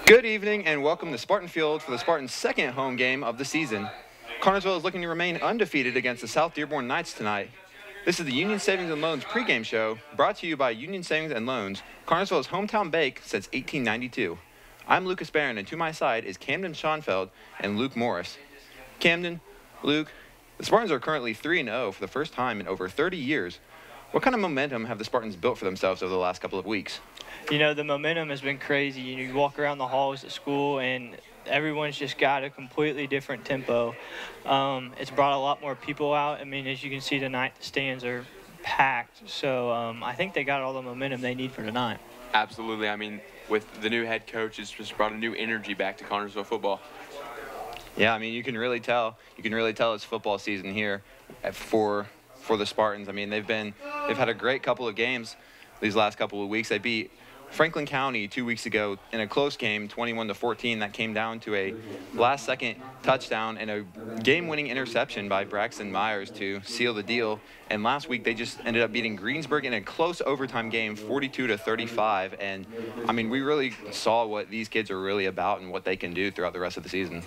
Good evening and welcome to Spartan Field for the Spartans' second home game of the season. Connersville is looking to remain undefeated against the South Dearborn Knights tonight. This is the Union Savings and Loans pregame show brought to you by Union Savings and Loans, Connersville's hometown bank since 1892. I'm Lucas Barron, and to my side is Camden Schoenfeld and Luke Morris. Camden, Luke, the Spartans are currently 3-0 for the first time in over 30 years. What kind of momentum have the Spartans built for themselves over the last couple of weeks? You know, the momentum has been crazy. You walk around the halls at school and everyone's just got a completely different tempo. It's brought a lot more people out. I mean, as you can see tonight, the stands are packed. So I think they got all the momentum they need for tonight. Absolutely. I mean, with the new head coach, it's just brought a new energy back to Connersville football. Yeah, I mean, you can really tell it's football season here for the Spartans. I mean, they've had a great couple of games these last couple of weeks. They beat Franklin County 2 weeks ago in a close game, 21-14. That came down to a last-second touchdown and a game-winning interception by Braxton Myers to seal the deal. And last week, they just ended up beating Greensburg in a close overtime game, 42-35. And, I mean, we really saw what these kids are really about and what they can do throughout the rest of the season.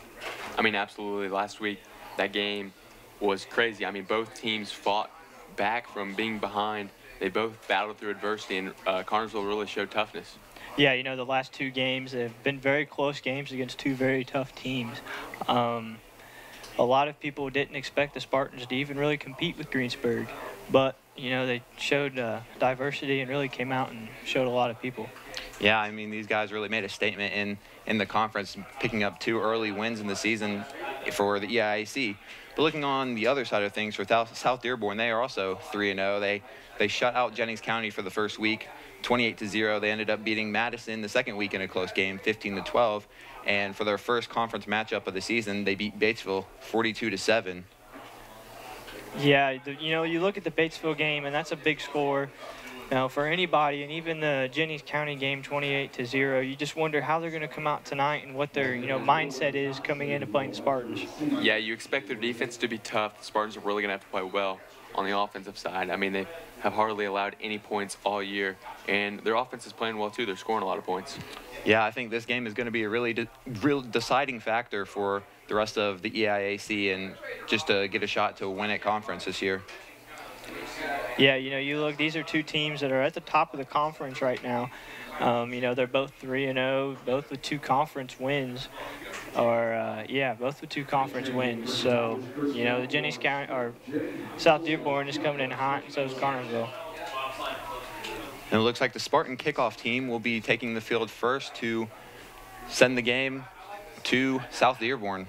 I mean, absolutely. Last week, that game was crazy. I mean, both teams fought back from being behind. They both battled through adversity, and Connersville really showed toughness. Yeah, you know, the last two games have been very close games against two very tough teams. A lot of people didn't expect the Spartans to even really compete with Greensburg, but, you know, they showed diversity and really came out and showed a lot of people. Yeah, I mean, these guys really made a statement in the conference, picking up 2 early wins in the season for the EIAC. But looking on the other side of things, for South Dearborn, they are also 3-0. They shut out Jennings County for the first week, 28-0. They ended up beating Madison the second week in a close game, 15-12. And for their first conference matchup of the season, they beat Batesville 42-7. Yeah, you know, you look at the Batesville game, and that's a big score. Now, for anybody, and even the Jennings County game, 28-0, you just wonder how they're going to come out tonight and what their, mindset is coming in and playing the Spartans. Yeah, you expect their defense to be tough. The Spartans are really going to have to play well on the offensive side. I mean, they have hardly allowed any points all year, and their offense is playing well, too. They're scoring a lot of points. Yeah, I think this game is going to be a real deciding factor for the rest of the EIAC and just to get a shot to win at conference this year. Yeah, you know, you look, these are two teams that are at the top of the conference right now. They're both 3-0, both with 2 conference wins. Both with 2 conference wins. So, you know, the Jennings County or South Dearborn is coming in hot, and so is Connersville. And it looks like the Spartan kickoff team will be taking the field first to send the game to South Dearborn.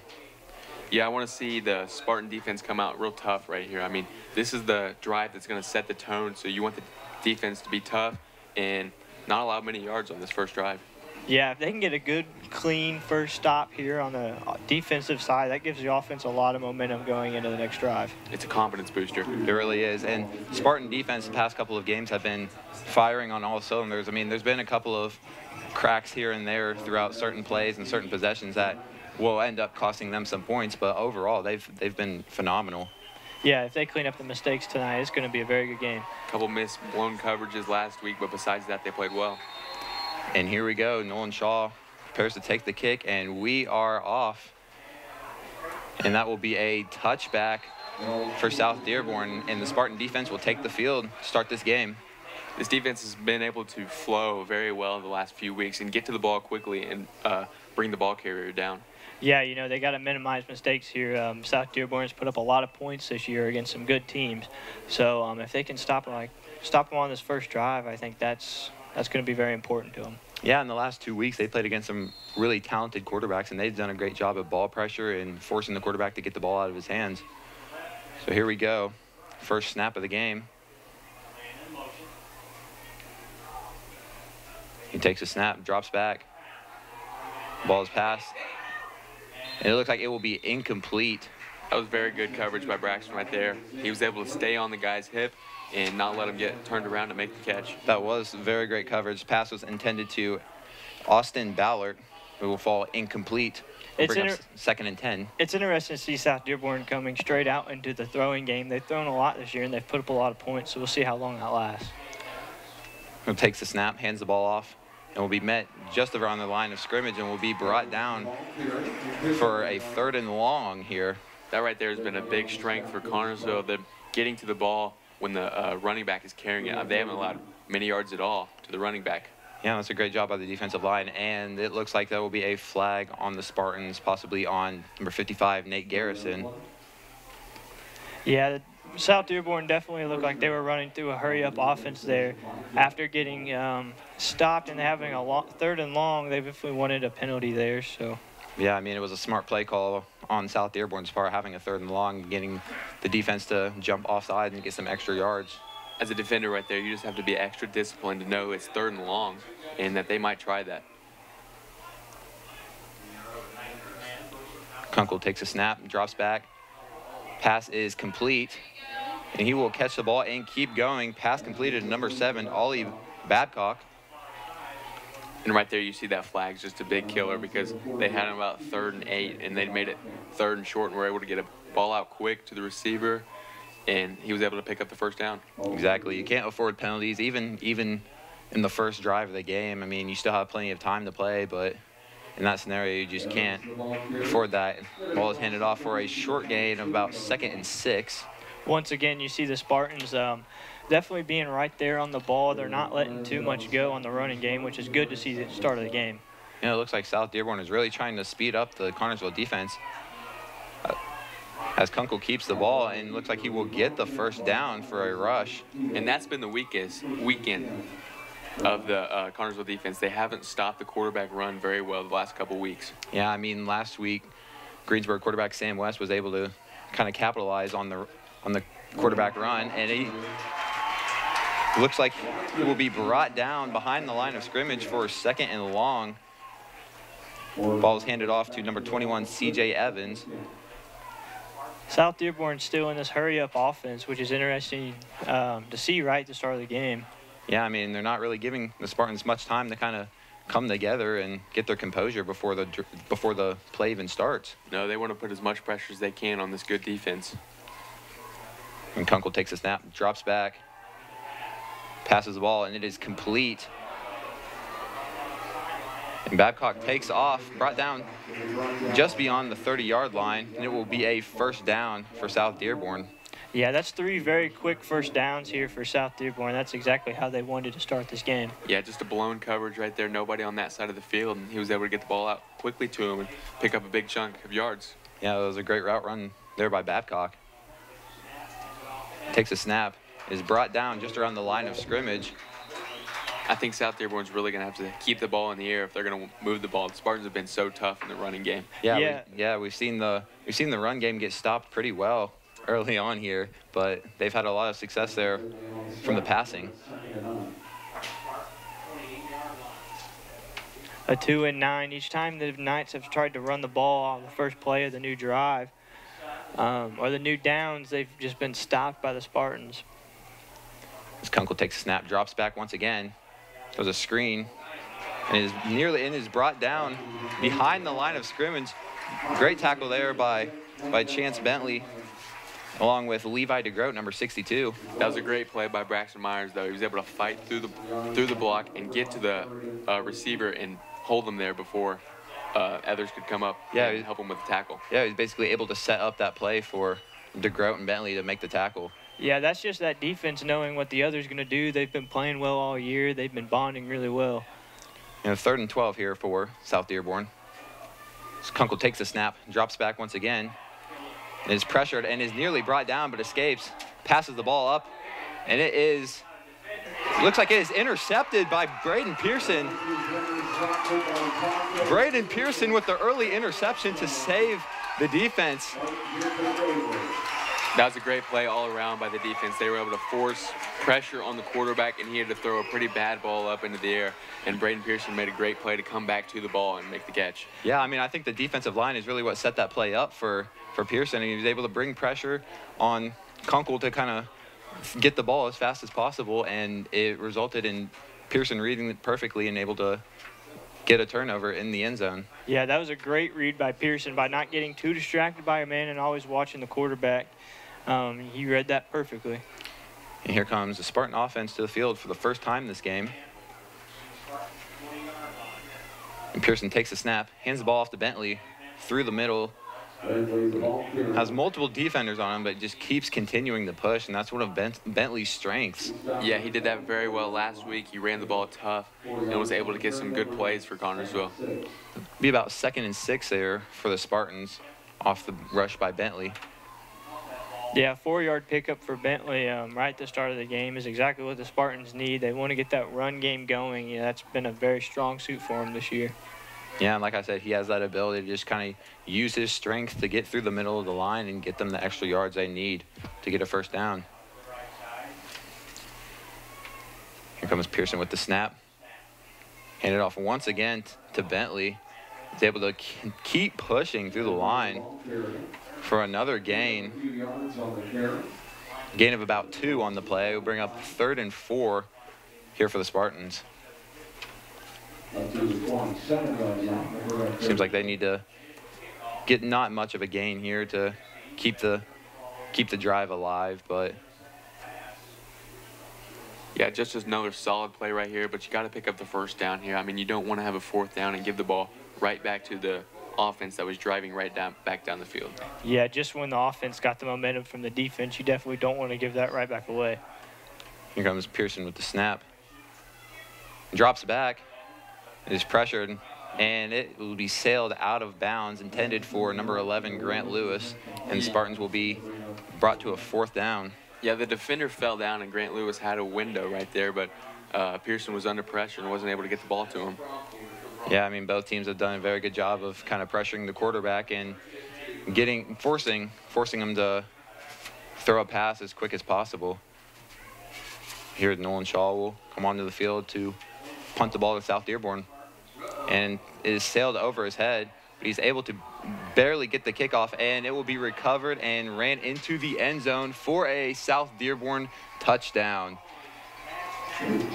Yeah, I want to see the Spartan defense come out real tough right here. I mean, this is the drive that's going to set the tone, so you want the defense to be tough and not allow many yards on this first drive. Yeah, if they can get a good, clean first stop here on the defensive side, that gives the offense a lot of momentum going into the next drive. It's a confidence booster. It really is. And Spartan defense the past couple of games have been firing on all cylinders. I mean, there's been a couple of cracks here and there throughout certain plays and certain possessions that will end up costing them some points, but overall they've been phenomenal. Yeah, if they clean up the mistakes tonight, it's going to be a very good game. A couple missed blown coverages last week, but besides that, they played well. And here we go. Nolan Shaw prepares to take the kick, and we are off. And that will be a touchback for South Dearborn, and the Spartan defense will take the field to start this game. This defense has been able to flow very well the last few weeks and get to the ball quickly and bring the ball carrier down. Yeah, you know, they got to minimize mistakes here. South Dearborn's put up a lot of points this year against some good teams. So if they can stop them on this first drive, I think that's going to be very important to them. Yeah, in the last 2 weeks, they played against some really talented quarterbacks, and they've done a great job of ball pressure and forcing the quarterback to get the ball out of his hands. So here we go. First snap of the game. He takes a snap, drops back. Ball is passed. And it looks like it will be incomplete. That was very good coverage by Braxton right there. He was able to stay on the guy's hip and not let him get turned around to make the catch. That was very great coverage. Pass was intended to Austin Ballard, who will fall incomplete. It's second and 10. It's interesting to see South Dearborn coming straight out into the throwing game. They've thrown a lot this year, and they've put up a lot of points, so we'll see how long that lasts. Who takes the snap, hands the ball off and will be met just around the line of scrimmage and will be brought down for a 3rd and long here. That right there has been a big strength for Connersville. They're getting to the ball when the running back is carrying it. They haven't allowed many yards at all to the running back. Yeah, that's a great job by the defensive line, and it looks like there will be a flag on the Spartans, possibly on number 55, Nate Garrison. Yeah, South Dearborn definitely looked like they were running through a hurry-up offense there. After getting stopped and having a 3rd and long, they definitely wanted a penalty there. So. Yeah, I mean, it was a smart play call on South Dearborn's part, having a 3rd and long, getting the defense to jump offside and get some extra yards. As a defender right there, you just have to be extra disciplined to know it's 3rd and long and that they might try that. Kunkel takes a snap, drops back. Pass is complete, and he will catch the ball and keep going. Pass completed to number 7, Ollie Babcock. And right there you see that flag's just a big killer because they had him about 3rd and 8, and they made it 3rd and short and were able to get a ball out quick to the receiver, and he was able to pick up the 1st down. Exactly. You can't afford penalties, even in the first drive of the game. I mean, you still have plenty of time to play, but in that scenario, you just can't afford that. Ball is handed off for a short gain of about 2nd and 6. Once again, you see the Spartans definitely being right there on the ball. They're not letting too much go on the running game, which is good to see at the start of the game. You know, it looks like South Dearborn is really trying to speed up the Connersville defense as Kunkel keeps the ball, and looks like he will get the 1st down for a rush. And that's been the weekend of the Connersville defense. They haven't stopped the quarterback run very well the last couple weeks. Yeah, I mean, last week, Greensburg quarterback Sam West was able to kind of capitalize on the quarterback run, and he looks like he will be brought down behind the line of scrimmage for 2nd and long. Ball is handed off to number 21, C.J. Evans. South Dearborn still in this hurry-up offense, which is interesting to see right at the start of the game. Yeah, I mean, they're not really giving the Spartans much time to kind of come together and get their composure before the play even starts. No, they want to put as much pressure as they can on this good defense. And Kunkel takes a snap, drops back, passes the ball, and it is complete. And Babcock takes off, brought down just beyond the 30-yard line, and it will be a 1st down for South Dearborn. Yeah, that's 3 very quick 1st downs here for South Dearborn. That's exactly how they wanted to start this game. Yeah, just a blown coverage right there. Nobody on that side of the field, and he was able to get the ball out quickly to him and pick up a big chunk of yards. Yeah, it was a great route run there by Babcock. Takes a snap, is brought down just around the line of scrimmage. I think South Dearborn's really going to have to keep the ball in the air if they're going to move the ball. The Spartans have been so tough in the running game. We've seen the run game get stopped pretty well early on here, but they've had a lot of success there from the passing. A 2 and 9. Each time the Knights have tried to run the ball on the first play of the new drive or the new downs, they've just been stopped by the Spartans. As Kunkel takes a snap, drops back once again. There's a screen, and is brought down behind the line of scrimmage. Great tackle there by Chance Bentley, along with Levi DeGroat, number 62. That was a great play by Braxton Myers, though. He was able to fight through the block and get to the receiver and hold him there before others could come up and help him with the tackle. Yeah, he's basically able to set up that play for DeGroat and Bentley to make the tackle. Yeah, that's just that defense knowing what the other's going to do. They've been playing well all year. They've been bonding really well. 3rd and 12 here for South Dearborn. So Kunkel takes a snap, drops back once again, and is pressured and is nearly brought down but escapes, passes the ball up, and looks like it is intercepted by Braden Pearson. Braden Pearson with the early interception to save the defense. That was a great play all around by the defense. They were able to force pressure on the quarterback, and he had to throw a pretty bad ball up into the air. And Braden Pearson made a great play to come back to the ball and make the catch. Yeah, I mean, I think the defensive line is really what set that play up for Pearson. And he was able to bring pressure on Kunkel to kind of get the ball as fast as possible, and it resulted in Pearson reading it perfectly and able to get a turnover in the end zone. Yeah, that was a great read by Pearson by not getting too distracted by a man and always watching the quarterback. He read that perfectly. And here comes the Spartan offense to the field for the first time this game. And Pearson takes the snap, hands the ball off to Bentley through the middle. Has multiple defenders on him, but just keeps continuing the push, and that's one of Bentley's strengths. Yeah, he did that very well last week. He ran the ball tough and was able to get some good plays for Connersville. Be about 2nd and 6 there for the Spartans off the rush by Bentley. Yeah, 4-yard pickup for Bentley right at the start of the game is exactly what the Spartans need. They want to get that run game going. Yeah, that's been a very strong suit for him this year. Yeah, and like I said, he has that ability to just kind of use his strength to get through the middle of the line and get them the extra yards they need to get a first down. Here comes Pearson with the snap. Hand it off once again to Bentley. He's able to keep pushing through the line for another gain. Gain of about 2 on the play. Will bring up 3rd and 4 here for the Spartans. Seems like they need to get not much of a gain here to keep the drive alive, but yeah, just another solid play right here, but you got to pick up the first down here. I mean, you don't want to have a 4th down and give the ball right back to the offense that was driving back down the field. Yeah, just when the offense got the momentum from the defense, you definitely don't want to give that right back away. Here comes Pearson with the snap. Drops back. It is pressured, and it will be sailed out of bounds, intended for number 11, Grant Lewis, and the Spartans will be brought to a 4th down. Yeah, the defender fell down, and Grant Lewis had a window right there, but Pearson was under pressure and wasn't able to get the ball to him. Yeah, I mean, both teams have done a very good job of kind of pressuring the quarterback and forcing him to throw a pass as quick as possible. Here, Nolan Shaw will come onto the field to punt the ball to South Dearborn, and it is sailed over his head, but he's able to barely get the kickoff, and it will be recovered and ran into the end zone for a South Dearborn touchdown.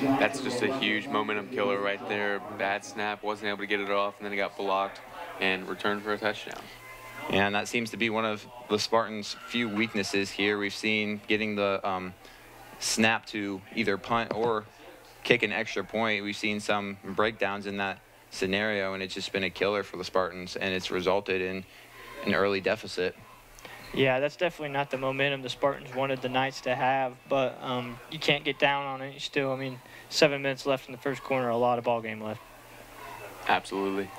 That's just a huge momentum killer right there. Bad snap, wasn't able to get it off, and then it got blocked and returned for a touchdown. And that seems to be one of the Spartans' few weaknesses here. We've seen getting the snap to either punt or kick an extra point. We've seen some breakdowns in that scenario, and it's just been a killer for the Spartans, and it's resulted in an early deficit. Yeah, that's definitely not the momentum the Spartans wanted the Knights to have, but you can't get down on it. Still, I mean, 7 minutes left in the first quarter, a lot of ball game left. Absolutely.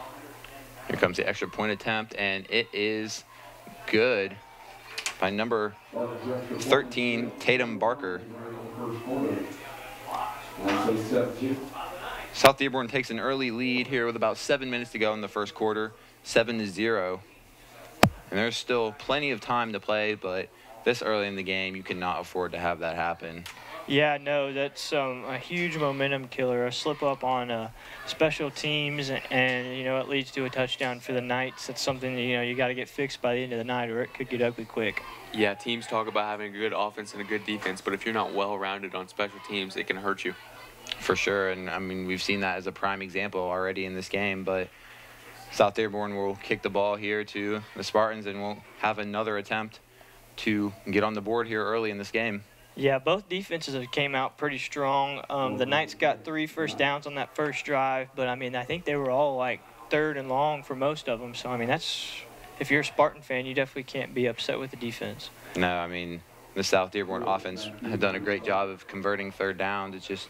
Here comes the extra point attempt, and it is good by number 13, Tatum Barker. South Dearborn takes an early lead here with about 7 minutes to go in the first quarter, 7-0. And there's still plenty of time to play, but this early in the game, you cannot afford to have that happen. Yeah, no, that's a huge momentum killer. A slip up on special teams, and it leads to a touchdown for the Knights. That's something that, you got to get fixed by the end of the night, or it could get ugly quick. Yeah, teams talk about having a good offense and a good defense, but if you're not well-rounded on special teams, it can hurt you. For sure, and I mean, we've seen that as a prime example already in this game, but South Dearborn will kick the ball here to the Spartans, and we'll have another attempt to get on the board here early in this game. Yeah, both defenses have came out pretty strong. The Knights got 3 first downs on that first drive, but I mean, I think they were all like 3rd and long for most of them. So I mean, that's, if you're a Spartan fan, you definitely can't be upset with the defense. No, I mean, the South Dearborn offense has done a great job of converting 3rd downs. It's just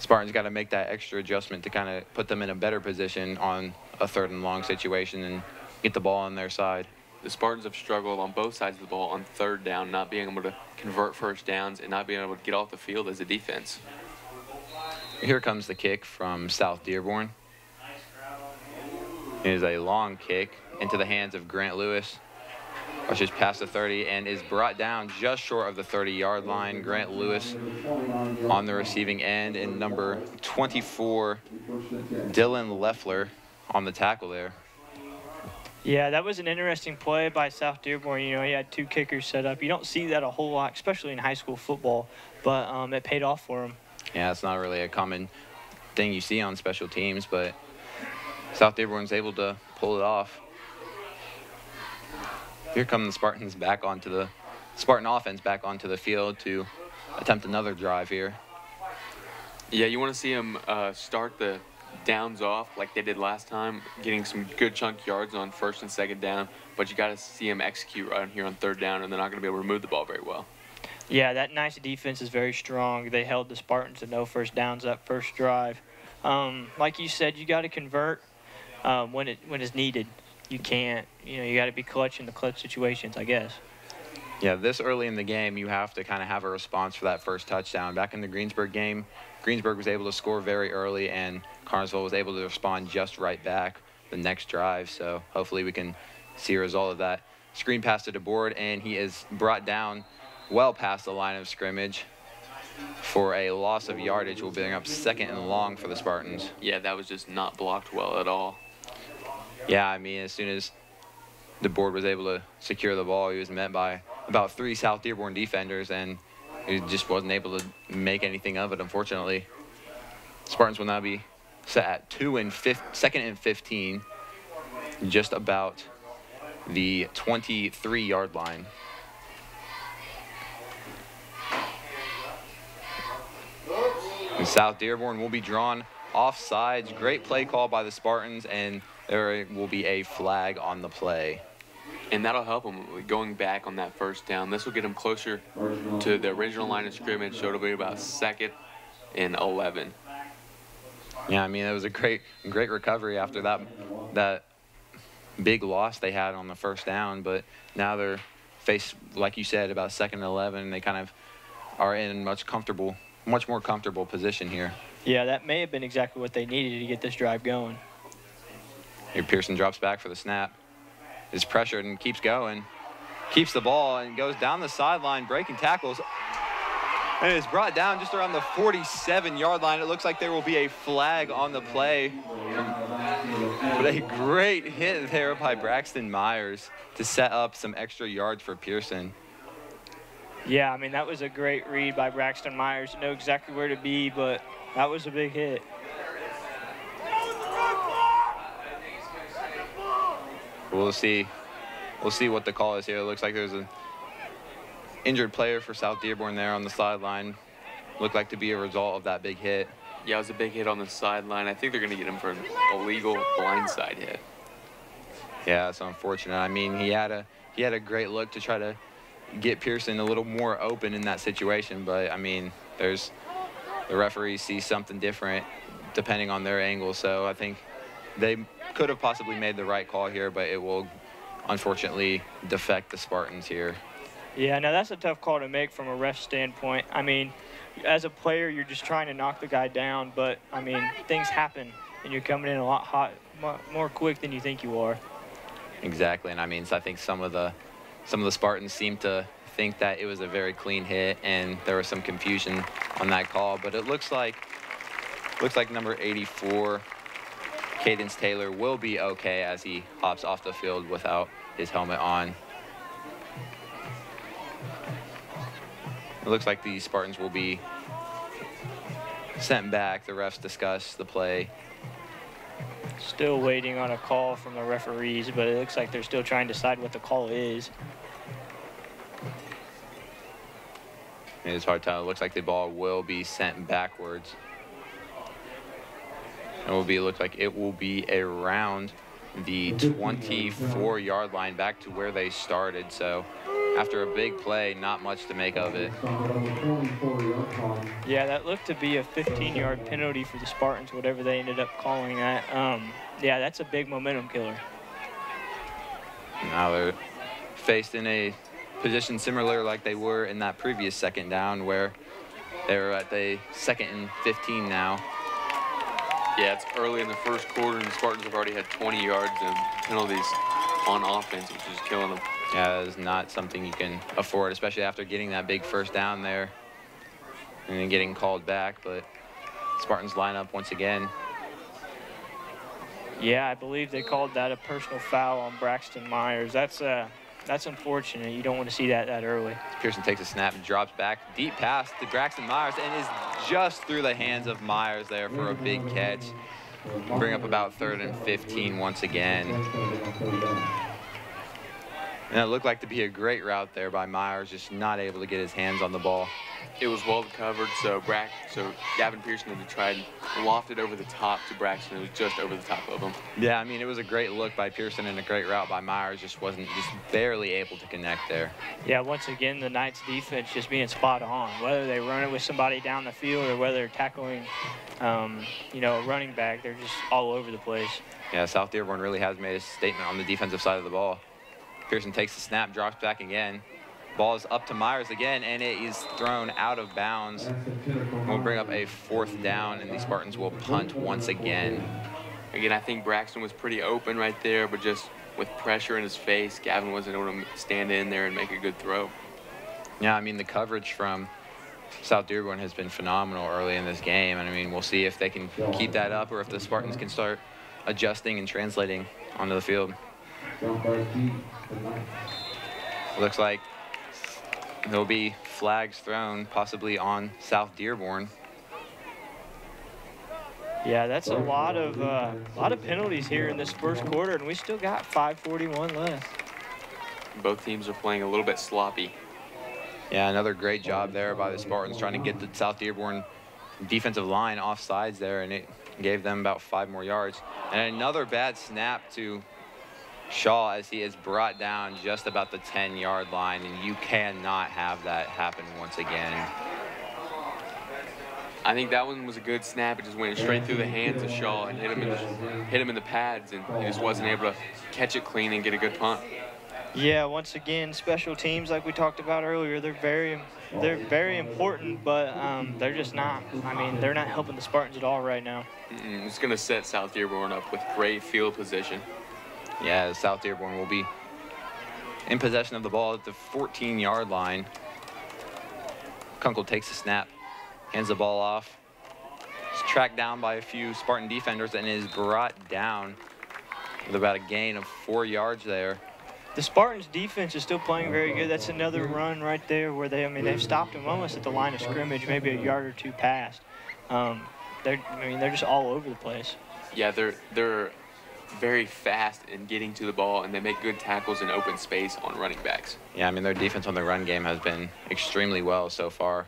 Spartans got to make that extra adjustment to kind of put them in a better position on a 3rd and long situation and get the ball on their side. The Spartans have struggled on both sides of the ball on 3rd down, not being able to convert first downs and not being able to get off the field as a defense. Here comes the kick from South Dearborn. It is a long kick into the hands of Grant Lewis. Rushes past the 30 and is brought down just short of the 30-yard line. Grant Lewis on the receiving end, and number 24, Dylan Leffler, on the tackle there. Yeah, that was an interesting play by South Dearborn. He had 2 kickers set up. You don't see that a whole lot, especially in high school football, but it paid off for him. Yeah, it's not really a common thing you see on special teams, but South Dearborn's able to pull it off. Here come the Spartans back onto the Spartan offense back onto the field to attempt another drive here. Yeah, you want to see them start the downs off like they did last time, getting some good chunk yards on first and second down, but you got to see them execute right here on third down, and they're not going to be able to move the ball very well. Yeah, that nice defense is very strong. They held the Spartans to no first downs that first drive. Like you said, you got to convert when it's needed. You can't, you got to be clutch in the clutch situations, I guess. Yeah, this early in the game, you have to kind of have a response for that first touchdown. Back in the Greensburg game, Greensburg was able to score very early, and Carnesville was able to respond just right back the next drive. So hopefully we can see a result of that. Screen pass to DeBoard, and he is brought down well past the line of scrimmage for a loss of yardage. Will bring up 2nd and long for the Spartans. Yeah, that was just not blocked well at all. Yeah, I mean, as soon as DeBoard was able to secure the ball, he was met by about 3 South Dearborn defenders, and he just wasn't able to make anything of it, unfortunately. Spartans will now be set at 2nd and 15, just about the 23-yard line. And South Dearborn will be drawn offsides. Great play call by the Spartans, and there will be a flag on the play. And that'll help them going back on that first down. This will get them closer to the original line of scrimmage, so it'll be about 2nd and 11. Yeah, I mean, it was a great recovery after that big loss they had on the first down, but now they're faced, like you said, about 2nd and 11, and they kind of are in a much more comfortable position here. Yeah, that may have been exactly what they needed to get this drive going. Here Pearson drops back for the snap. Is pressured and keeps going. Keeps the ball and goes down the sideline, breaking tackles. And is brought down just around the 47-yard line. It looks like there will be a flag on the play. But a great hit there by Braxton Myers to set up some extra yards for Pearson. Yeah, I mean, that was a great read by Braxton Myers. You know exactly where to be, but that was a big hit. We'll see what the call is here. It looks like there's an injured player for South Dearborn there on the sideline. Looked like to be a result of that big hit. Yeah, it was a big hit on the sideline. I think they're going to get him for an illegal blindside hit. Yeah, it's unfortunate. I mean, he had a great look to try to get Pearson a little more open in that situation, but I mean, the referees see something different depending on their angle. So I think they could have possibly made the right call here, but it will unfortunately defect the Spartans here. Yeah, now that's a tough call to make from a ref standpoint. I mean, as a player, you're just trying to knock the guy down, but I mean, things happen, and you're coming in a lot hot, more quick than you think you are. Exactly, and I mean, so I think some of the Spartans seem to think that it was a very clean hit, and there was some confusion on that call. But it looks like number 84, Cadence Taylor, will be okay as he hops off the field without his helmet on. It looks like the Spartans will be sent back. The refs discuss the play. Still waiting on a call from the referees, but it looks like they're still trying to decide what the call is. It's hard to tell. It looks like the ball will be sent backwards. Looks like it will be around the 24-yard line, back to where they started. So after a big play, not much to make of it. Yeah, that looked to be a 15-yard penalty for the Spartans, whatever they ended up calling that. Yeah, that's a big momentum killer. Now they're faced in a position similar like they were in that previous second down, where they're at the 2nd and 15 now. Yeah, it's early in the first quarter, and the Spartans have already had 20 yards and penalties on offense, which is killing them. Yeah, it's not something you can afford, especially after getting that big first down there and then getting called back. But Spartans line up once again. Yeah, I believe they called that a personal foul on Braxton Myers. That's unfortunate. You don't want to see that early. Pearson takes a snap and drops back. Deep pass to Braxton Myers, and is just through the hands of Myers there for a big catch. Bring up about 3rd and 15 once again. And it looked like to be a great route there by Myers, just not able to get his hands on the ball. It was well covered, so Gavin Pearson had to try and loft it over the top to Braxton. It was just over the top of him. Yeah, I mean, it was a great look by Pearson and a great route by Myers. Just barely able to connect there. Yeah, once again, the Knights defense just being spot on. Whether they run it with somebody down the field or whether they're tackling, you know, a running back, they're just all over the place. Yeah, South Dearborn really has made a statement on the defensive side of the ball. Pearson takes the snap, drops back again. Ball is up to Myers again, and it is thrown out of bounds. We'll bring up a 4th down, and the Spartans will punt once again. Again, I think Braxton was pretty open right there, but just with pressure in his face, Gavin wasn't able to stand in there and make a good throw. Yeah, I mean, the coverage from South Dearborn has been phenomenal early in this game. And I mean, we'll see if they can keep that up or if the Spartans can start adjusting and translating onto the field. Looks like there'll be flags thrown possibly on South Dearborn. Yeah, that's a lot of penalties here in this first quarter, and we still got 5:41 left. Both teams are playing a little bit sloppy. Yeah, another great job there by the Spartans trying to get the South Dearborn defensive line off sides there, and it gave them about 5 more yards. And another bad snap to Shaw as he is brought down just about the 10-yard line, and you cannot have that happen once again. I think that one was a good snap. It just went straight through the hands of Shaw and hit him in the pads, and he just wasn't able to catch it clean and get a good punt. Yeah, once again, special teams, like we talked about earlier, they're very important, but they're just not. I mean, they're not helping the Spartans at all right now. It's going to set South Dearborn up with great field position. Yeah, South Dearborn will be in possession of the ball at the 14-yard line. Kunkel takes the snap, hands the ball off. He's tracked down by a few Spartan defenders and is brought down with about a gain of 4 yards there. The Spartans' defense is still playing very good. That's another run right there where they've stopped them almost at the line of scrimmage, maybe a yard or two past. They're just all over the place. Yeah, they're very fast in getting to the ball, and they make good tackles in open space on running backs. Yeah, I mean, their defense on the run game has been extremely well so far.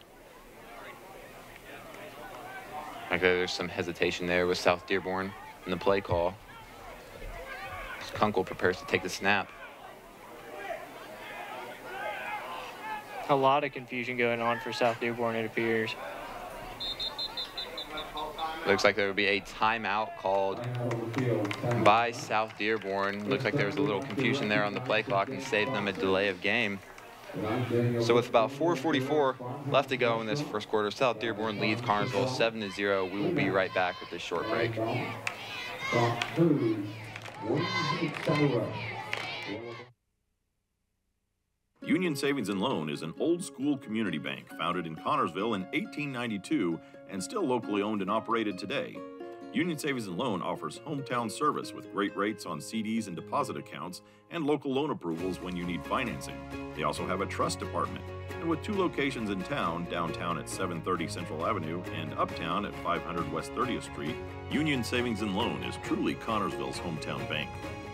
Like there's some hesitation there with South Dearborn in the play call. Kunkel prepares to take the snap. A lot of confusion going on for South Dearborn, it appears. Looks like there will be a timeout called by South Dearborn. Looks like there was a little confusion there on the play clock and saved them a delay of game. So with about 4:44 left to go in this first quarter, South Dearborn leads Connersville 7-0. We will be right back with this short break. Union Savings and Loan is an old-school community bank founded in Connersville in 1892 and still locally owned and operated today. Union Savings and Loan offers hometown service with great rates on CDs and deposit accounts and local loan approvals when you need financing. They also have a trust department. And with 2 locations in town, downtown at 730 Central Avenue and uptown at 500 West 30th Street, Union Savings and Loan is truly Connersville's hometown bank.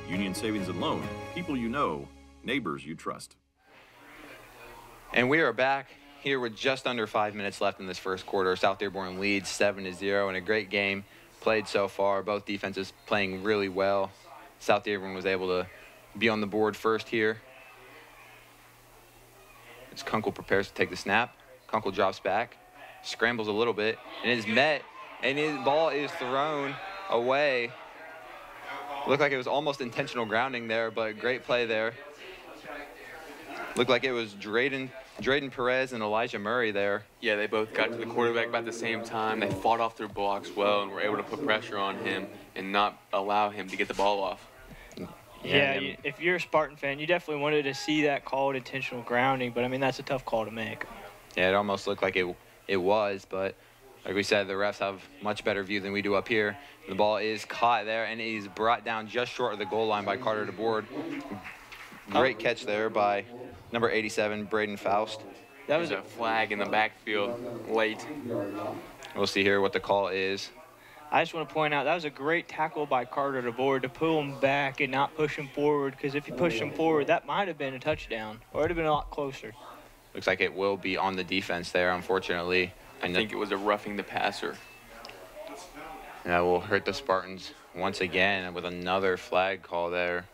Union Savings and Loan, people you know, neighbors you trust. And we are back here with just under 5 minutes left in this first quarter. South Dearborn leads 7-0 in a great game played so far. Both defenses playing really well. South Dearborn was able to be on the board first here. As Kunkel prepares to take the snap, Kunkel drops back, scrambles a little bit, and is met, and his ball is thrown away. Looked like it was almost intentional grounding there, but great play there. Looked like it was Drayden Perez and Elijah Murray there. Yeah, they both got to the quarterback about the same time. They fought off their blocks well and were able to put pressure on him and not allow him to get the ball off. Yeah, if you're a Spartan fan, you definitely wanted to see that called intentional grounding, but I mean, that's a tough call to make. Yeah, it almost looked like it was, but like we said, the refs have much better view than we do up here. The ball is caught there, and he's brought down just short of the goal line by Carter DeBoard. Great catch there by number 87, Braden Faust. That was a flag in the backfield late. We'll see here what the call is. I just want to point out that was a great tackle by Carter DeVore to pull him back and not push him forward, because if he pushed him forward, that might have been a touchdown, or it would have been a lot closer. Looks like it will be on the defense there, unfortunately. I think it was a roughing the passer. And that will hurt the Spartans once again with another flag call there.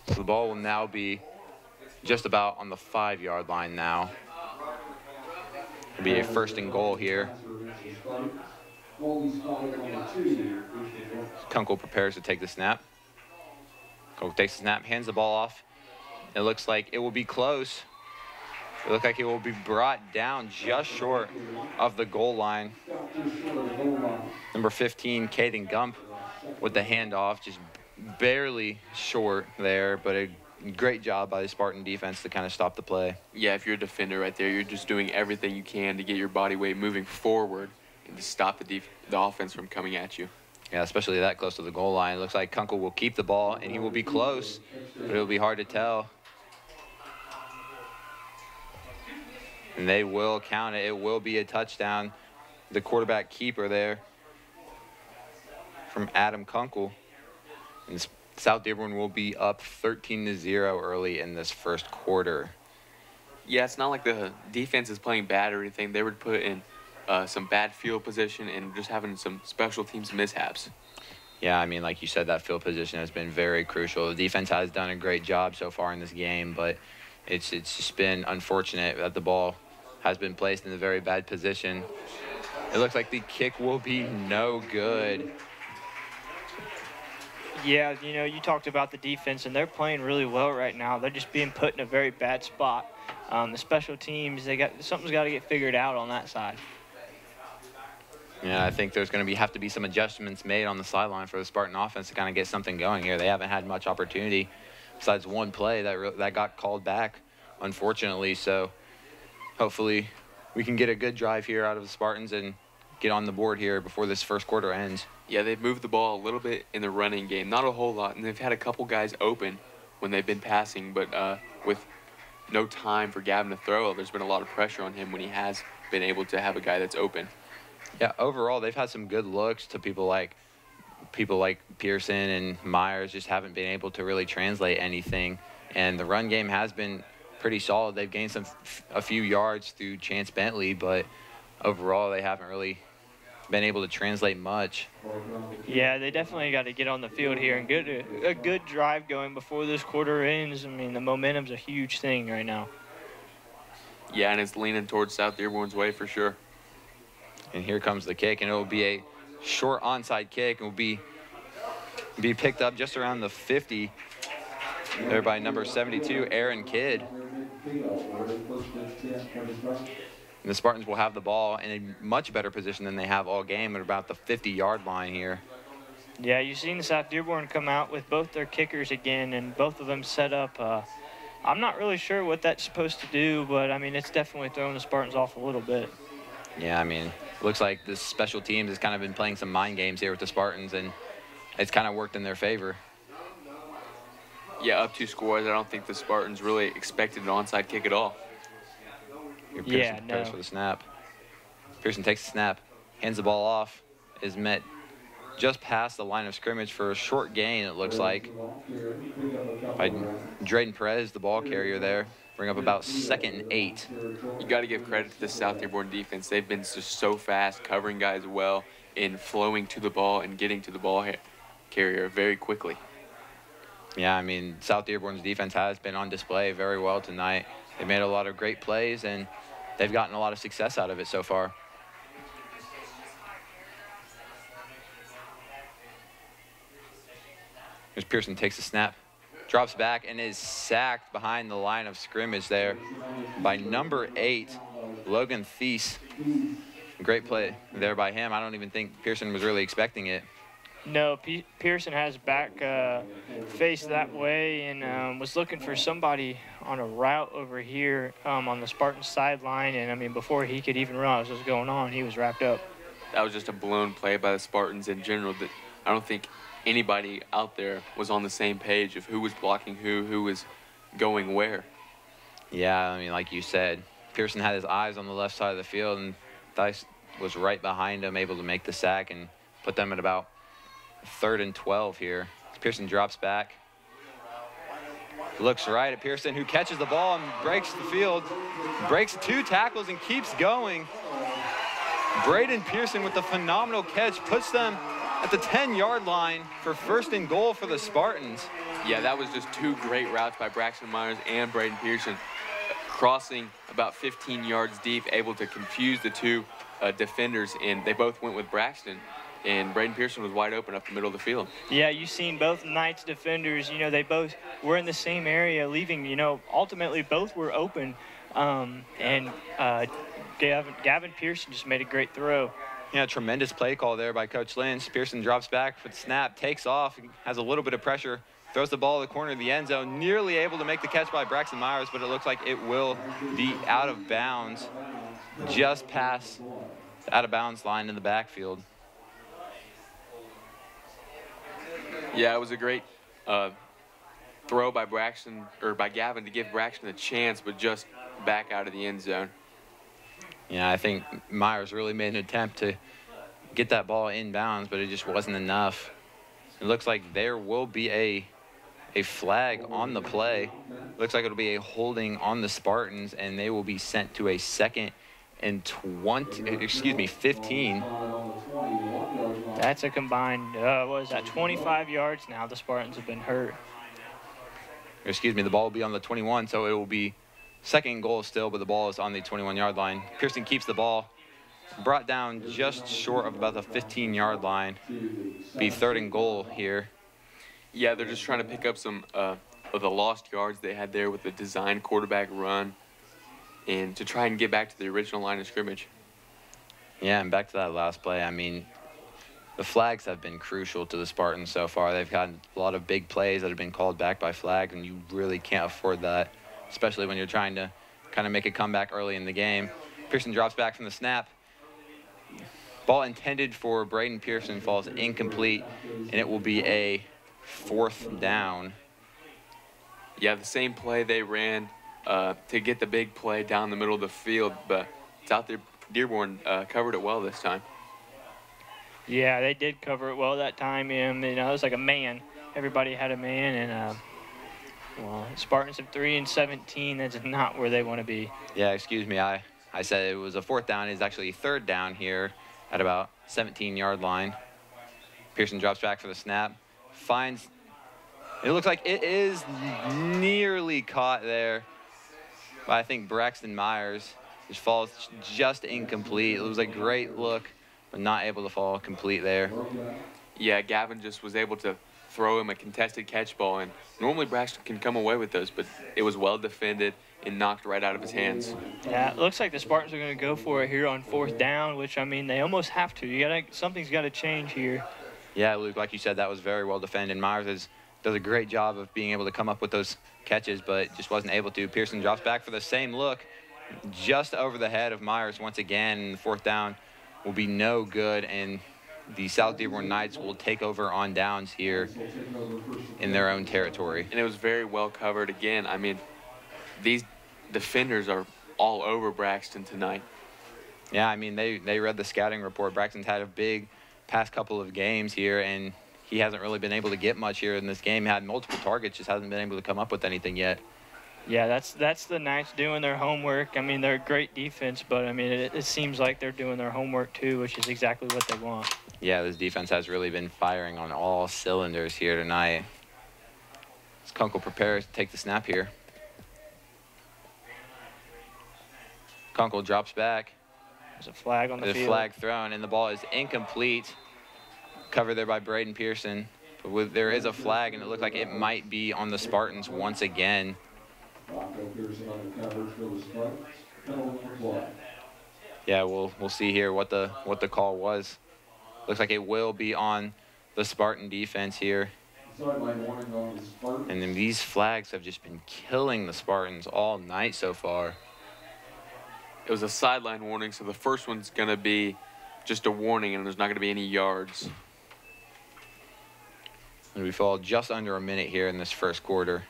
So the ball will now be just about on the 5-yard line now. It'll be a 1st and goal here. Kunkel prepares to take the snap. Kunkel takes the snap, hands the ball off. It looks like it will be close. It looks like it will be brought down just short of the goal line. Number 15, Caden Gump, with the handoff, just barely short there, but a great job by the Spartan defense to kind of stop the play. Yeah, if you're a defender right there, you're just doing everything you can to get your body weight moving forward and to stop the offense from coming at you. Yeah, especially that close to the goal line. It looks like Kunkel will keep the ball, and he will be close, but it'll be hard to tell. And they will count it. It will be a touchdown. The quarterback keeper there from Adam Kunkel. And South Dearborn will be up 13-0 early in this 1st quarter. Yeah, it's not like the defense is playing bad or anything. They were put in some bad field position and just having some special teams mishaps. Yeah, I mean, like you said, that field position has been very crucial. The defense has done a great job so far in this game, but it's just been unfortunate that the ball has been placed in a very bad position. It looks like the kick will be no good. Yeah, you know, you talked about the defense, and they're playing really well right now. They're just being put in a very bad spot. The special teams, something's got to get figured out on that side. Yeah, I think there's going to have to be some adjustments made on the sideline for the Spartan offense to kind of get something going here. They haven't had much opportunity besides one play that got called back, unfortunately. So hopefully we can get a good drive here out of the Spartans and get on the board here before this 1st quarter ends. Yeah, they've moved the ball a little bit in the running game, not a whole lot, and they've had a couple guys open when they've been passing, but with no time for Gavin to throw, there's been a lot of pressure on him when he has been able to have a guy that's open. Yeah, overall they've had some good looks to people like Pearson and Myers just haven't been able to really translate anything, and the run game has been pretty solid. They've gained a few yards through Chance Bentley, but overall they haven't really been able to translate much. Yeah, they definitely got to get on the field here and get a good drive going before this quarter ends. I mean, the momentum's a huge thing right now. Yeah, and it's leaning towards South Dearborn's way for sure. And here comes the kick, and it will be a short onside kick, and will be picked up just around the 50 there by number 72, Aaron Kidd. And the Spartans will have the ball in a much better position than they have all game at about the 50-yard line here. Yeah, you've seen South Dearborn come out with both their kickers again, and both of them set up. I'm not really sure what that's supposed to do, but, I mean, it's definitely throwing the Spartans off a little bit. Yeah, I mean, looks like the special teams has kind of been playing some mind games here with the Spartans, and it's kind of worked in their favor. Yeah, up 2 scores. I don't think the Spartans really expected an onside kick at all. Pearson prepares for the snap. Pearson takes the snap, hands the ball off, is met just past the line of scrimmage for a short gain, it looks like, by Drayden Perez, the ball carrier there. Bring up about 2nd and 8. You got to give credit to the South Dearborn defense. They've been just so fast, covering guys well, and flowing to the ball and getting to the ball carrier very quickly. Yeah, I mean, South Dearborn's defense has been on display very well tonight. They made a lot of great plays, and they've gotten a lot of success out of it so far. Here's Pearson, takes the snap, drops back, and is sacked behind the line of scrimmage there by number 8, Logan Thies. Great play there by him. I don't even think Pearson was really expecting it. No, Pearson has back faced that way and was looking for somebody on a route over here on the Spartan sideline. And, I mean, before he could even realize what was going on, he was wrapped up. That was just a blown play by the Spartans in general. That I don't think anybody out there was on the same page of who was blocking who was going where. Yeah, I mean, like you said, Pearson had his eyes on the left side of the field and was right behind him, able to make the sack and put them at about 3rd and 12 here. Pearson drops back. Looks right at Pearson, who catches the ball and breaks the field. Breaks 2 tackles and keeps going. Braden Pearson with the phenomenal catch puts them at the 10-yard line for 1st and goal for the Spartans. Yeah, that was just 2 great routes by Braxton Myers and Braden Pearson, crossing about 15 yards deep, able to confuse the 2 defenders, and they both went with Braxton. And Braden Pearson was wide open up the middle of the field. Yeah, you've seen both Knights defenders, you know, they both were in the same area leaving, you know, ultimately both were open. Gavin Pearson just made a great throw. Yeah, tremendous play call there by Coach Lynch. Pearson drops back for the snap, takes off, has a little bit of pressure, throws the ball to the corner of the end zone, nearly able to make the catch by Braxton Myers, but it looks like it will be out of bounds, just past the out-of-bounds line in the backfield. Yeah, it was a great throw by Gavin to give Braxton a chance, but just back out of the end zone. Yeah, I think Myers really made an attempt to get that ball inbounds, but it just wasn't enough. It looks like there will be a flag on the play. Looks like it'll be a holding on the Spartans, and they will be sent to a 2nd and 15. That's a combined, what is that, 25 yards now. The Spartans have been hurt. The ball will be on the 21, so it will be 2nd and goal still, but the ball is on the 21-yard line. Pearson keeps the ball, brought down just short of about the 15-yard line. Be 3rd and goal here. Yeah, they're just trying to pick up some of the lost yards they had there with the design quarterback run, and to try and get back to the original line of scrimmage. Yeah, and back to that last play, I mean, the flags have been crucial to the Spartans so far. They've gotten a lot of big plays that have been called back by flags, and you really can't afford that, especially when you're trying to kind of make a comeback early in the game. Pearson drops back from the snap. Ball intended for Braden Pearson falls incomplete, and it will be a 4th down. Yeah, the same play they ran to get the big play down the middle of the field, but South Dearborn covered it well this time. Yeah, they did cover it well that time. You know, it was like a man. Everybody had a man, and well, Spartans of 3 and 17. That's not where they want to be. Yeah, excuse me. I said it was a 4th down. It's actually 3rd down here at about 17-yard line. Pearson drops back for the snap. Finds. It looks like it is nearly caught there. But I think Braxton Myers just falls just incomplete. It was a great look, but not able to fall complete there. Yeah, Gavin just was able to throw him a contested catch ball, and normally Braxton can come away with those, but it was well defended and knocked right out of his hands. Yeah, it looks like the Spartans are going to go for it here on 4th down, which, I mean, they almost have to. Something's got to change here. Yeah, Luke, like you said, that was very well defended. Myers does a great job of being able to come up with those catches, but just wasn't able to. Pearson drops back for the same look, just over the head of Myers once again, and the 4th down will be no good, and the South Dearborn Knights will take over on downs here in their own territory. And it was very well covered again. I mean, these defenders are all over Braxton tonight. Yeah, I mean, they read the scouting report. Braxton's had a big past couple of games here, and he hasn't really been able to get much here in this game. He had multiple targets, just hasn't been able to come up with anything yet. Yeah, that's the Knights doing their homework. I mean, they're a great defense, but, I mean, it seems like they're doing their homework too, which is exactly what they want. Yeah, this defense has really been firing on all cylinders here tonight. As Kunkel prepares to take the snap here. Kunkel drops back. There's a flag on the field. There's a flag thrown, and the ball is incomplete. Covered there by Braden Pearson. But there is a flag, and it looked like it might be on the Spartans once again. Yeah, we'll see here what the call was. Looks like it will be on the Spartan defense here. And then these flags have just been killing the Spartans all night so far. It was a sideline warning, so the first one's going to be just a warning, and there's not going to be any yards. And we fall just under a minute here in this first quarter.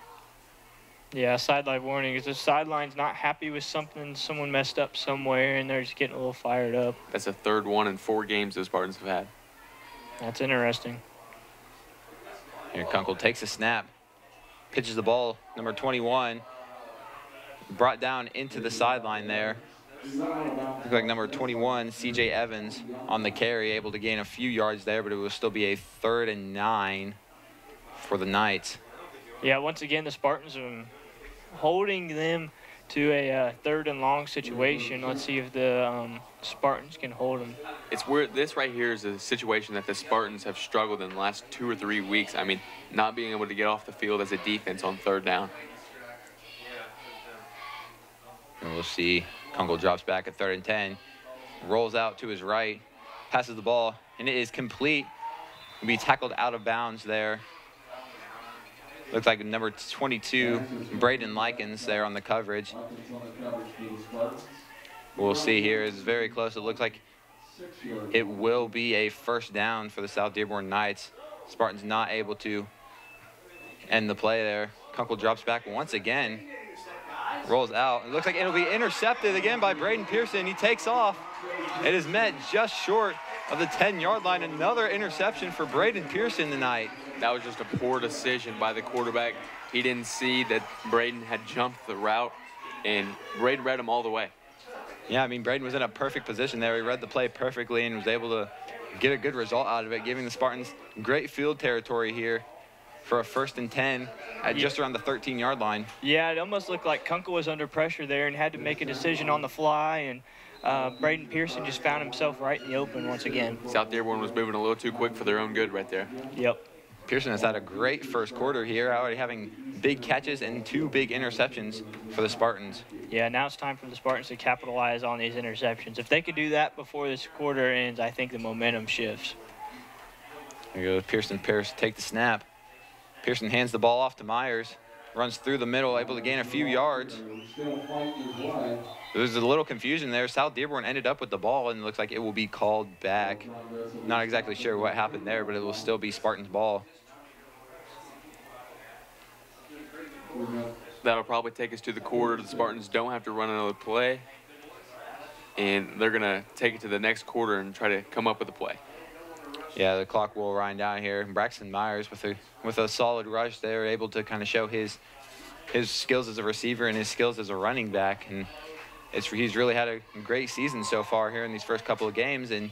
Yeah, sideline warning is the sideline's not happy with something, someone messed up somewhere, and they're just getting a little fired up. That's the third one in 4 games the Spartans have had. That's interesting. Here Kunkel takes a snap, pitches the ball, number 21, brought down into the sideline there. Looks like number 21, C.J. Evans, on the carry, able to gain a few yards there, but it will still be a 3rd and 9 for the Knights. Yeah, once again, the Spartans are holding them to a 3rd and long situation. Let's see if the Spartans can hold them. It's weird. This right here is a situation that the Spartans have struggled in the last 2 or 3 weeks. I mean, not being able to get off the field as a defense on 3rd down. And we'll see. Kunkel drops back at 3rd and 10, rolls out to his right, passes the ball, and it is complete. Will be tackled out of bounds there. Looks like number 22, Braden Likens, there on the coverage. We'll see here. It's very close. It looks like it will be a 1st down for the South Dearborn Knights. Spartans not able to end the play there. Kunkel drops back once again. Rolls out. It looks like it'll be intercepted again by Braden Pearson. He takes off. It is met just short of the 10-yard line. Another interception for Braden Pearson tonight. That was just a poor decision by the quarterback. He didn't see that Braden had jumped the route, and Braden read him all the way. Yeah, I mean, Braden was in a perfect position there. He read the play perfectly and was able to get a good result out of it, giving the Spartans great field territory here for a 1st and 10 at just around the 13-yard line. Yeah, it almost looked like Kunkel was under pressure there and had to make a decision on the fly, and Braden Pearson just found himself right in the open once again. South Dearborn was moving a little too quick for their own good right there. Yep. Pearson has had a great 1st quarter here, already having big catches and 2 big interceptions for the Spartans. Yeah, now it's time for the Spartans to capitalize on these interceptions. If they could do that before this quarter ends, I think the momentum shifts. There goes Pearson. Take the snap. Pearson hands the ball off to Myers, runs through the middle, able to gain a few yards. There's a little confusion there. South Dearborn ended up with the ball, and it looks like it will be called back. Not exactly sure what happened there, but it will still be Spartan's ball. That'll probably take us to the quarter. The Spartans don't have to run another play, and they're going to take it to the next quarter and try to come up with a play. Yeah, the clock will wind down here. Braxton Myers with a solid rush there, able to kind of show his skills as a receiver and his skills as a running back. And he's really had a great season so far here in these first couple of games. And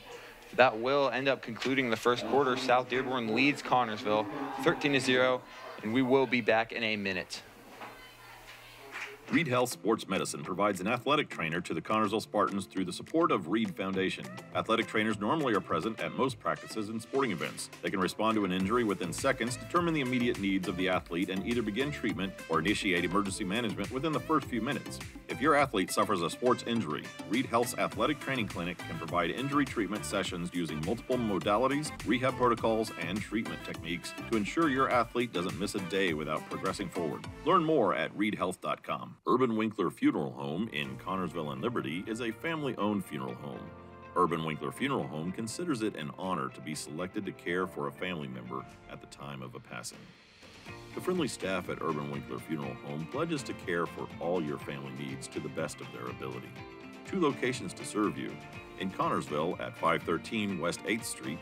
that will end up concluding the 1st quarter. South Dearborn leads Connersville 13-0, and we will be back in a minute. Reed Health Sports Medicine provides an athletic trainer to the Connersville Spartans through the support of Reed Foundation. Athletic trainers normally are present at most practices and sporting events. They can respond to an injury within seconds, determine the immediate needs of the athlete, and either begin treatment or initiate emergency management within the first few minutes. If your athlete suffers a sports injury, Reed Health's Athletic Training Clinic can provide injury treatment sessions using multiple modalities, rehab protocols, and treatment techniques to ensure your athlete doesn't miss a day without progressing forward. Learn more at reedhealth.com. Urban Winkler Funeral Home in Connersville and Liberty is a family-owned funeral home. Urban Winkler Funeral Home considers it an honor to be selected to care for a family member at the time of a passing. The friendly staff at Urban Winkler Funeral Home pledges to care for all your family needs to the best of their ability. 2 locations to serve you: in Connersville at 513 West 8th Street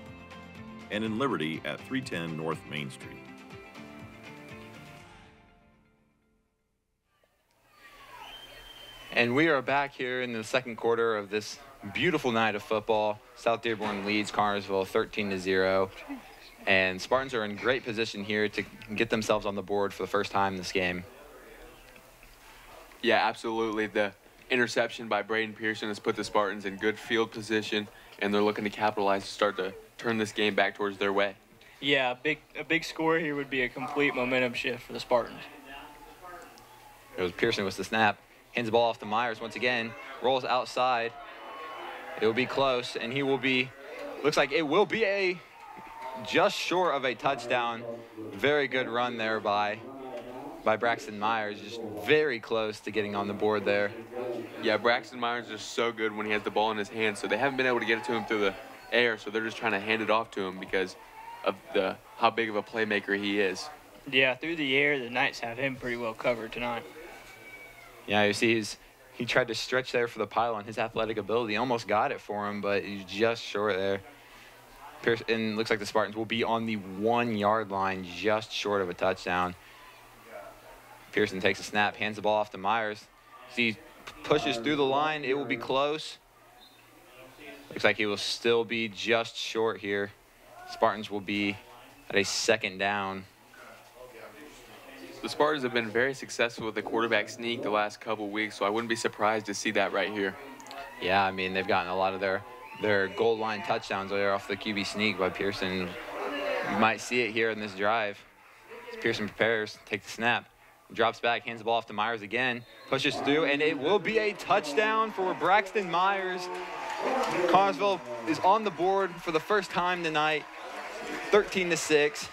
and in Liberty at 310 North Main Street. And we are back here in the 2nd quarter of this beautiful night of football. South Dearborn leads Connersville 13-0. And Spartans are in great position here to get themselves on the board for the first time in this game. Yeah, absolutely. The interception by Braden Pearson has put the Spartans in good field position, and they're looking to capitalize to start to turn this game back towards their way. Yeah, a big score here would be a complete momentum shift for the Spartans. It was Pearson with the snap. Hands the ball off to Myers once again. Rolls outside. It will be close, and he will be, looks like it will be just short of a touchdown. Very good run there by Braxton Myers. Just very close to getting on the board there. Yeah, Braxton Myers is so good when he has the ball in his hands, so they haven't been able to get it to him through the air, so they're just trying to hand it off to him because of how big of a playmaker he is. Yeah, through the air, the Knights have him pretty well covered tonight. Yeah, you see he tried to stretch there for the pylon. His athletic ability almost got it for him, but he's just short there. And looks like the Spartans will be on the 1-yard line, just short of a touchdown. Pearson takes a snap, hands the ball off to Myers. He pushes through the line. It will be close. Looks like he will still be just short here. Spartans will be at a 2nd down. The Spartans have been very successful with the quarterback sneak the last couple weeks, so I wouldn't be surprised to see that right here. Yeah, I mean, they've gotten a lot of their goal line touchdowns there off the QB sneak by Pearson. You might see it here in this drive. As Pearson prepares, take the snap, drops back, hands the ball off to Myers again, pushes through, and it will be a touchdown for Braxton Myers. Connersville is on the board for the first time tonight, 13-6.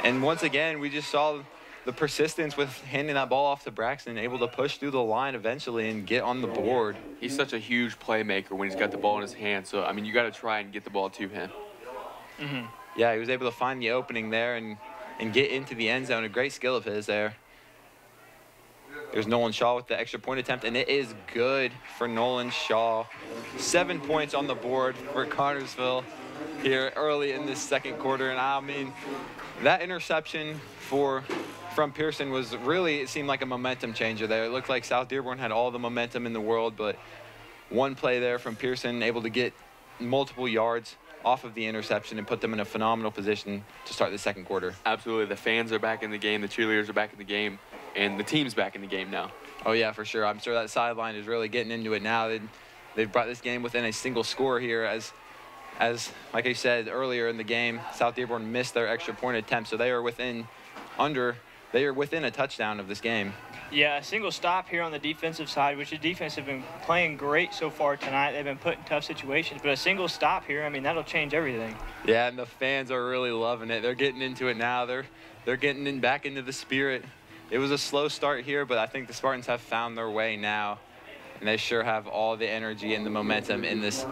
And once again, we just saw the persistence with handing that ball off to Braxton, able to push through the line eventually and get on the board. He's such a huge playmaker when he's got the ball in his hand. So, I mean, you got to try and get the ball to him. Mm-hmm. Yeah, he was able to find the opening there and get into the end zone. A great skill of his there. There's Nolan Shaw with the extra point attempt, and it is good for Nolan Shaw. 7 points on the board for Connersville here early in this 2nd quarter. And I mean, that interception from Pearson was really, it seemed like a momentum changer there. It looked like South Dearborn had all the momentum in the world, but one play there from Pearson able to get multiple yards off of the interception and put them in a phenomenal position to start the 2nd quarter. Absolutely. The fans are back in the game. The cheerleaders are back in the game. And the team's back in the game now. Oh, yeah, for sure. I'm sure that sideline is really getting into it now. They've brought this game within a single score here as like I said earlier in the game, South Dearborn missed their extra point attempt, so they are within a touchdown of this game. Yeah, a single stop here on the defensive side, which the defense have been playing great so far tonight. They've been put in tough situations, but a single stop here, I mean, that'll change everything. Yeah, and the fans are really loving it. They're getting into it now. They're getting back into the spirit. It was a slow start here, but I think the Spartans have found their way now, and they sure have all the energy and the momentum in this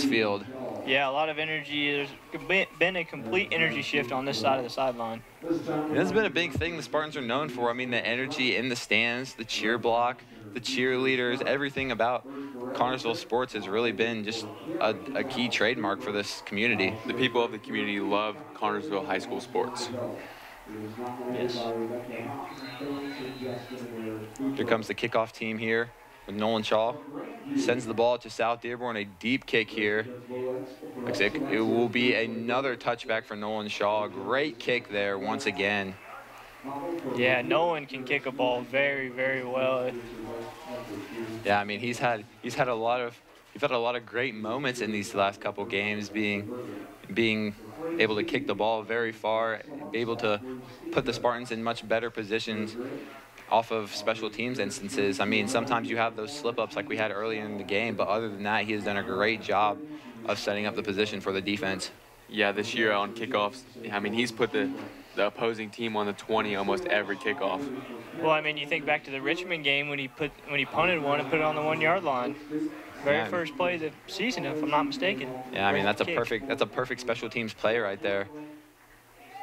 field. Yeah, a lot of energy. There's been a complete energy shift on this side of the sideline. And that's been a big thing the Spartans are known for. I mean, the energy in the stands, the cheer block, the cheerleaders, everything about Connersville sports has really been just a key trademark for this community. The people of the community love Connersville high school sports. Yes. Here comes the kickoff team here with Nolan Shaw. Sends the ball to South Dearborn, a deep kick here. Looks like it will be another touchback for Nolan Shaw. Great kick there once again. Yeah, Nolan can kick a ball very, very well. Yeah, I mean he's had a lot of great moments in these last couple games, being able to kick the ball very far, able to put the Spartans in much better positions off of special teams instances. I mean, sometimes you have those slip-ups like we had earlier in the game, but other than that, he has done a great job of setting up the position for the defense. Yeah, this year on kickoffs, I mean, he's put the opposing team on the 20 almost every kickoff. Well, I mean, you think back to the Richmond game when he punted one and put it on the 1-yard line. Very first play of the season, if I'm not mistaken. Yeah, I mean, that's a perfect special teams play right there.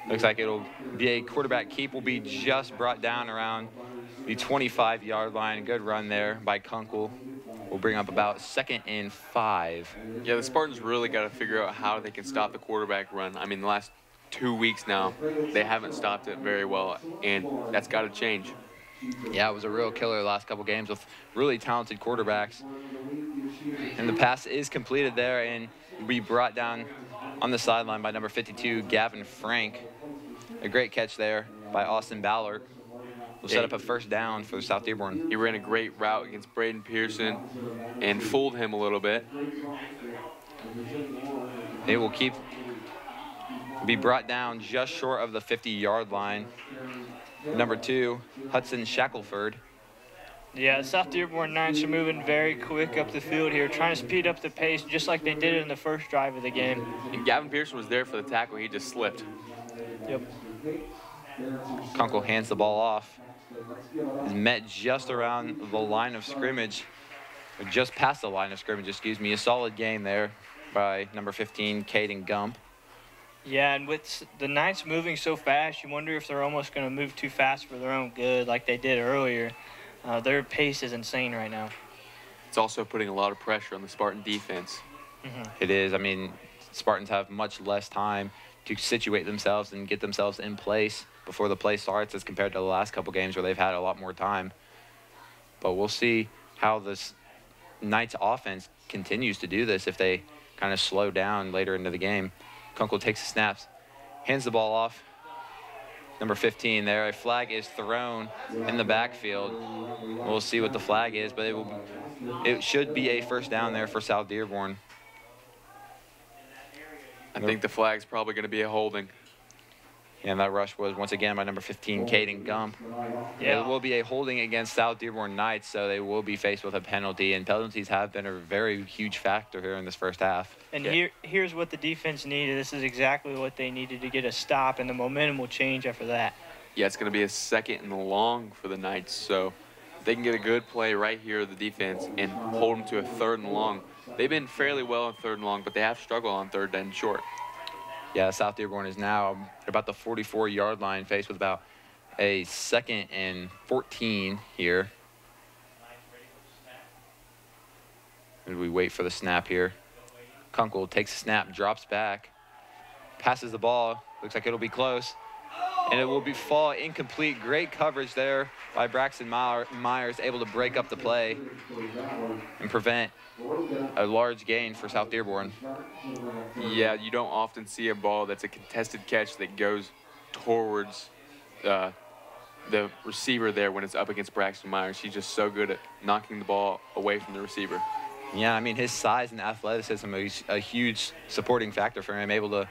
Looks like it'll be a quarterback keep, will be just brought down around the 25-yard line. Good run there by Kunkel. We'll bring up about 2nd and 5. Yeah, the Spartans really got to figure out how they can stop the quarterback run. I mean, the last 2 weeks now, they haven't stopped it very well, and that's got to change. Yeah, it was a real killer the last couple games with really talented quarterbacks. And the pass is completed there and will be brought down on the sideline by number 52, Gavin Frank. A great catch there by Austin Ballard. Will set up a first down for South Dearborn. He ran a great route against Braden Pearson and fooled him a little bit. It will be brought down just short of the 50-yard line. Number 2, Hudson Shackelford. Yeah, South Dearborn Knights are moving very quick up the field here, trying to speed up the pace just like they did in the first drive of the game. And Gavin Pearson was there for the tackle. He just slipped. Yep. Kunkel hands the ball off. Is met just around the line of scrimmage, or just past the line of scrimmage, excuse me. A solid game there by number 15, Caden Gump. Yeah, and with the Knights moving so fast, you wonder if they're almost going to move too fast for their own good like they did earlier. Their pace is insane right now. It's also putting a lot of pressure on the Spartan defense. It is. I mean, Spartans have much less time to situate themselves and get themselves in place before the play starts as compared to the last couple games where they've had a lot more time. But we'll see how this Knights offense continues to do this if they kind of slow down later into the game. Kunkel takes the snaps, hands the ball off. Number 15 there. A flag is thrown in the backfield. We'll see what the flag is, but it should be a first down there for South Dearborn. I think the flag's probably going to be a holding. And that rush was once again by number 15, Caden Gump. Yeah. It will be a holding against South Dearborn Knights, so they will be faced with a penalty. And penalties have been a very huge factor here in this first half. And here's what the defense needed. This is exactly what they needed to get a stop, and the momentum will change after that. Yeah, it's going to be a 2nd and long for the Knights. So if they can get a good play right here, the defense, and hold them to a 3rd and long. They've been fairly well on 3rd and long, but they have struggled on 3rd and short. Yeah, South Dearborn is now at about the 44-yard line, faced with about a 2nd and 14 here. And we wait for the snap here. Kunkel takes a snap, drops back, passes the ball. Looks like it'll be close. And it will fall incomplete. Great coverage there by Braxton Myers, able to break up the play and prevent a large gain for South Dearborn. Yeah, you don't often see a ball that's a contested catch that goes towards the receiver there when it's up against Braxton Myers. He's just so good at knocking the ball away from the receiver. Yeah, I mean, his size and athleticism is a huge supporting factor for him, able to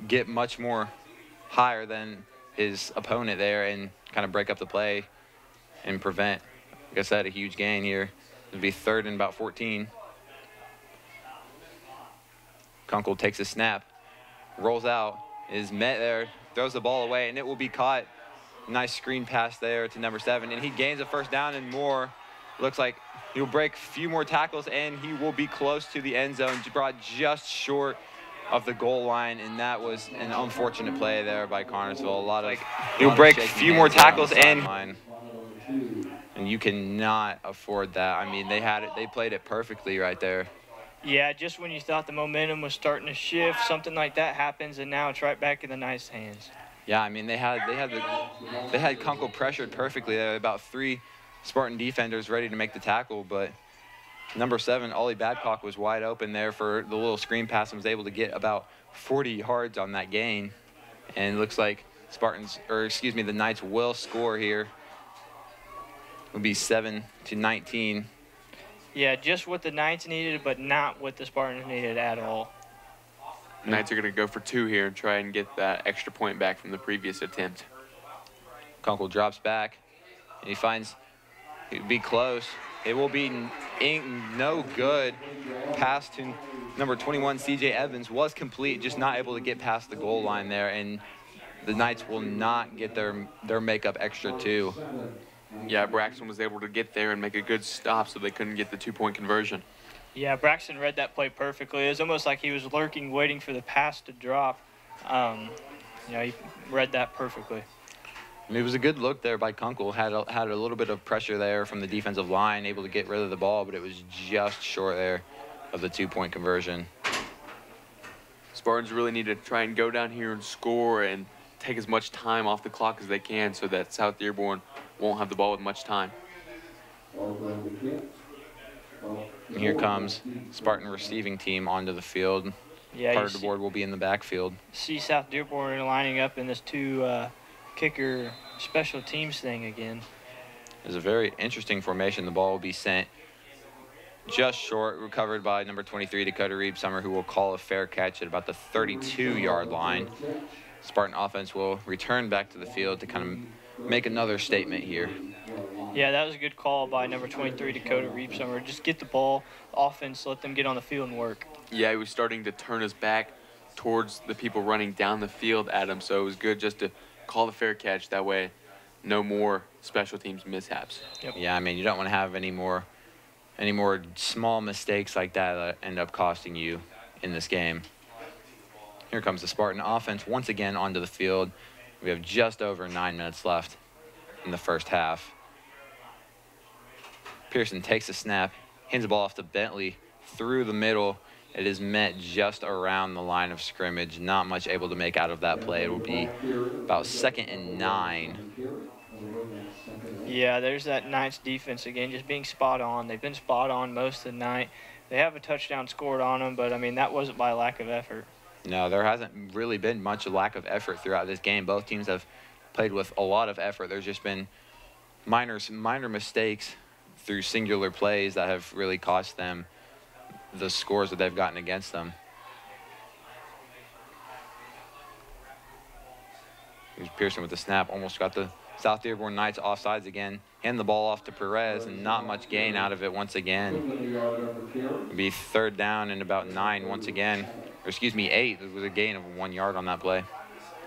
get much more higher than his opponent there and kind of break up the play and prevent, like I said, a huge gain here. It'll be 3rd and about 14. Kunkel takes a snap, rolls out, is met there, throws the ball away, and it will be caught. Nice screen pass there to number 7, and he gains a first down and more. Looks like he'll break a few more tackles, and he will be close to the end zone, brought just short of the goal line, and that was an unfortunate play there by Connersville. He'll break a few more tackles, and you cannot afford that. I mean, they played it perfectly right there. Yeah, just when you thought the momentum was starting to shift, something like that happens, and now it's right back in the Knights' hands. Yeah, I mean, they had Kunkel pressured perfectly. There were about 3 Spartan defenders ready to make the tackle, but number 7, Ollie Babcock, was wide open there for the little screen pass and was able to get about 40 yards on that gain. And it looks like the Knights will score here. It'll be 7-19. Yeah, just what the Knights needed, but not what the Spartans needed at all. The Knights are going to go for 2 here and try and get that extra point back from the previous attempt. Kunkel drops back, and he finds it would be close. It will be no good. Pass to number 21, C.J. Evans, was complete, just not able to get past the goal line there, and the Knights will not get their makeup extra 2. Yeah, Braxton was able to get there and make a good stop so they couldn't get the 2-point conversion. Yeah, Braxton read that play perfectly. It was almost like he was lurking, waiting for the pass to drop. He read that perfectly. And it was a good look there by Kunkel. Had a little bit of pressure there from the defensive line, able to get rid of the ball, but it was just short there of the 2-point conversion. Spartans really need to try and go down here and score and take as much time off the clock as they can so that South Dearborn won't have the ball with much time. And here comes Spartan receiving team onto the field. Yeah, Part of the board will be in the backfield. See South Dearborn lining up in this 2 kicker special teams thing again. It's a very interesting formation. The ball will be sent just short, recovered by number 23, Dakota Reeb-Summer, who will call a fair catch at about the 32-yard line. Spartan offense will return back to the field to kind of make another statement here. Yeah, that was a good call by number 23, Dakota Reeb-Summer. Just get the ball, offense, let them get on the field and work. Yeah, he was starting to turn his back towards the people running down the field at him, so it was good just to call the fair catch. That way, no more special teams mishaps. Yep. Yeah, I mean, you don't want to have any more small mistakes like that end up costing you in this game. Here comes the Spartan offense once again onto the field. We have just over 9 minutes left in the first half. Pearson takes the snap, hands the ball off to Bentley through the middle. It is met just around the line of scrimmage. Not much able to make out of that play. It will be about 2nd and 9. Yeah, there's that Knights defense again, just being spot on. They've been spot on most of the night. They have a touchdown scored on them, but, I mean, that wasn't by lack of effort. No, there hasn't really been much lack of effort throughout this game. Both teams have played with a lot of effort. There's just been minor mistakes through singular plays that have really cost them the scores that they've gotten against them. Here's Pearson with the snap, almost got the South Dearborn Knights offsides again. Hand the ball off to Perez, and not much gain out of it once again. It'll be 3rd down and about 9 once again. Or excuse me, 8. It was a gain of 1 yard on that play.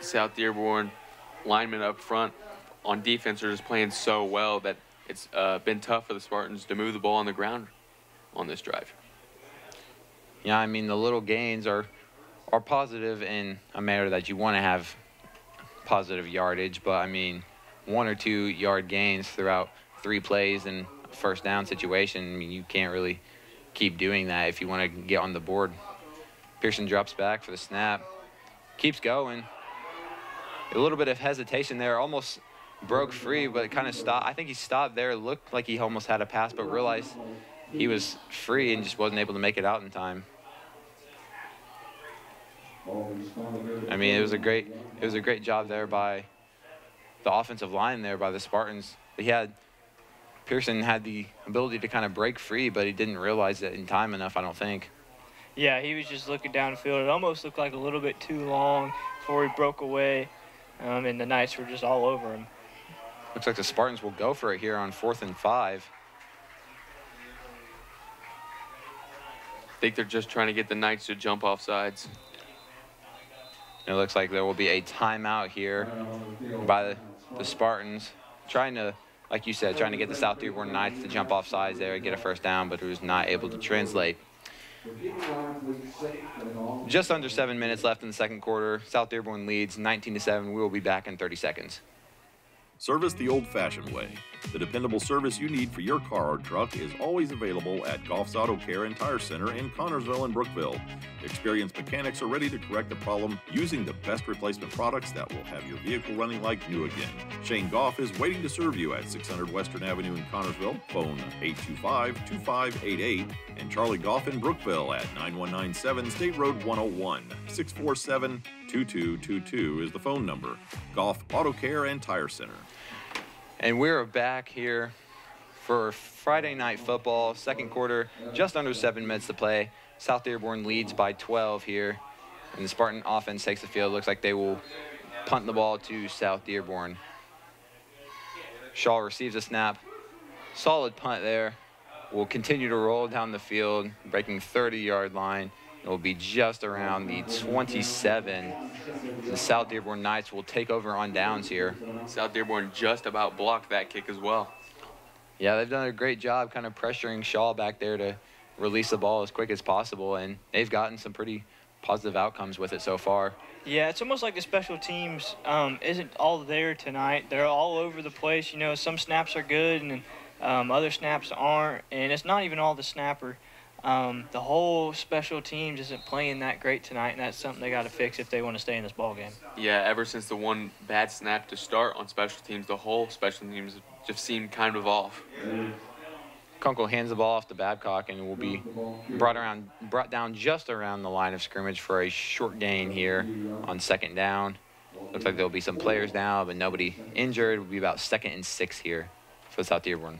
South Dearborn linemen up front on defense are just playing so well that it's been tough for the Spartans to move the ball on the ground on this drive. Yeah, I mean, the little gains are positive in a manner that you want to have positive yardage, but I mean, 1 or 2 yard gains throughout 3 plays in a first down situation, I mean, you can't really keep doing that if you want to get on the board. Pearson drops back for the snap, keeps going. A little bit of hesitation there, almost broke free, but it kind of stopped. I think he stopped there, looked like he almost had a pass, but realized he was free and just wasn't able to make it out in time. I mean, it was a great job there by the offensive line there by the Spartans. Pearson had the ability to kind of break free, but he didn't realize it in time enough, I don't think. Yeah, he was just looking downfield. It almost looked like a little bit too long before he broke away, and the Knights were just all over him. Looks like the Spartans will go for it here on 4th and 5. I think they're just trying to get the Knights to jump off sides. It looks like there will be a timeout here by the Spartans, trying to, like you said, trying to get the South Dearborn Knights to jump off sides there and get a first down, but it was not able to translate. Just under 7 minutes left in the second quarter. South Dearborn leads 19-7. We will be back in 30 seconds. Service the old-fashioned way. The dependable service you need for your car or truck is always available at Goff's Auto Care and Tire Center in Connorsville and Brookville. Experienced mechanics are ready to correct the problem using the best replacement products that will have your vehicle running like new again. Shane Goff is waiting to serve you at 600 Western Avenue in Connorsville. Phone 825-2588 and Charlie Goff in Brookville at 9197 State Road 101. 647-2222 is the phone number. Goff Auto Care and Tire Center. And we're back here for Friday night football, second quarter, just under 7 minutes to play. South Dearborn leads by 12 here, and the Spartan offense takes the field. Looks like they will punt the ball to South Dearborn. Shaw receives a snap. Solid punt there. Will continue to roll down the field, breaking 30-yard line. It will be just around the 27. The South Dearborn Knights will take over on downs here. South Dearborn just about blocked that kick as well. Yeah, they've done a great job kind of pressuring Shaw back there to release the ball as quick as possible, and they've gotten some pretty positive outcomes with it so far. Yeah, it's almost like the special teams isn't all there tonight. They're all over the place. You know, some snaps are good and other snaps aren't, and it's not even all the snapper. The whole special teams isn't playing that great tonight, and that's something they got to fix if they want to stay in this ball game. Yeah, ever since the one bad snap to start on special teams, the whole special teams just seemed kind of off. Kunkel hands the ball off to Babcock and will be brought down just around the line of scrimmage for a short gain here on second down. Looks like there'll be some players now, but nobody injured. It will be about 2nd and 6 here for South Dearborn.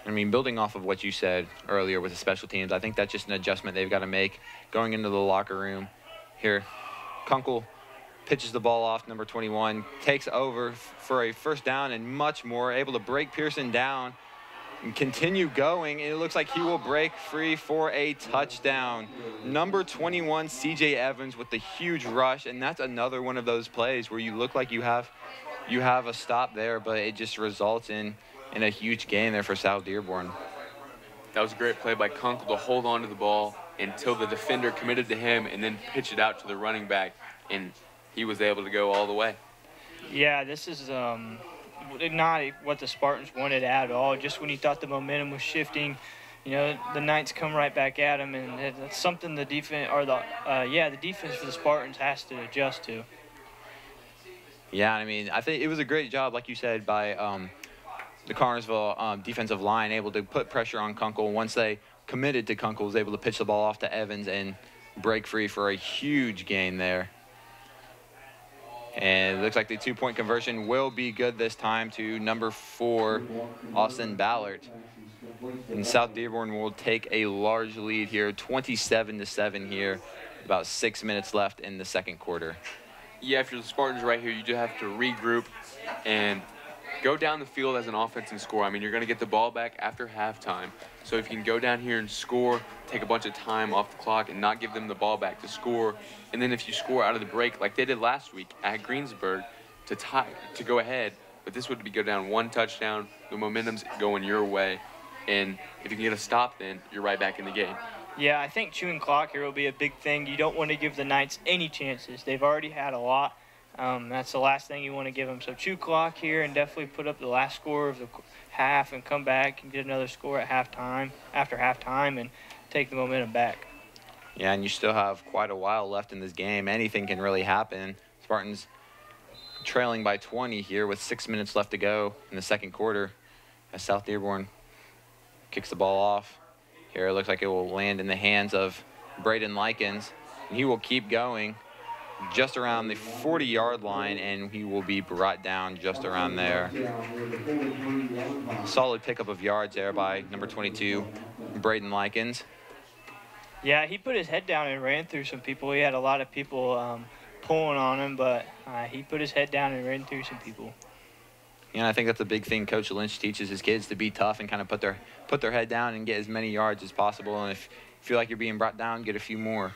I mean, building off of what you said earlier with the special teams, I think that's just an adjustment they've got to make going into the locker room. Here, Kunkel pitches the ball off, number 21, takes over for a first down and much more, able to break Pearson down and continue going, and it looks like he will break free for a touchdown. Number 21, C.J. Evans with the huge rush, and that's another one of those plays where you look like you have a stop there, but it just results in a huge gain there for South Dearborn. That was a great play by Kunkel to hold on to the ball until the defender committed to him and then pitched it out to the running back, and he was able to go all the way. Yeah, this is not what the Spartans wanted at all. Just when he thought the momentum was shifting, you know, the Knights come right back at him, and that's something the defense the defense for the Spartans has to adjust to. Yeah, I mean, I think it was a great job, like you said, by the Connersville defensive line, able to put pressure on Kunkel. Once they committed to Kunkel, was able to pitch the ball off to Evans and break free for a huge gain there. And it looks like the two-point conversion will be good this time to number 4, Austin Ballard. And South Dearborn will take a large lead here, 27-7 here, about 6 minutes left in the second quarter. Yeah, if you're the Spartans right here, you just have to regroup and go down the field as an offense and score. I mean, you're going to get the ball back after halftime. So if you can go down here and score, take a bunch of time off the clock and not give them the ball back to score. And then if you score out of the break, like they did last week at Greensburg, to go ahead. But this would be go down 1 touchdown, the momentum's going your way. And if you can get a stop, then you're right back in the game. Yeah, I think chewing clock here will be a big thing. You don't want to give the Knights any chances. They've already had a lot. That's the last thing you want to give them. So chew clock here and definitely put up the last score of the half and come back and get another score at halftime, after halftime, and take the momentum back. Yeah, and you still have quite a while left in this game. Anything can really happen. Spartans trailing by 20 here with 6 minutes left to go in the second quarter as South Dearborn kicks the ball off. Here it looks like it will land in the hands of Braden Likens. And he will keep going just around the 40-yard line, and he will be brought down just around there. Solid pickup of yards there by number 22, Braden Likens. Yeah, he put his head down and ran through some people. He had a lot of people pulling on him, but he put his head down and ran through some people. Yeah, I think that's a big thing Coach Lynch teaches his kids, to be tough and kind of put their head down and get as many yards as possible. And if you feel like you're being brought down, get a few more.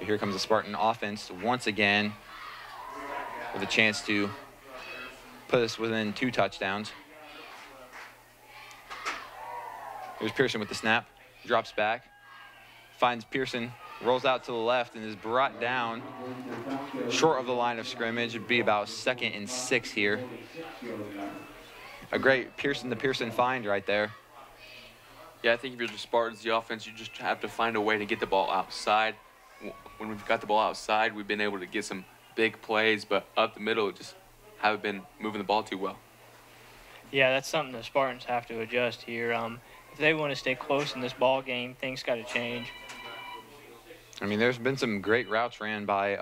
Here comes the Spartan offense once again with a chance to put us within 2 touchdowns. Here's Pearson with the snap, drops back, finds Pearson, rolls out to the left, and is brought down short of the line of scrimmage. It'd be about 2nd and 6 here. A great Pearson to Pearson find right there. Yeah, I think if you're the Spartans, the offense, you just have to find a way to get the ball outside. When we've got the ball outside, we've been able to get some big plays, but up the middle, just haven't been moving the ball too well. Yeah, that's something the Spartans have to adjust here. If they want to stay close in this ball game, things got to change. I mean, there's been some great routes ran by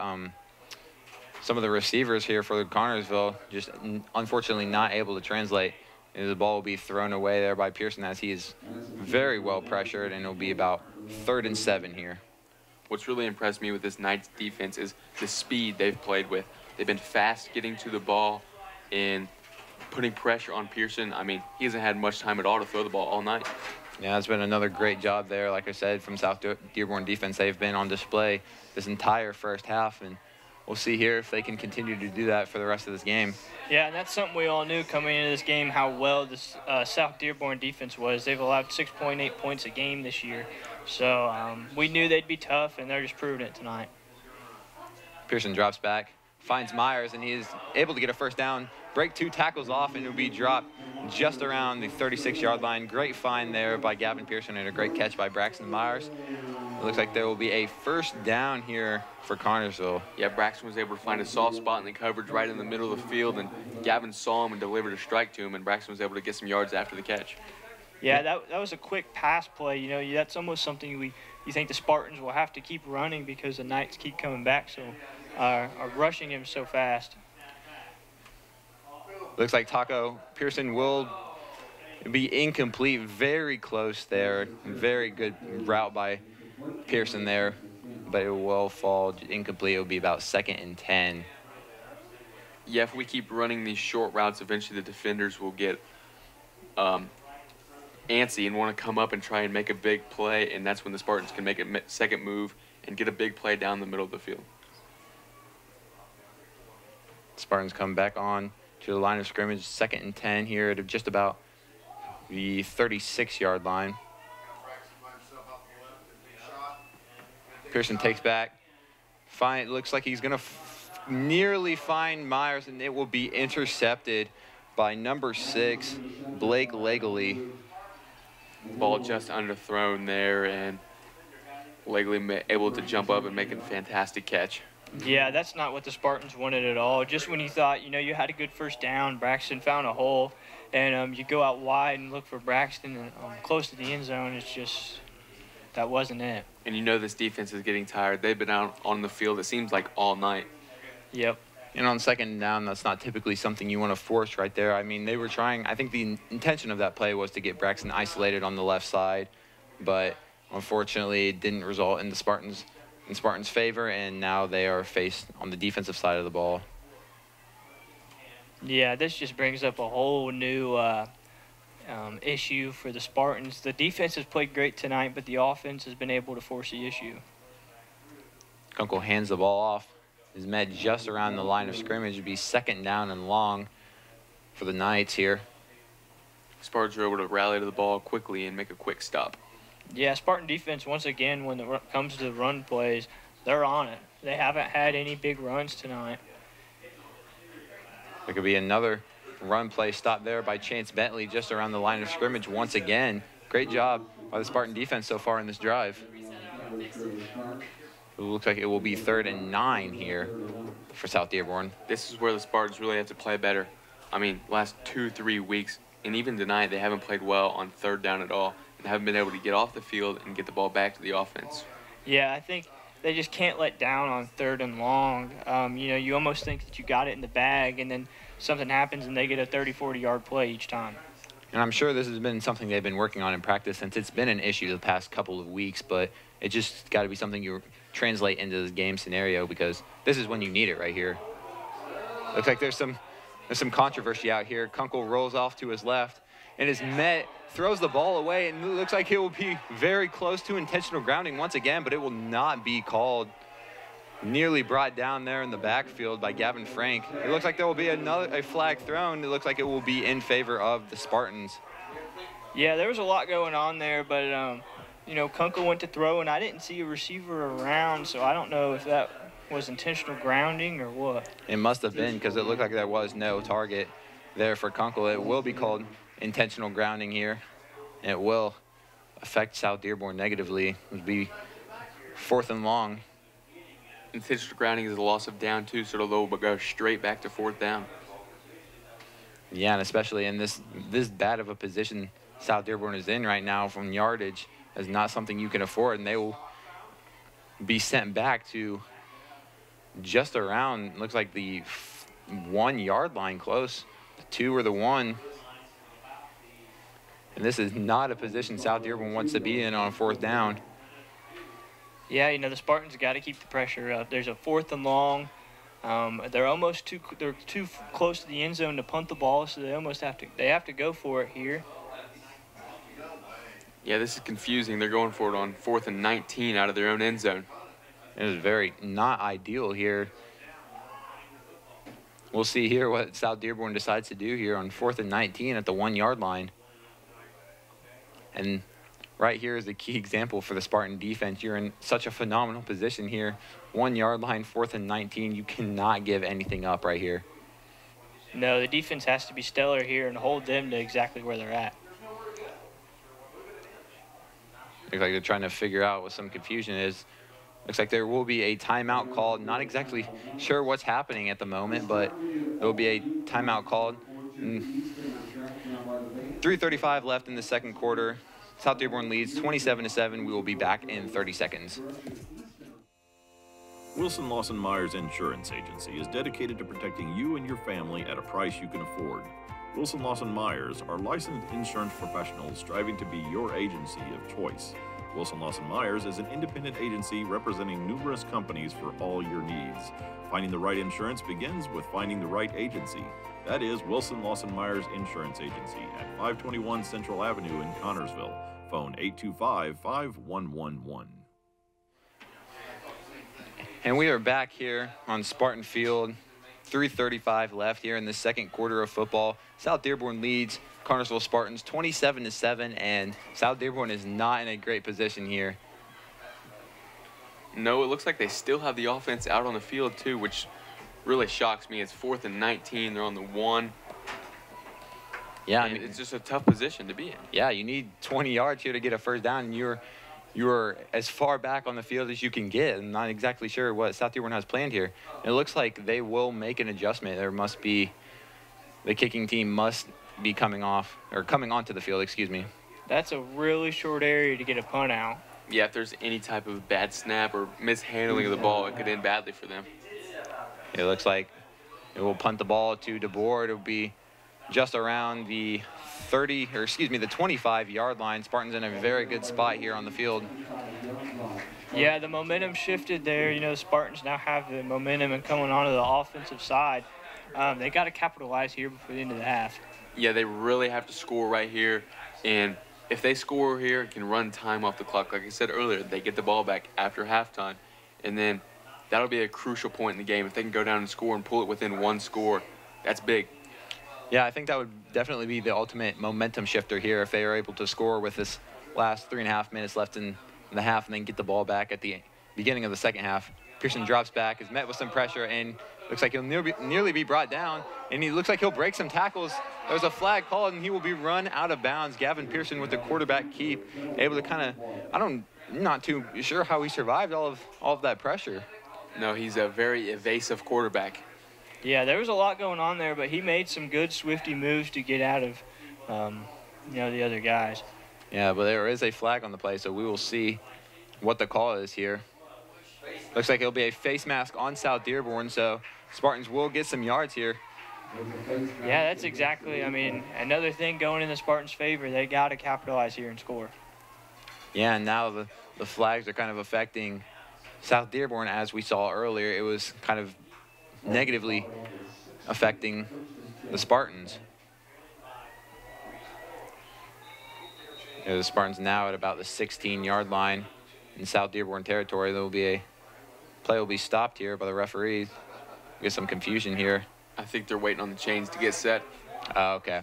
some of the receivers here for Connersville, just unfortunately not able to translate. And the ball will be thrown away there by Pearson as he is very well pressured, and it'll be about 3rd and 7 here. What's really impressed me with this Knights defense is the speed they've played with. They've been fast getting to the ball and putting pressure on Pearson. I mean, he hasn't had much time at all to throw the ball all night. Yeah, it's been another great job there. Like I said, from South Dearborn defense, they've been on display this entire first half, and we'll see here if they can continue to do that for the rest of this game. Yeah, and that's something we all knew coming into this game, how well this South Dearborn defense was. They've allowed 6.8 points a game this year. So we knew they'd be tough, and they're just proving it tonight. Pearson drops back, finds Myers, and he is able to get a first down, break 2 tackles off, and it'll be dropped just around the 36-yard line. Great find there by Gavin Pearson and a great catch by Braxton Myers. It looks like there will be a first down here for Connersville. Yeah, Braxton was able to find a soft spot in the coverage right in the middle of the field, and Gavin saw him and delivered a strike to him, and Braxton was able to get some yards after the catch. Yeah, that was a quick pass play. You know, that's almost something you think the Spartans will have to keep running because the Knights keep coming back, so are rushing him so fast. Looks like Taco Pearson will be incomplete. Very close there. Very good route by Pearson there, but it will fall incomplete. It will be about 2nd and 10. Yeah, if we keep running these short routes, eventually the defenders will get antsy and want to come up and try and make a big play, and that's when the Spartans can make a second move and get a big play down the middle of the field. Spartans come back on to the line of scrimmage, 2nd and 10 here at just about the 36-yard line. Pearson takes back. Looks like he's going to nearly find Myers, and it will be intercepted by number 6, Blake Legally. Ball just underthrown there, and Legally able to jump up and make a fantastic catch. Yeah, that's not what the Spartans wanted at all. Just when you thought, you had a good first down, Braxton found a hole, and you go out wide and look for Braxton and, close to the end zone. It's just, that wasn't it. And this defense is getting tired. They've been out on the field, it seems like, all night. Yep. And on second down, that's not typically something you want to force right there. I mean, they were trying. I think the intention of that play was to get Braxton isolated on the left side, but unfortunately, it didn't result in the Spartans' favor, and now they are faced on the defensive side of the ball. Yeah, this just brings up a whole new issue for the Spartans. The defense has played great tonight, but the offense has been able to force the issue. Kunkel hands the ball off. Is met just around the line of scrimmage. It'd be second down and long for the Knights here. Spartans are able to rally to the ball quickly and make a quick stop. Yeah, Spartan defense, once again, when it comes to the run plays, they're on it. They haven't had any big runs tonight. There could be another run play stop there by Chance Bentley just around the line of scrimmage once again. Great job by the Spartan defense so far in this drive. It looks like it will be 3rd and 9 here for South Dearborn. This is where the Spartans really have to play better. I mean, last 2-3 weeks, and even tonight, they haven't played well on 3rd down at all, and haven't been able to get off the field and get the ball back to the offense. Yeah, I think they just can't let down on 3rd and long. You almost think that you got it in the bag, and then something happens and they get a 30-40 yard play each time. And I'm sure this has been something they've been working on in practice since it's been an issue the past couple of weeks, but it just got to be something you translate into the game scenario, because this is when you need it right here. Looks like there's some controversy out here. Kunkel rolls off to his left and is met, throws the ball away, and it looks like it will be very close to intentional grounding once again, but it will not be called. Nearly brought down there in the backfield by Gavin Frank. It looks like there will be a flag thrown. It looks like it will be in favor of the Spartans. Yeah, there was a lot going on there, but Kunkel went to throw, and I didn't see a receiver around, so I don't know if that was intentional grounding or what. It must have been, because it looked like there was no target there for Kunkel. It will be called intentional grounding here, and it will affect South Dearborn negatively. It would be 4th and long. Intentional grounding is a loss of down, too, so they'll go straight back to 4th down. Yeah, and especially in this bad of a position South Dearborn is in right now from yardage, is not something you can afford, and they will be sent back to just around, looks like the 1 yard line close, the 2 or the 1. And this is not a position South Dearborn wants to be in on 4th down. Yeah, the Spartans got to keep the pressure up. There's a 4th and long. They're too close to the end zone to punt the ball, so they have to go for it here. Yeah, this is confusing. They're going for it on 4th and 19 out of their own end zone. It is very not ideal here. We'll see here what South Dearborn decides to do here on 4th and 19 at the 1 yard line. And right here is the key example for the Spartan defense. You're in such a phenomenal position here. 1 yard line, 4th and 19. You cannot give anything up right here. No, the defense has to be stellar here and hold them to exactly where they're at. Looks like they're trying to figure out what some confusion is. Looks like there will be a timeout called. Not exactly sure what's happening at the moment, but there will be a timeout called. 3:35 left in the second quarter. South Dearborn leads 27-7. We will be back in 30 seconds. Wilson Lawson Myers Insurance Agency is dedicated to protecting you and your family at a price you can afford. Wilson Lawson Myers are licensed insurance professionals striving to be your agency of choice. Wilson Lawson Myers is an independent agency representing numerous companies for all your needs. Finding the right insurance begins with finding the right agency. That is Wilson Lawson Myers Insurance Agency at 521 Central Avenue in Connorsville. Phone 825-5111. And we are back here on Spartan Field. 3:35 left here in the second quarter of football. South Dearborn leads Connorsville Spartans 27-7, and South Dearborn is not in a great position here. No, it looks like they still have the offense out on the field too, which really shocks me. It's 4th and 19. They're on the 1. Yeah, I mean, it's just a tough position to be in. Yeah, you need 20 yards here to get a first down, and you're as far back on the field as you can get. I'm not exactly sure what South Dearborn has planned here. It looks like they will make an adjustment. The kicking team must be coming onto the field, excuse me. That's a really short area to get a punt out. Yeah, if there's any type of bad snap or mishandling of the ball, it could end badly for them. It looks like it will punt the ball to DeBoer. It'll be just around the 25-yard line. Spartans in a very good spot here on the field. Yeah, the momentum shifted there. You know, the Spartans now have the momentum and coming onto the offensive side. They got to capitalize here before the end of the half. Yeah, they really have to score right here. And if they score here, it can run time off the clock. Like I said earlier, they get the ball back after halftime. And then that'll be a crucial point in the game. If they can go down and score and pull it within 1 score, that's big. Yeah, I think that would definitely be the ultimate momentum shifter here if they are able to score with this last 3.5 minutes left in the half and then get the ball back at the beginning of the second half. Pearson drops back, is met with some pressure, and looks like he'll nearly be brought down, and he looks like he'll break some tackles. There's a flag called, and he will be run out of bounds. Gavin Pearson with the quarterback keep, able to kind of, I'm not too sure how he survived all of that pressure. No, he's a very evasive quarterback. Yeah, there was a lot going on there, but he made some good swifty moves to get out of, the other guys. Yeah, but there is a flag on the play, so we will see what the call is here. Looks like it'll be a face mask on South Dearborn, so Spartans will get some yards here. Yeah, that's exactly, another thing going in the Spartans' favor. They got to capitalize here and score. Yeah, and now the flags are kind of affecting South Dearborn. As we saw earlier, it was kind of negatively affecting the Spartans. The Spartans now at about the 16-yard line in South Dearborn territory. Play will be stopped here by the referee. Get some confusion here. I think they're waiting on the chains to get set. Oh, okay.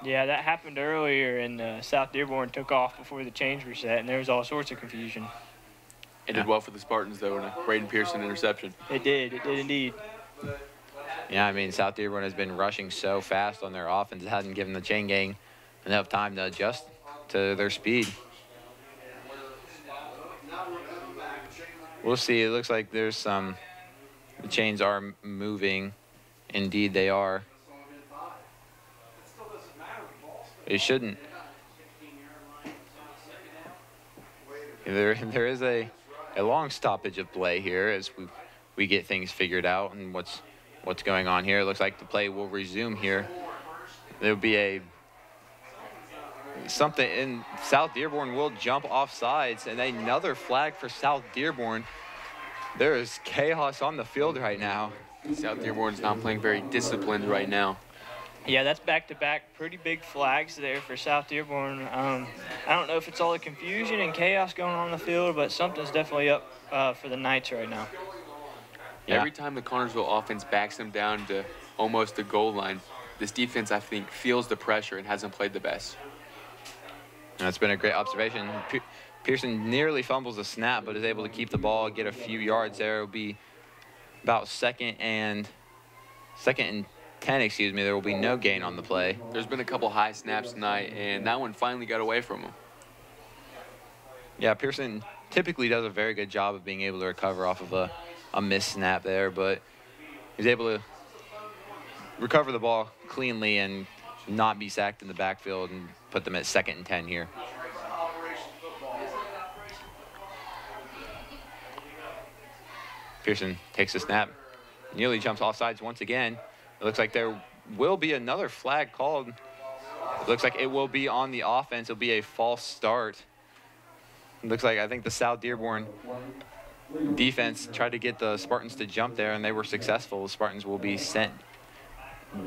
Yeah, that happened earlier, and South Dearborn took off before the chains were set, and there was all sorts of confusion. It did well for the Spartans, though, in a Braden Pearson interception. It did indeed. Yeah, South Dearborn has been rushing so fast on their offense. It hasn't given the chain gang enough time to adjust to their speed. We'll see. It looks like there's the chains are moving. Indeed, they are. It shouldn't. There is a long stoppage of play here as we get things figured out and what's going on here. It looks like the play will resume here. There'll be something in South Dearborn will jump off sides, and another flag for South Dearborn. There is chaos on the field right now. South Dearborn's not playing very disciplined right now. Yeah, that's back-to-back pretty big flags there for South Dearborn. I don't know if it's all the confusion and chaos going on the field, but something's definitely up for the Knights right now. Yeah. Every time the Connersville offense backs them down to almost the goal line, this defense, I think, feels the pressure and hasn't played the best. That's been a great observation. Pearson nearly fumbles a snap, but is able to keep the ball, get a few yards there. It'll be about second and 10, excuse me. There will be no gain on the play. There's been a couple high snaps tonight, and that one finally got away from him. Yeah, Pearson typically does a very good job of being able to recover off of a missed snap there, but he's able to recover the ball cleanly and not be sacked in the backfield and put them at 2nd and 10 here. Pearson takes the snap, nearly jumps offsides once again. It looks like there will be another flag called. It looks like it will be on the offense. It'll be a false start. It looks like I think the South Dearborn defense tried to get the Spartans to jump there, and they were successful. The Spartans will be sent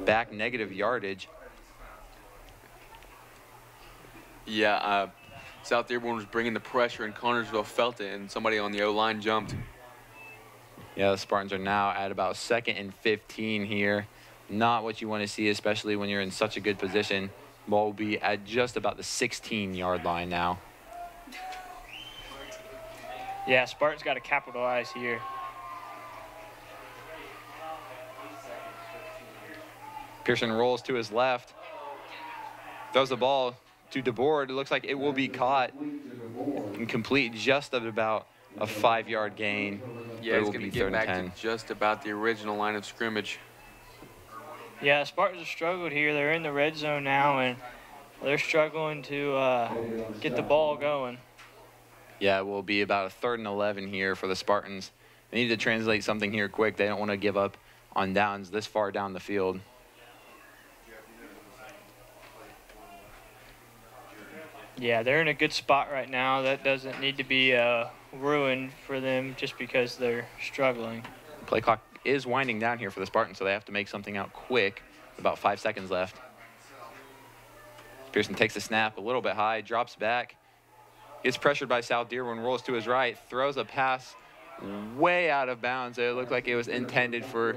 back negative yardage. Yeah, South Dearborn was bringing the pressure, and Connersville felt it, and somebody on the O-line jumped. Yeah, the Spartans are now at about 2nd and 15 here. Not what you want to see, especially when you're in such a good position. Ball will be at just about the 16-yard line now. Yeah, Spartan's got to capitalize here. Pearson rolls to his left, throws the ball to DeBoard. It looks like it will be caught and complete just at about a 5-yard gain. Yeah, it's going to get back to just about the original line of scrimmage. Yeah, Spartans have struggled here. They're in the red zone now, and they're struggling to get the ball going. Yeah, it will be about a 3rd and 11 here for the Spartans. They need to translate something here quick. They don't want to give up on downs this far down the field. Yeah, they're in a good spot right now. That doesn't need to be ruined for them just because they're struggling. Play clock is winding down here for the Spartans, so they have to make something out quick. About 5 seconds left. Pearson takes the snap a little bit high, drops back, gets pressured by South Dearborn, rolls to his right, throws a pass way out of bounds. It looked like it was intended for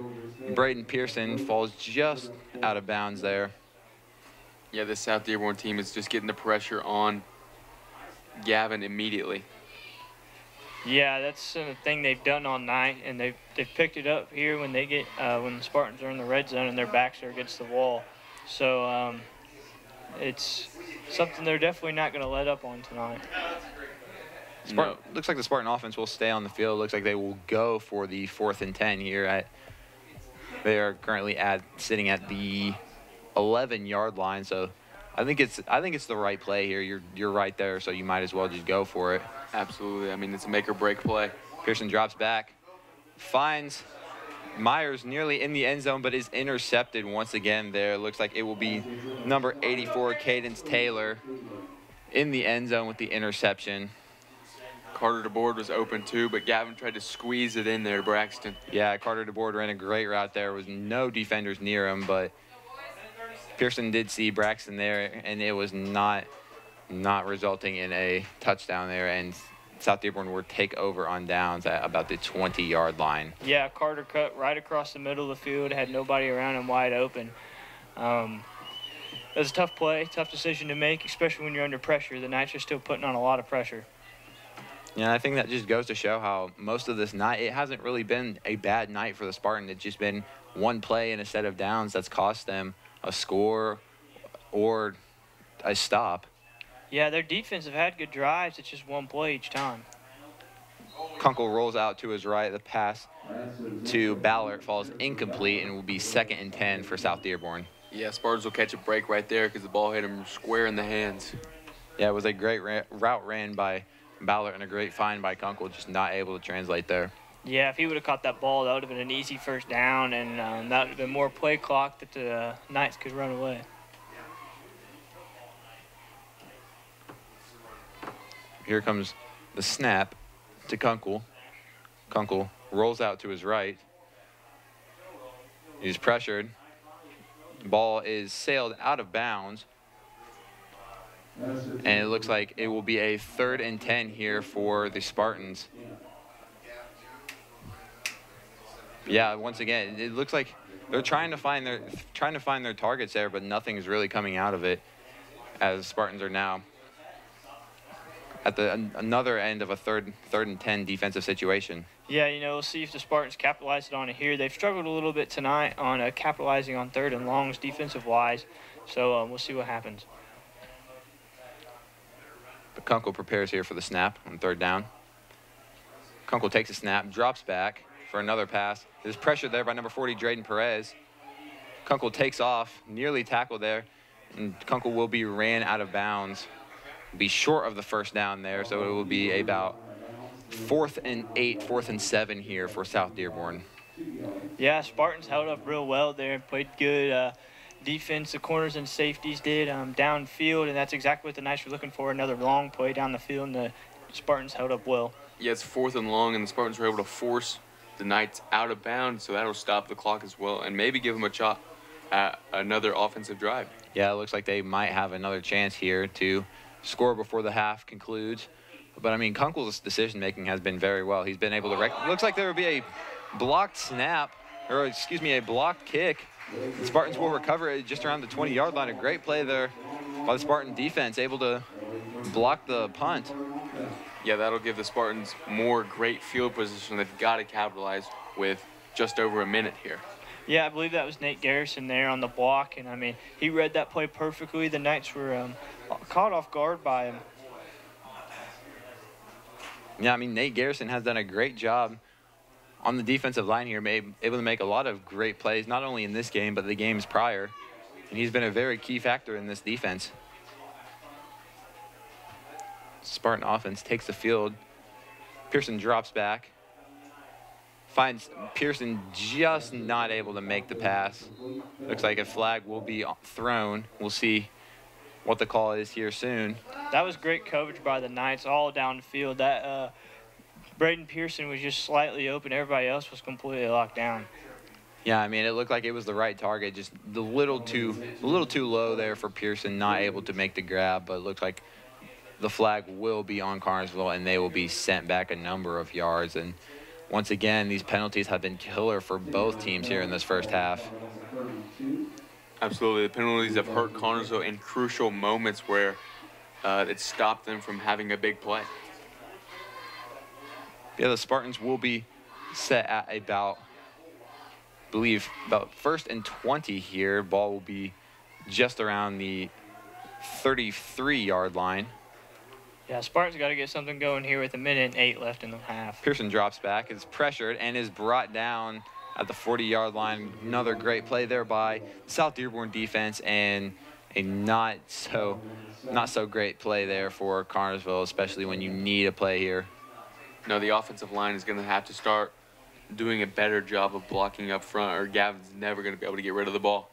Braden Pearson, falls just out of bounds there. Yeah, this South Dearborn team is just getting the pressure on Gavin immediately. Yeah, that's the thing they've done all night, and they've picked it up here when they get when the Spartans are in the red zone and their backs are against the wall. So it's something they're definitely not going to let up on tonight. Looks like the Spartan offense will stay on the field. Looks like they will go for the 4th and 10 here. They are currently sitting at the 11-yard line, so I think it's the right play here. You're right there, so you might as well just go for it. Absolutely. I mean, it's a make or break play. Pearson drops back, finds Myers nearly in the end zone, but is intercepted once again there. Looks like it will be number 84, Cadence Taylor, in the end zone with the interception. Carter DeBoard was open too, but Gavin tried to squeeze it in there to Braxton. Yeah, Carter DeBoard ran a great route there. There was no defenders near him, but Pearson did see Braxton there, and it was not resulting in a touchdown there, and South Dearborn will take over on downs at about the 20-yard line. Yeah, Carter cut right across the middle of the field, had nobody around him wide open. It was a tough play, tough decision to make, especially when you're under pressure. The Knights are still putting on a lot of pressure. Yeah, I think that just goes to show how most of this night, it hasn't really been a bad night for the Spartan. It's just been one play and a set of downs that's cost them a score or a stop. Yeah, their defense have had good drives. It's just one play each time. Kunkel rolls out to his right. The pass to Ballard falls incomplete and will be 2nd and 10 for South Dearborn. Yeah, Spartans will catch a break right there because the ball hit him square in the hands. Yeah, it was a great route ran by Ballard and a great find by Kunkel, just not able to translate there. Yeah, if he would have caught that ball, that would have been an easy first down, and that would have been more play clock that the Knights could run away. Here comes the snap to Kunkel. Kunkel rolls out to his right. He's pressured. The ball is sailed out of bounds. And it looks like it will be a 3rd and 10 here for the Spartans. Yeah, once again, it looks like they're trying to find their targets there, but nothing is really coming out of it, as Spartans are now at the another end of a third and 10 defensive situation. Yeah, you know, we'll see if the Spartans capitalize on it here. They've struggled a little bit tonight on capitalizing on 3rd and longs defensive-wise, so we'll see what happens. But Kunkel prepares here for the snap on 3rd down. Kunkel takes a snap, drops back for another pass. There's pressure there by number 40, Drayden Perez. Kunkel takes off, nearly tackled there, and Kunkel will be ran out of bounds. Be short of the first down there, so it will be about 4th and 8, 4th and 7 here for South Dearborn. Yeah, Spartans held up real well there and played good defense. The corners and safeties did downfield, and that's exactly what the Knights were looking for, another long play down the field, and the Spartans held up well. Yeah, it's 4th and long, and the Spartans were able to force the Knights out of bounds, so that'll stop the clock as well and maybe give them a shot at another offensive drive. Yeah, it looks like they might have another chance here to score before the half concludes. But, I mean, Kunkel's decision-making has been very well. He's been able to looks like there will be a blocked snap, or excuse me, a blocked kick. The Spartans will recover it just around the 20-yard line. A great play there by the Spartan defense, able to block the punt. Yeah, that'll give the Spartans more great field position. They've got to capitalize with just over a minute here. Yeah, I believe that was Nate Garrison there on the block, and I mean, he read that play perfectly. The Knights were caught off guard by him. Yeah, I mean, Nate Garrison has done a great job on the defensive line here, able to make a lot of great plays, not only in this game, but the games prior. And he's been a very key factor in this defense. Spartan offense takes the field. Pearson drops back. Finds Pearson just not able to make the pass. Looks like a flag will be thrown. We'll see what the call is here soon. That was great coverage by the Knights all down the field. That Braden Pearson was just slightly open. Everybody else was completely locked down. Yeah, I mean, it looked like it was the right target, just a little too low there for Pearson, not able to make the grab, but it looked like the flag will be on Carnersville, and they will be sent back a number of yards. And once again, these penalties have been killer for both teams here in this first half. Absolutely. The penalties have hurt Carnersville in crucial moments where it stopped them from having a big play. Yeah, the Spartans will be set at about 1st and 20 here. Ball will be just around the 33-yard line. Yeah, Spartans got to get something going here with 1:08 left in the half. Pearson drops back, is pressured, and is brought down at the 40-yard line. Another great play there by South Dearborn defense, and a not so great play there for Carnersville, especially when you need a play here. No, the offensive line is going to have to start doing a better job of blocking up front, or Gavin's never going to be able to get rid of the ball.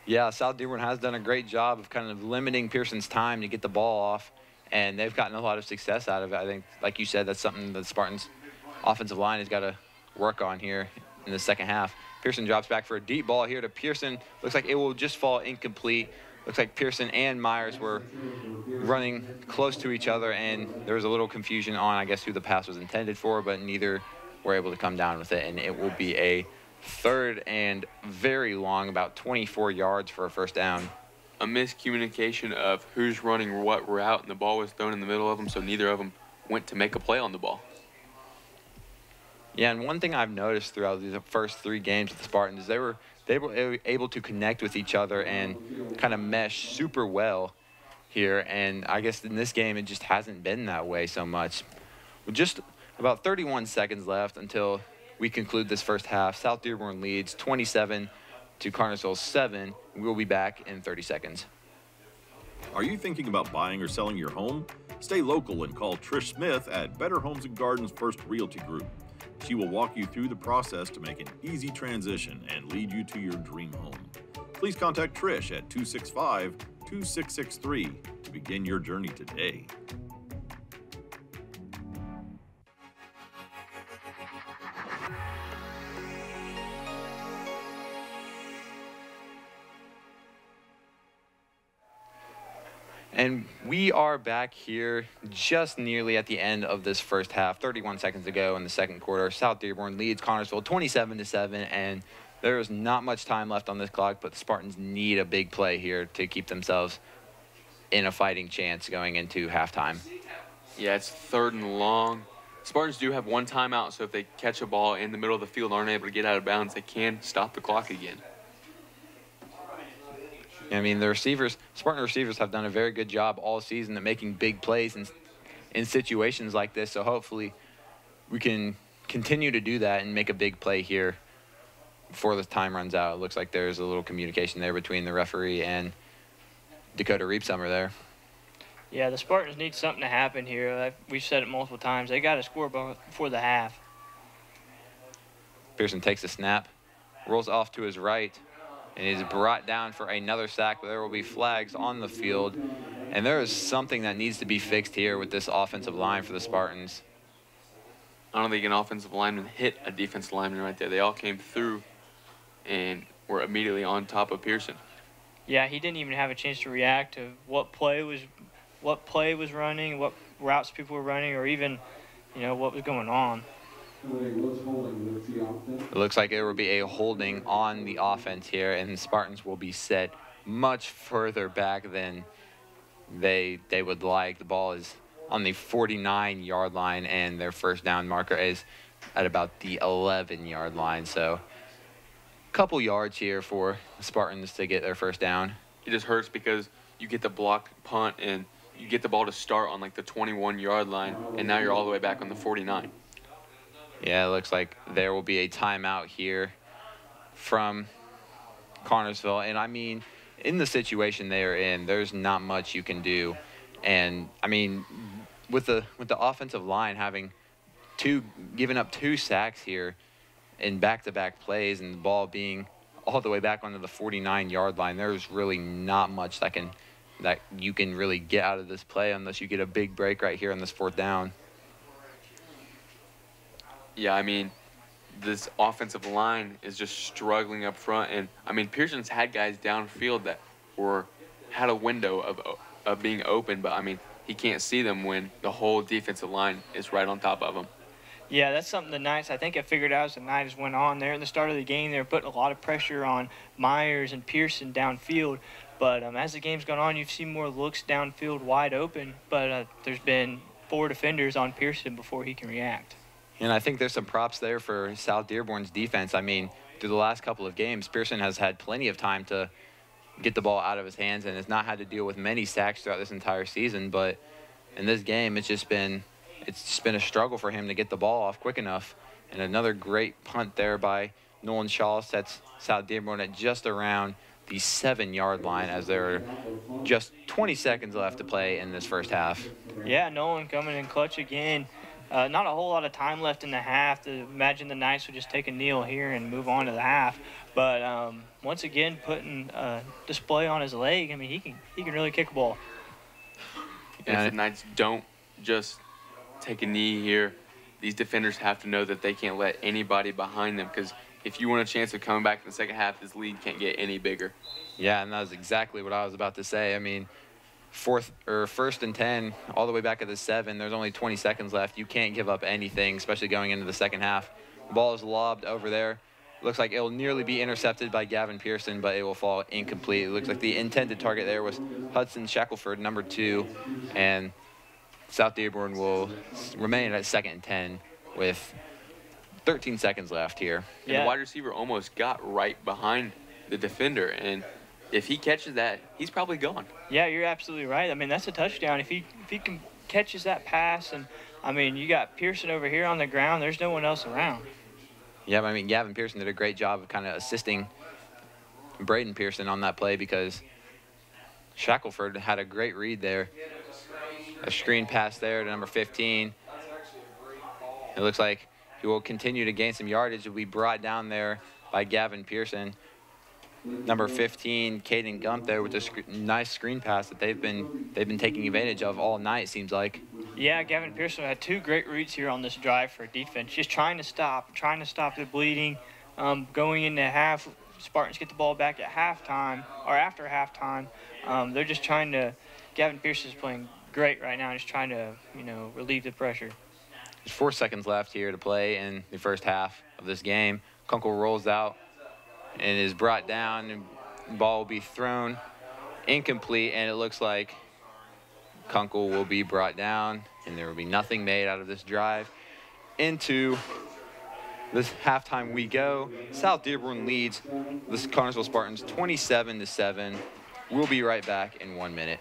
Yeah, South Dearborn has done a great job of kind of limiting Pearson's time to get the ball off, and they've gotten a lot of success out of it. I think, like you said, that's something the Spartans' offensive line has got to work on here in the second half. Pearson drops back for a deep ball here to Pearson. Looks like it will just fall incomplete. Looks like Pearson and Myers were running close to each other, and there was a little confusion on, I guess, who the pass was intended for, but neither were able to come down with it, and it will be a third and very long, about 24 yards for a first down. A miscommunication of who's running what route, and the ball was thrown in the middle of them, so neither of them went to make a play on the ball. Yeah, and one thing I've noticed throughout these first 3 games with the Spartans is they were able to connect with each other and kind of mesh super well here, and I guess in this game it just hasn't been that way so much. With just about 31 seconds left until we conclude this first half. South Dearborn leads 27 to Carnersville 7. We'll be back in 30 seconds. Are you thinking about buying or selling your home? Stay local and call Trish Smith at Better Homes and Gardens First Realty Group. She will walk you through the process to make an easy transition and lead you to your dream home. Please contact Trish at 265-2663 to begin your journey today. And we are back here just nearly at the end of this first half, 31 seconds to go in the second quarter. South Dearborn leads Carnersville 27-7, and there is not much time left on this clock, but the Spartans need a big play here to keep themselves in a fighting chance going into halftime. Yeah, it's 3rd and long. Spartans do have 1 timeout, so if they catch a ball in the middle of the field and aren't able to get out of bounds, they can stop the clock again. I mean, the Spartan receivers have done a very good job all season at making big plays in situations like this. So hopefully we can continue to do that and make a big play here before the time runs out. It looks like there's a little communication there between the referee and Dakota Reapsummer there. Yeah, the Spartans need something to happen here. We've said it multiple times. They got to score before the half. Pearson takes a snap, rolls off to his right, and is brought down for another sack, but there will be flags on the field. And there is something that needs to be fixed here with this offensive line for the Spartans. I don't think an offensive lineman hit a defensive lineman right there. They all came through and were immediately on top of Pearson. Yeah, he didn't even have a chance to react to what play was running, what routes people were running, or even, what was going on. It looks like it will be a holding on the offense here, and the Spartans will be set much further back than they would like. The ball is on the 49-yard line, and their first down marker is at about the 11-yard line. So a couple yards here for the Spartans to get their first down. It just hurts because you get the block punt and you get the ball to start on like the 21-yard line, and now you're all the way back on the 49. Yeah, it looks like there will be a timeout here from Connersville. And, I mean, in the situation they're in, there's not much you can do. And, I mean, with the offensive line giving up 2 sacks here in back-to-back plays and the ball being all the way back onto the 49-yard line, there's really not much that you can really get out of this play unless you get a big break right here on this 4th down. Yeah, I mean, this offensive line is just struggling up front. And, I mean, Pearson's had guys downfield that had a window of being open, but, I mean, he can't see them when the whole defensive line is right on top of him. Yeah, that's something the Knights, I think I figured out as the night went on. There in the start of the game, they were putting a lot of pressure on Myers and Pearson downfield. But as the game's gone on, you've seen more looks downfield wide open. But there's been 4 defenders on Pearson before he can react. And I think there's some props there for South Dearborn's defense. I mean, through the last couple of games, Pearson has had plenty of time to get the ball out of his hands and has not had to deal with many sacks throughout this entire season. But in this game, it's just been a struggle for him to get the ball off quick enough. And another great punt there by Nolan Shaw sets South Dearborn at just around the 7-yard line as there are just 20 seconds left to play in this first half. Yeah, Nolan coming in clutch again. Not a whole lot of time left in the half. To imagine the Knights would just take a kneel here and move on to the half. But once again, putting display on his leg. I mean, he can really kick a ball. And if the Knights don't just take a knee here, these defenders have to know that they can't let anybody behind them, because if you want a chance of coming back in the second half, this lead can't get any bigger. Yeah, and that was exactly what I was about to say. I mean, 1st and 10, all the way back at the 7. There's only 20 seconds left. You can't give up anything, especially going into the second half. The ball is lobbed over there. Looks like it'll nearly be intercepted by Gavin Pearson, but it will fall incomplete. It looks like the intended target there was Hudson Shackelford, number 2, and South Dearborn will remain at 2nd and 10 with 13 seconds left here. And the wide receiver almost got right behind the defender, and if he catches that, he's probably gone. Yeah, you're absolutely right. I mean, that's a touchdown. If he catches that pass, and I mean, you got Pearson over here on the ground. There's no one else around. Yeah, but I mean, Gavin Pearson did a great job of kind of assisting Braden Pearson on that play because Shackelford had a great read there. A screen pass there to number 15. It looks like he will continue to gain some yardage. Will be brought down there by Gavin Pearson. Number 15, Caden Gump there with a nice screen pass that they've been taking advantage of all night, seems like. Yeah, Gavin Pearson had 2 great reads here on this drive for defense, just trying to stop the bleeding. Going into half, Spartans get the ball back at halftime, or after halftime. They're just trying to, Gavin Pearson's playing great right now, just trying to, relieve the pressure. There's 4 seconds left here to play in the first half of this game. Kunkel rolls out and is brought down, and the ball will be thrown incomplete, and it looks like Kunkel will be brought down, and there will be nothing made out of this drive. Into this halftime we go. South Dearborn leads the Connersville Spartans 27-7. We'll be right back in 1 minute.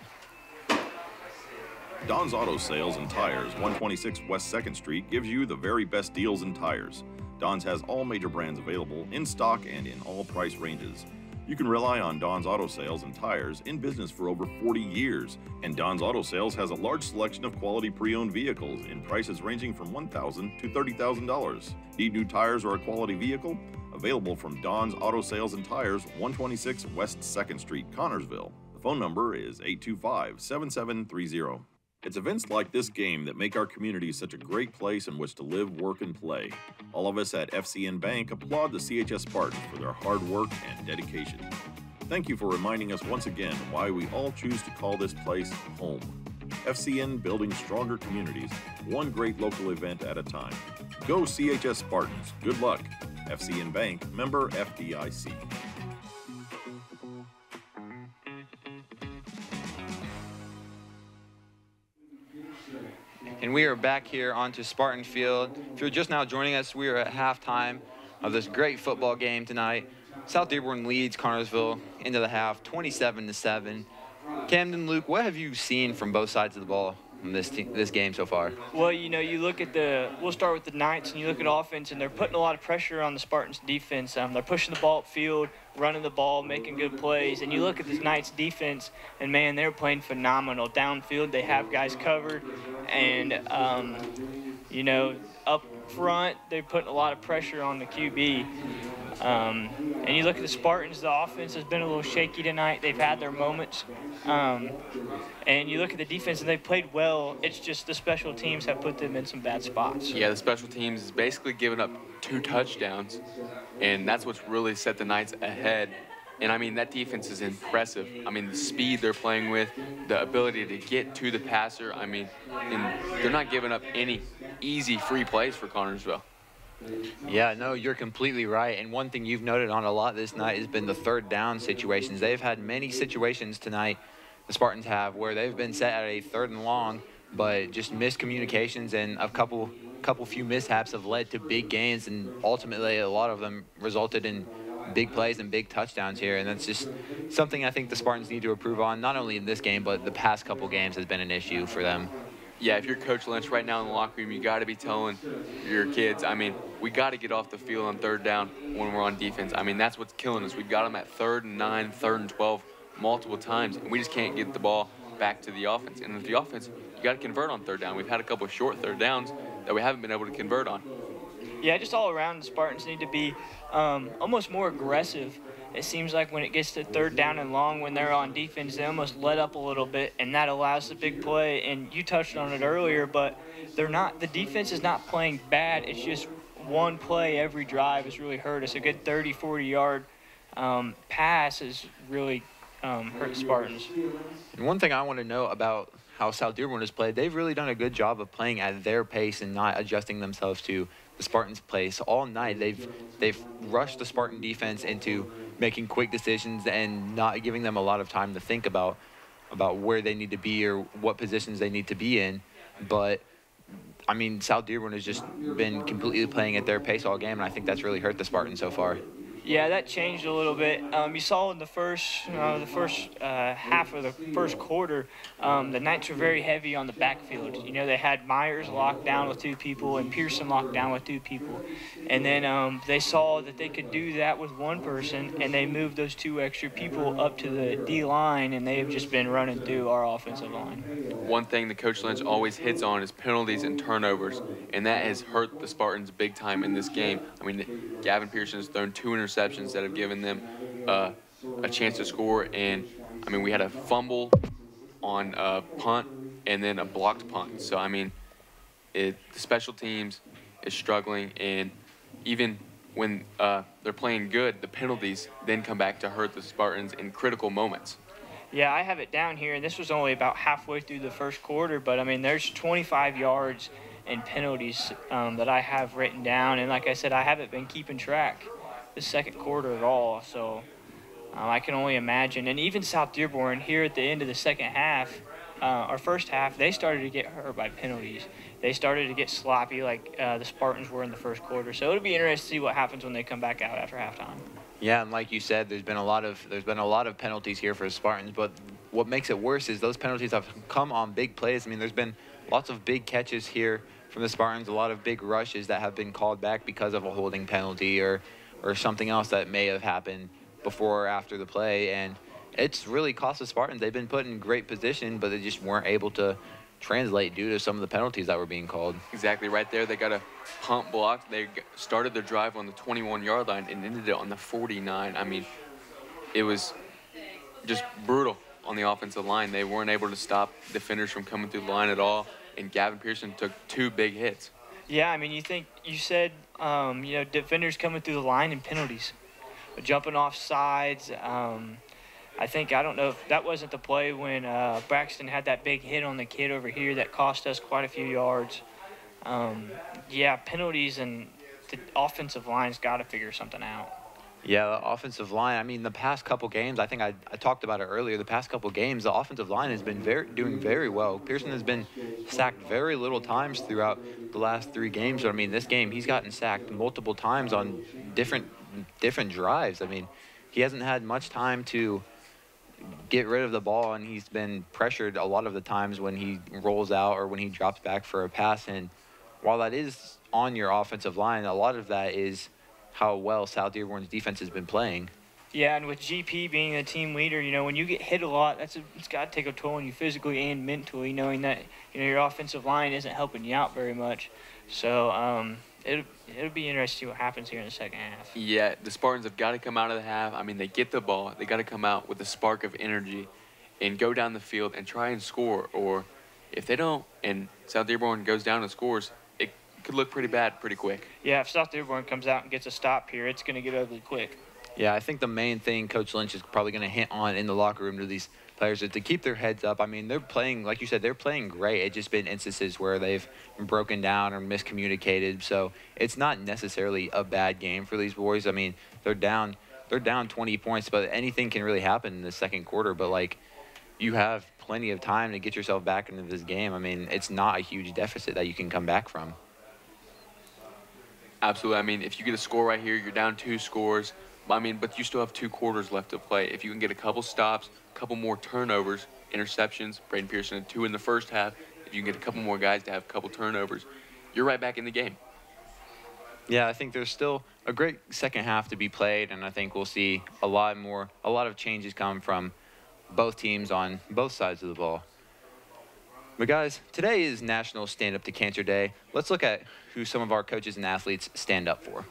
Don's Auto Sales and Tires, 126 West 2nd Street, gives you the very best deals in tires. Don's has all major brands available in stock and in all price ranges. You can rely on Don's Auto Sales and Tires, in business for over 40 years. And Don's Auto Sales has a large selection of quality pre-owned vehicles in prices ranging from $1,000 to $30,000. Need new tires or a quality vehicle? Available from Don's Auto Sales and Tires, 126 West 2nd Street, Connersville. The phone number is 825-7730. It's events like this game that make our community such a great place in which to live, work, and play. All of us at FCN Bank applaud the CHS Spartans for their hard work and dedication. Thank you for reminding us once again why we all choose to call this place home. FCN, building stronger communities, one great local event at a time. Go CHS Spartans. Good luck. FCN Bank, member FDIC. and we are back here onto Spartan Field. If you're just now joining us, we are at halftime of this great football game tonight. South Dearborn leads Connersville into the half, 27-7. Camden, Luke, what have you seen from both sides of the ball in this game so far? Well, you know, you look at we'll start with the Knights, and you look at offense, and they're putting a lot of pressure on the Spartans' defense. They're pushing the ball upfield, running the ball, making good plays. And you look at the Knights' defense, and, man, they're playing phenomenal. Downfield, they have guys covered. And, you know, up front, they're putting a lot of pressure on the QB. And you look at the Spartans, the offense has been a little shaky tonight. They've had their moments. And you look at the defense, and they've played well. It's just the special teams have put them in some bad spots. Yeah, the special teams is basically giving up 2 touchdowns, and that's what's really set the Knights ahead. And, I mean, that defense is impressive. I mean, the speed they're playing with, the ability to get to the passer. I mean, and they're not giving up any easy free plays for Connersville. Yeah, no, you're completely right. And one thing you've noted on a lot this night has been the third down situations. They've had many situations tonight, the Spartans have, where they've been set at a 3rd and long, but just miscommunications and a couple few mishaps have led to big gains, and ultimately a lot of them resulted in big plays and big touchdowns here. And that's just something I think the Spartans need to improve on, not only in this game, but the past couple games has been an issue for them. Yeah, if you're Coach Lynch right now in the locker room, you got to be telling your kids, I mean, we got to get off the field on 3rd down when we're on defense. I mean, that's what's killing us. We've got them at 3rd and 9, 3rd and 12 multiple times, and we just can't get the ball back to the offense. And with the offense, you got to convert on 3rd down. We've had a couple of short 3rd downs that we haven't been able to convert on. Yeah, just all around, the Spartans need to be almost more aggressive. It seems like when it gets to 3rd down and long, when they're on defense, they almost let up a little bit, and that allows the big play. And you touched on it earlier, but the defense is not playing bad. It's just one play every drive has really hurt us. A good 30, 40-yard pass has really hurt the Spartans. And one thing I want to know about how South Dearborn has played, they've really done a good job of playing at their pace and not adjusting themselves to the Spartans' pace. All night they've rushed the Spartan defense into making quick decisions and not giving them a lot of time to think about where they need to be or what positions they need to be in. But I mean, South Dearborn has just been completely playing at their pace all game, and I think that's really hurt the Spartans so far. Yeah, that changed a little bit. You saw in the first half of the first quarter, the Knights were very heavy on the backfield. You know, they had Myers locked down with 2 people and Pearson locked down with 2 people. And then they saw that they could do that with 1 person, and they moved those 2 extra people up to the D-line, and they've just been running through our offensive line. One thing that Coach Lynch always hits on is penalties and turnovers, and that has hurt the Spartans big time in this game. I mean, Gavin Pearson has thrown 2 interceptions that have given them a chance to score. And, I mean, we had a fumble on a punt and then a blocked punt. So, I mean, the special teams is struggling. And even when they're playing good, the penalties then come back to hurt the Spartans in critical moments. Yeah, I have it down here, and this was only about halfway through the first quarter. But, I mean, there's 25 yards in penalties that I have written down. And, like I said, I haven't been keeping track the second quarter at all, so I can only imagine. And even South Dearborn here at the end of the second half, our first half, they started to get hurt by penalties. They started to get sloppy like the Spartans were in the first quarter. So it'll be interesting to see what happens when they come back out after halftime. Yeah, and like you said, there's been a lot of penalties here for the Spartans, but what makes it worse is those penalties have come on big plays. I mean, there's been lots of big catches here from the Spartans, a lot of big rushes that have been called back because of a holding penalty or something else that may have happened before or after the play. And it's really cost the Spartans. They've been put in great position, but they just weren't able to translate due to some of the penalties that were being called. Exactly, right there. They got a punt block. They started their drive on the 21-yard line and ended it on the 49. I mean, it was just brutal on the offensive line. They weren't able to stop defenders from coming through the line at all, and Gavin Pearson took 2 big hits. Yeah, I mean, you said, you know, defenders coming through the line and penalties, jumping off sides. I don't know if that wasn't the play when Braxton had that big hit on the kid over here that cost us quite a few yards. Yeah, penalties, and the offensive line's got to figure something out. Yeah, the offensive line. I mean, the past couple games, I think I talked about it earlier. The past couple games, the offensive line has been doing very well. Pearson has been sacked very little times throughout the last 3 games. I mean, this game he's gotten sacked multiple times on different drives. I mean, he hasn't had much time to get rid of the ball, and he's been pressured a lot of the times when he rolls out or when he drops back for a pass. And while that is on your offensive line, a lot of that is how well South Dearborn's defense has been playing. Yeah, and with GP being a team leader, you know, when you get hit a lot, it's got to take a toll on you physically and mentally, knowing that, you know, your offensive line isn't helping you out very much. So it'll be interesting to see what happens here in the second half. Yeah, the Spartans have got to come out of the half. I mean, they get the ball. They got to come out with a spark of energy and go down the field and try and score. Or if they don't and South Dearborn goes down and scores, it could look pretty bad pretty quick. Yeah, if South Dearborn comes out and gets a stop here, it's going to get ugly quick. Yeah, I think the main thing Coach Lynch is probably going to hit on in the locker room to these players is to keep their heads up. I mean, they're playing, like you said, they're playing great. It's just been instances where they've broken down or miscommunicated. So it's not necessarily a bad game for these boys. I mean, they're down 20 points, but anything can really happen in the second quarter. But, like, you have plenty of time to get yourself back into this game. I mean, it's not a huge deficit that you can come back from. Absolutely. I mean, if you get a score right here, you're down 2 scores. I mean, but you still have 2 quarters left to play. If you can get a couple stops, a couple more turnovers, interceptions, Braden Pearson had 2 in the first half. If you can get a couple more guys to have a couple turnovers, you're right back in the game. Yeah, I think there's still a great second half to be played, and I think we'll see a lot of changes come from both teams on both sides of the ball. But guys, today is National Stand Up to Cancer Day. Let's look at who some of our coaches and athletes stand up for.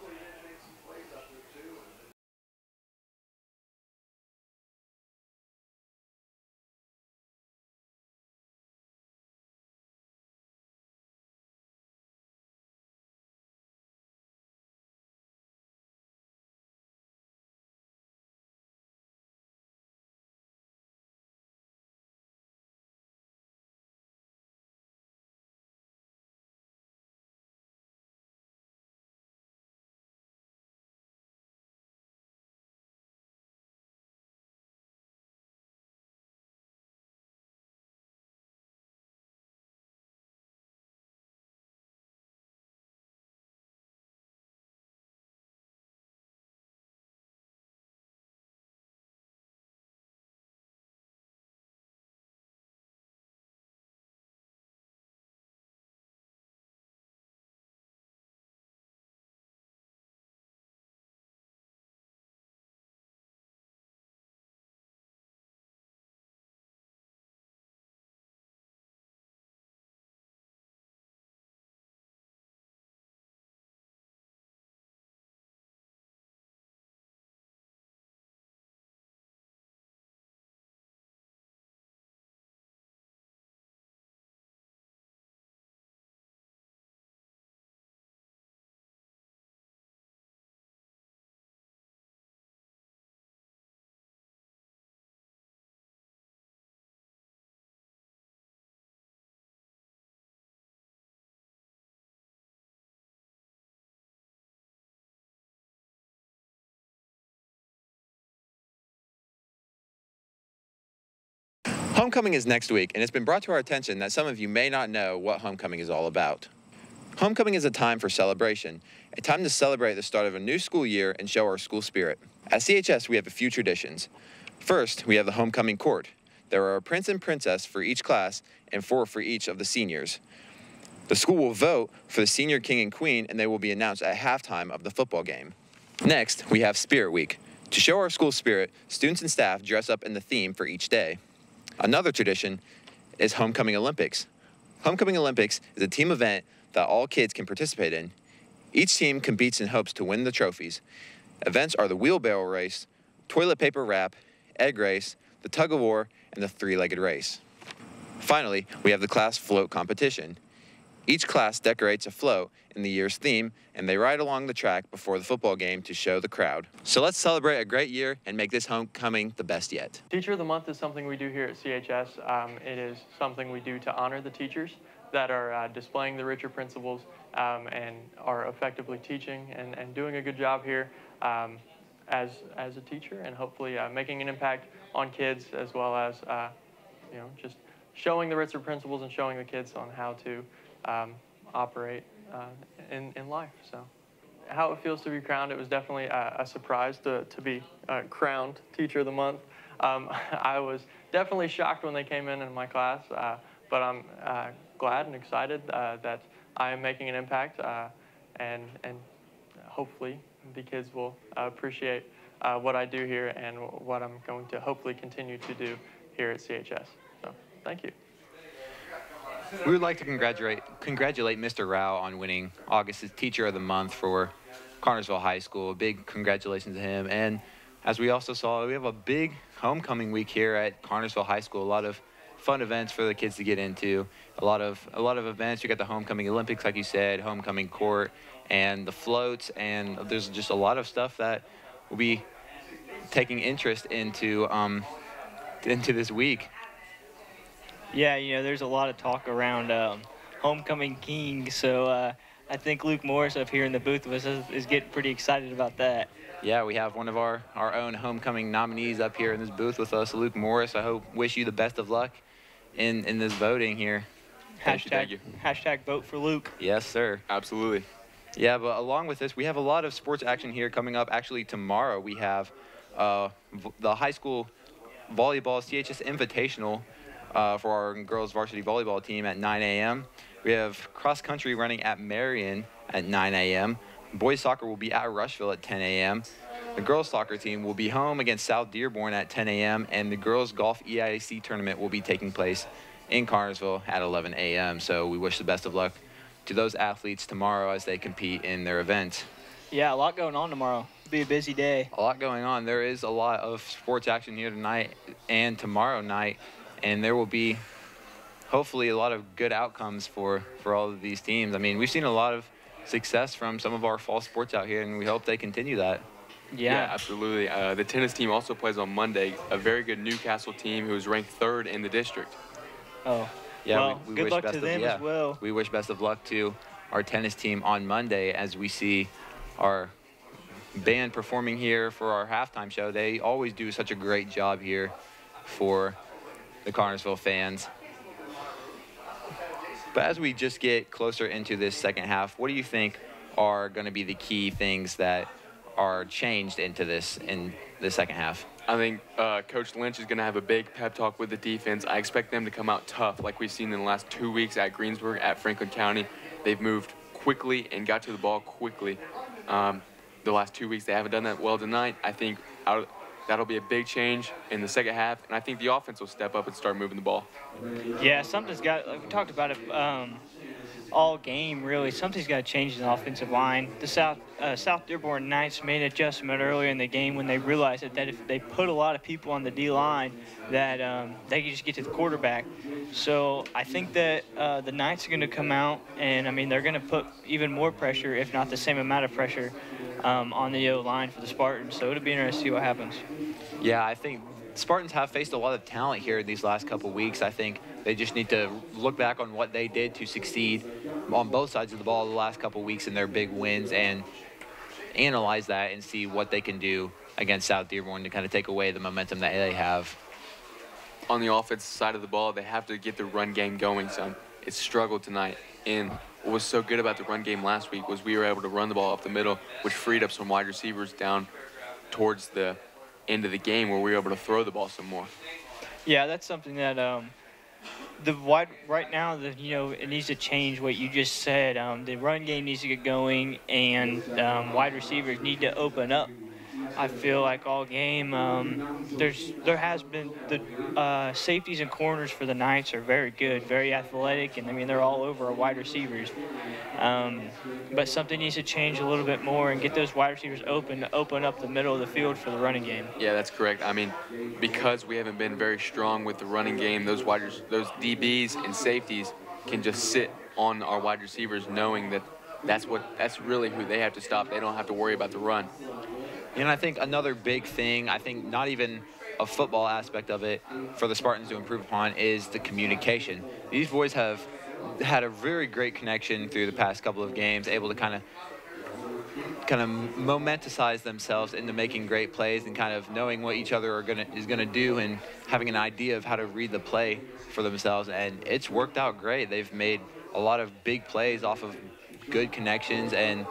Homecoming is next week, and it's been brought to our attention that some of you may not know what homecoming is all about. Homecoming is a time for celebration, a time to celebrate the start of a new school year and show our school spirit. At CHS, we have a few traditions. First, we have the homecoming court. There are a prince and princess for each class and 4 for each of the seniors. The school will vote for the senior king and queen, and they will be announced at halftime of the football game. Next, we have Spirit Week. To show our school spirit, students and staff dress up in the theme for each day. Another tradition is Homecoming Olympics. Homecoming Olympics is a team event that all kids can participate in. Each team competes in hopes to win the trophies. Events are the wheelbarrow race, toilet paper wrap, egg race, the tug of war, and the 3-legged race. Finally, we have the class float competition. Each class decorates a float in the year's theme, and they ride along the track before the football game to show the crowd. So let's celebrate a great year and make this homecoming the best yet. Teacher of the Month is something we do here at CHS. It is something we do to honor the teachers that are displaying the richer principles and are effectively teaching and doing a good job here. as a teacher, and hopefully making an impact on kids, as well as just showing the Ritzer principles and showing the kids on how to operate in life. So how it feels to be crowned, it was definitely a surprise to be crowned Teacher of the Month. I was definitely shocked when they came in my class, but I'm glad and excited that I am making an impact, and hopefully the kids will appreciate what I do here and what I'm going to hopefully continue to do here at CHS. So thank you. We would like to congratulate Mr. Rao on winning August's Teacher of the Month for Connersville High School. A big congratulations to him. And as we also saw, we have a big homecoming week here at Connersville High School. A lot of fun events for the kids to get into. A lot of events. You got the homecoming Olympics, like you said, homecoming court, and the floats, and there's just a lot of stuff that will be taking interest into this week. Yeah, there's a lot of talk around homecoming king, so I think Luke Morris up here in the booth with us is getting pretty excited about that. Yeah, we have one of our own homecoming nominees up here in this booth with us, Luke Morris. I wish you the best of luck in this voting here. Thank you. Hashtag vote for Luke. Yes, sir. Absolutely. Yeah, but along with this, we have a lot of sports action here coming up. Actually, tomorrow we have the high school volleyball CHS Invitational for our girls varsity volleyball team at 9 a.m. We have cross country running at Marion at 9 a.m. Boys soccer will be at Rushville at 10 a.m. The girls soccer team will be home against South Dearborn at 10 a.m. and the girls golf EIC tournament will be taking place in Connersville at 11 a.m. So we wish the best of luck to those athletes tomorrow as they compete in their event. Yeah, a lot going on tomorrow. It'll be a busy day. A lot going on. There is a lot of sports action here tonight and tomorrow night, and there will be hopefully a lot of good outcomes for all of these teams. I mean, we've seen a lot of success from some of our fall sports out here, and we hope they continue that. Yeah, absolutely. The tennis team also plays on Monday, a very good Newcastle team who is ranked 3rd in the district. Oh, yeah. Well, we good wish luck best to of, them yeah, as well. We wish best of luck to our tennis team on Monday as we see our band performing here for our halftime show. They always do such a great job here for the Connersville fans. But as we just get closer into this second half, what do you think are going to be the key things that are changed into this in the second half? I think Coach Lynch is going to have a big pep talk with the defense. I expect them to come out tough like we've seen in the last 2 weeks at Greensburg, at Franklin County. They've moved quickly and got to the ball quickly. The last 2 weeks they haven't done that well tonight. I think that'll be a big change in the second half, and I think the offense will step up and start moving the ball. Yeah, something's got, like we talked about it all game, really. Something's got to change in the offensive line. The South Dearborn Knights made an adjustment earlier in the game when they realized that if they put a lot of people on the D-line, that they could just get to the quarterback. So I think that the Knights are going to come out, and, I mean, they're going to put even more pressure, if not the same amount of pressure, on the O-line for the Spartans. So it'll be interesting to see what happens. Yeah, I think Spartans have faced a lot of talent here in these last couple weeks. I think they just need to look back on what they did to succeed on both sides of the ball the last couple weeks in their big wins and analyze that and see what they can do against South Dearborn to kind of take away the momentum that they have. On the offensive side of the ball, they have to get the run game going some. It struggled tonight. And what was so good about the run game last week was we were able to run the ball up the middle, which freed up some wide receivers down towards the end of the game where we were able to throw the ball some more. Yeah, that's something that right now, it needs to change what you just said. The run game needs to get going, and wide receivers need to open up. I feel like all game there has been the safeties and corners for the Knights are very good, very athletic, and I mean they're all over our wide receivers. But something needs to change a little bit more and get those wide receivers open up the middle of the field for the running game. Yeah, that's correct. I mean, because we haven't been very strong with the running game, those DBs and safeties can just sit on our wide receivers knowing that that's really who they have to stop. They don't have to worry about the run. And I think another big thing, I think not even a football aspect of it for the Spartans to improve upon is the communication. These boys have had a very great connection through the past couple of games, able to kind kind of momenticize themselves into making great plays and kind of knowing what each other is gonna do and having an idea of how to read the play for themselves. And it's worked out great. They've made a lot of big plays off of good connections, and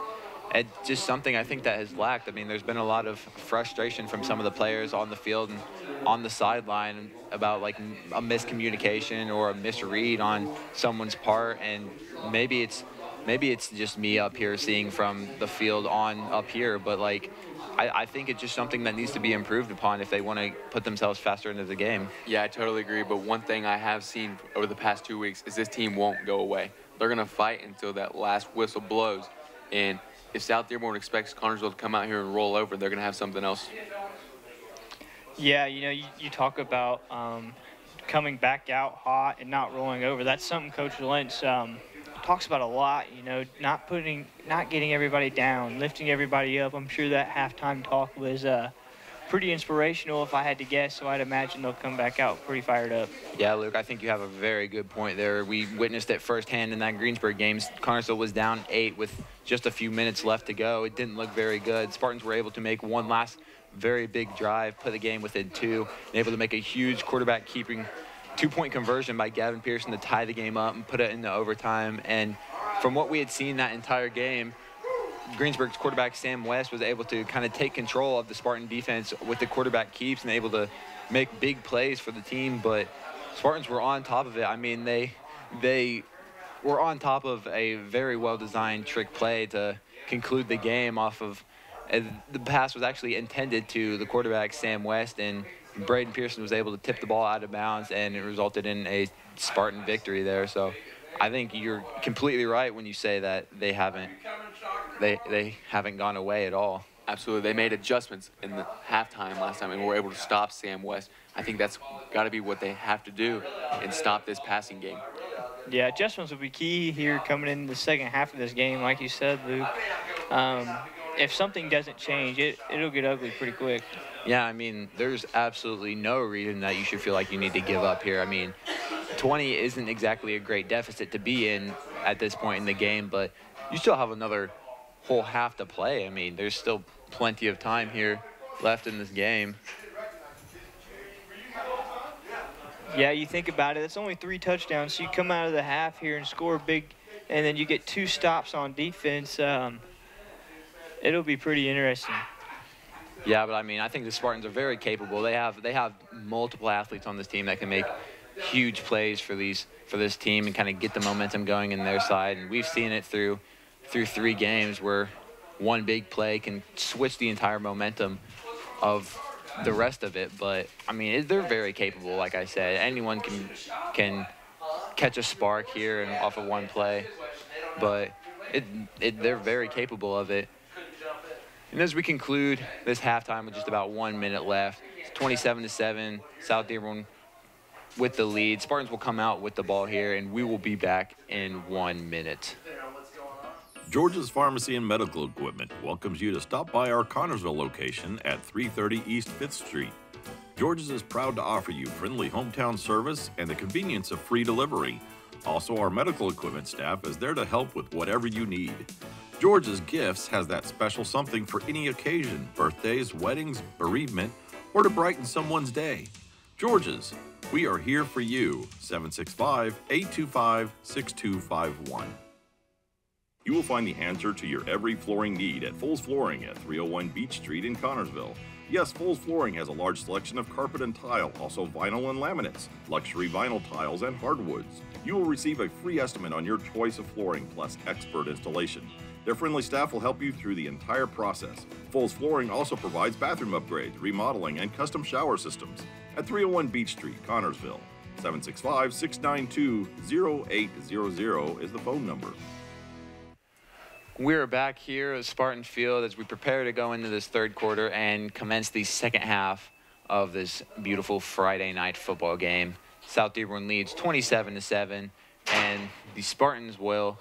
just something I think that has lacked. I mean, there's been a lot of frustration from some of the players on the field and on the sideline about like a miscommunication or a misread on someone's part, and maybe it's just me up here seeing from the field on up here, but like I think it's just something that needs to be improved upon if they want to put themselves faster into the game. Yeah, I totally agree. But one thing I have seen over the past 2 weeks is this team won't go away. They're going to fight until that last whistle blows. And if South Dearborn expects Connersville to come out here and roll over, they're going to have something else. Yeah, you know, you talk about coming back out hot and not rolling over. That's something Coach Lentz talks about a lot, you know, not getting everybody down, lifting everybody up. I'm sure that halftime talk was pretty inspirational if I had to guess, so I'd imagine they'll come back out pretty fired up. Yeah, Luke, I think you have a very good point there. We witnessed it firsthand in that Greensburg game. Connersville was down 8 with just a few minutes left to go. It didn't look very good. Spartans were able to make one last very big drive, put the game within 2, and able to make a huge quarterback keeping 2-point conversion by Gavin Pearson to tie the game up and put it into overtime. And from what we had seen that entire game, Greensburg's quarterback Sam West was able to kind of take control of the Spartan defense with the quarterback keeps and able to make big plays for the team. But Spartans were on top of it. I mean, they were on top of a very well-designed trick play to conclude the game off of the pass was actually intended to the quarterback Sam West, and Braden Pearson was able to tip the ball out of bounds, and it resulted in a Spartan victory there. So I think you're completely right when you say that they haven't gone away at all. Absolutely. They made adjustments in the halftime last time and were able to stop Sam West. I think that's got to be what they have to do and stop this passing game. Yeah, adjustments will be key here coming in the second half of this game, like you said, Luke. If something doesn't change, it'll get ugly pretty quick. Yeah, I mean, there's absolutely no reason that you should feel like you need to give up here. I mean, 20 isn't exactly a great deficit to be in at this point in the game, but you still have another whole half to play. I mean, there's still plenty of time here left in this game. Yeah, you think about it, it's only 3 touchdowns, so you come out of the half here and score big, and then you get 2 stops on defense. It'll be pretty interesting. Yeah, but I mean, I think the Spartans are very capable. They have multiple athletes on this team that can make huge plays for this team and kind of get the momentum going in their side. And we've seen it through 3 games where one big play can switch the entire momentum of the rest of it. But I mean, they're very capable. Like I said, anyone can catch a spark here and off of one play, but they're very capable of it. And as we conclude this halftime with just about 1 minute left, it's 27-7, South Dearborn with the lead. Spartans will come out with the ball here, and we will be back in 1 minute. George's Pharmacy and Medical Equipment welcomes you to stop by our Connersville location at 330 East 5th Street. George's is proud to offer you friendly hometown service and the convenience of free delivery. Also, our medical equipment staff is there to help with whatever you need. George's Gifts has that special something for any occasion, birthdays, weddings, bereavement, or to brighten someone's day. George's, we are here for you. 765-825-6251. You will find the answer to your every flooring need at Foles Flooring at 301 Beach Street in Connersville. Yes, Foles Flooring has a large selection of carpet and tile, also vinyl and laminates, luxury vinyl tiles, and hardwoods. You will receive a free estimate on your choice of flooring plus expert installation. Their friendly staff will help you through the entire process. Foles Flooring also provides bathroom upgrades, remodeling, and custom shower systems at 301 Beach Street, Connersville. 765-692-0800 is the phone number. We're back here at Spartan Field as we prepare to go into this third quarter and commence the second half of this beautiful Friday night football game. South Dearborn leads 27-7, and the Spartans will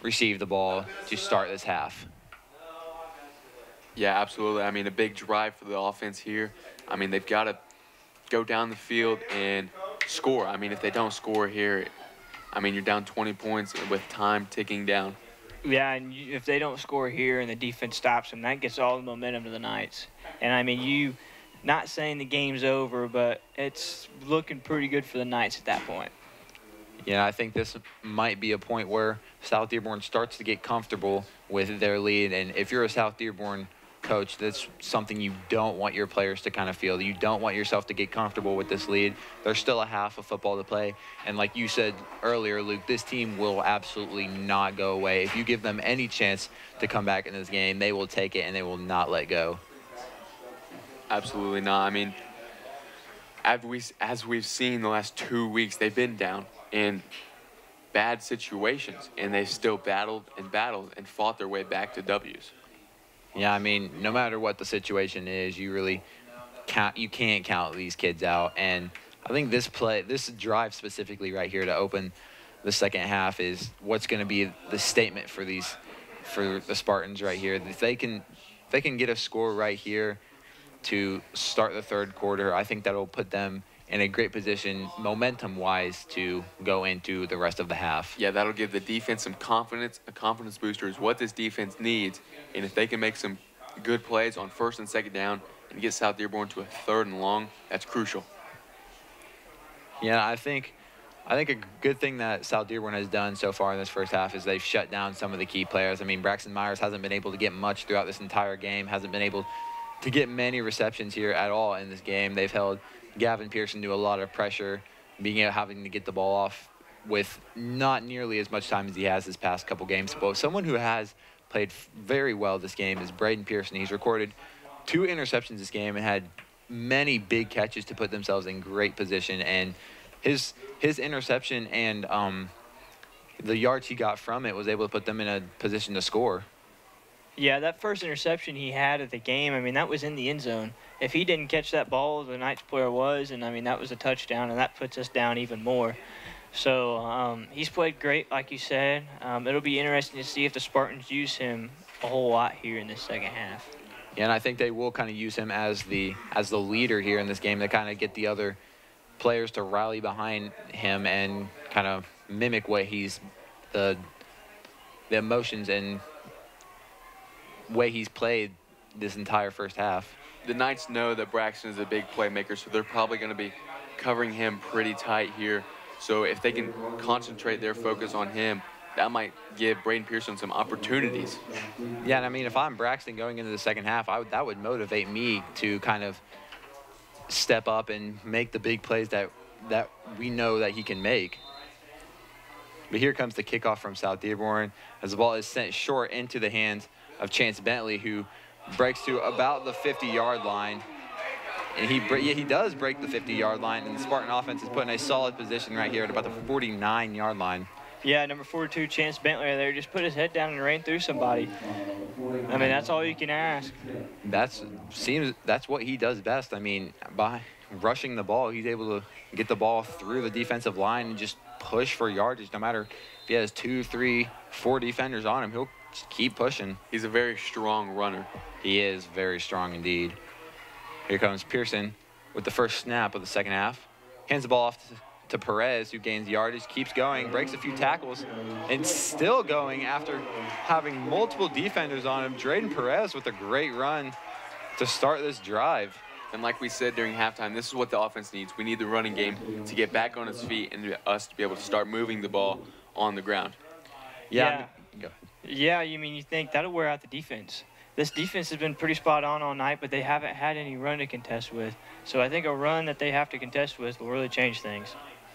receive the ball to start this half. Yeah, absolutely. I mean, a big drive for the offense here. I mean, they've got to go down the field and score. I mean, if they don't score here, I mean, you're down 20 points with time ticking down. Yeah, and if they don't score here and the defense stops them, that gets all the momentum to the Knights. And, I mean, not saying the game's over, but it's looking pretty good for the Knights at that point. Yeah, I think this might be a point where South Dearborn starts to get comfortable with their lead. And if you're a South Dearborn coach, that's something you don't want your players to kind of feel. You don't want yourself to get comfortable with this lead. There's still a half of football to play. And like you said earlier, Luke, this team will absolutely not go away. If you give them any chance to come back in this game, they will take it and they will not let go. Absolutely not. I mean, as we've seen the last 2 weeks, they've been down in bad situations, and they still battled and fought their way back to W's. Yeah, I mean, no matter what the situation is, you can't count these kids out. And I think this drive specifically right here to open the second half is what's going to be the statement for the Spartans right here. If they can get a score right here to start the third quarter, I think that'll put them in a great position momentum-wise to go into the rest of the half. Yeah, that'll give the defense some confidence. A confidence booster is what this defense needs. And if they can make some good plays on first and second down and get South Dearborn to a third and long, that's crucial. Yeah, I think a good thing that South Dearborn has done so far in this first half is they've shut down some of the key players. I mean, Braxton Myers hasn't been able to get much throughout this entire game, hasn't been able to get many receptions here at all in this game. They've held Gavin Pearson to a lot of pressure, having to get the ball off with not nearly as much time as he has this past couple games. But someone who has played very well this game is Braden Pearson. He's recorded 2 interceptions this game and had many big catches to put themselves in great position. And his interception and the yards he got from it was able to put them in a position to score. Yeah, that first interception he had at the game, I mean, that was in the end zone. If he didn't catch that ball, the Knights player was, and, I mean, that was a touchdown, and that puts us down even more. So he's played great, like you said. It'll be interesting to see if the Spartans use him a whole lot here in this second half. Yeah, and I think they will kind of use him as the leader here in this game to kind of get the other players to rally behind him and kind of mimic what he's the emotions and way he's played this entire first half. The Knights know that Braxton is a big playmaker, so they're probably going to be covering him pretty tight here. So if they can concentrate their focus on him, that might give Braden Pearson some opportunities. Yeah, and I mean, if I'm Braxton going into the second half, that would motivate me to kind of step up and make the big plays that we know that he can make. But here comes the kickoff from South Dearborn as the ball is sent short into the hands of Chance Bentley, who breaks to about the 50-yard line. And he does break the 50-yard line, and the Spartan offense is put in a solid position right here at about the 49-yard line. Yeah, number 42, Chance Bentley right there, just put his head down and ran through somebody. I mean, that's all you can ask. That's what he does best. I mean, by rushing the ball, he's able to get the ball through the defensive line and just push for yardage. No matter if he has 2, 3, 4 defenders on him, he'll just keep pushing. He's a very strong runner. He is very strong indeed. Here comes Pearson with the first snap of the second half. Hands the ball off to Perez, who gains yardage, keeps going, breaks a few tackles, and still going after having multiple defenders on him. Drayden Perez with a great run to start this drive. And like we said during halftime, this is what the offense needs. We need the running game to get back on its feet and us to be able to start moving the ball on the ground. Yeah. Yeah, you think that'll wear out the defense. This defense has been pretty spot on all night, but they haven't had any run to contest with. So I think a run that they have to contest with will really change things.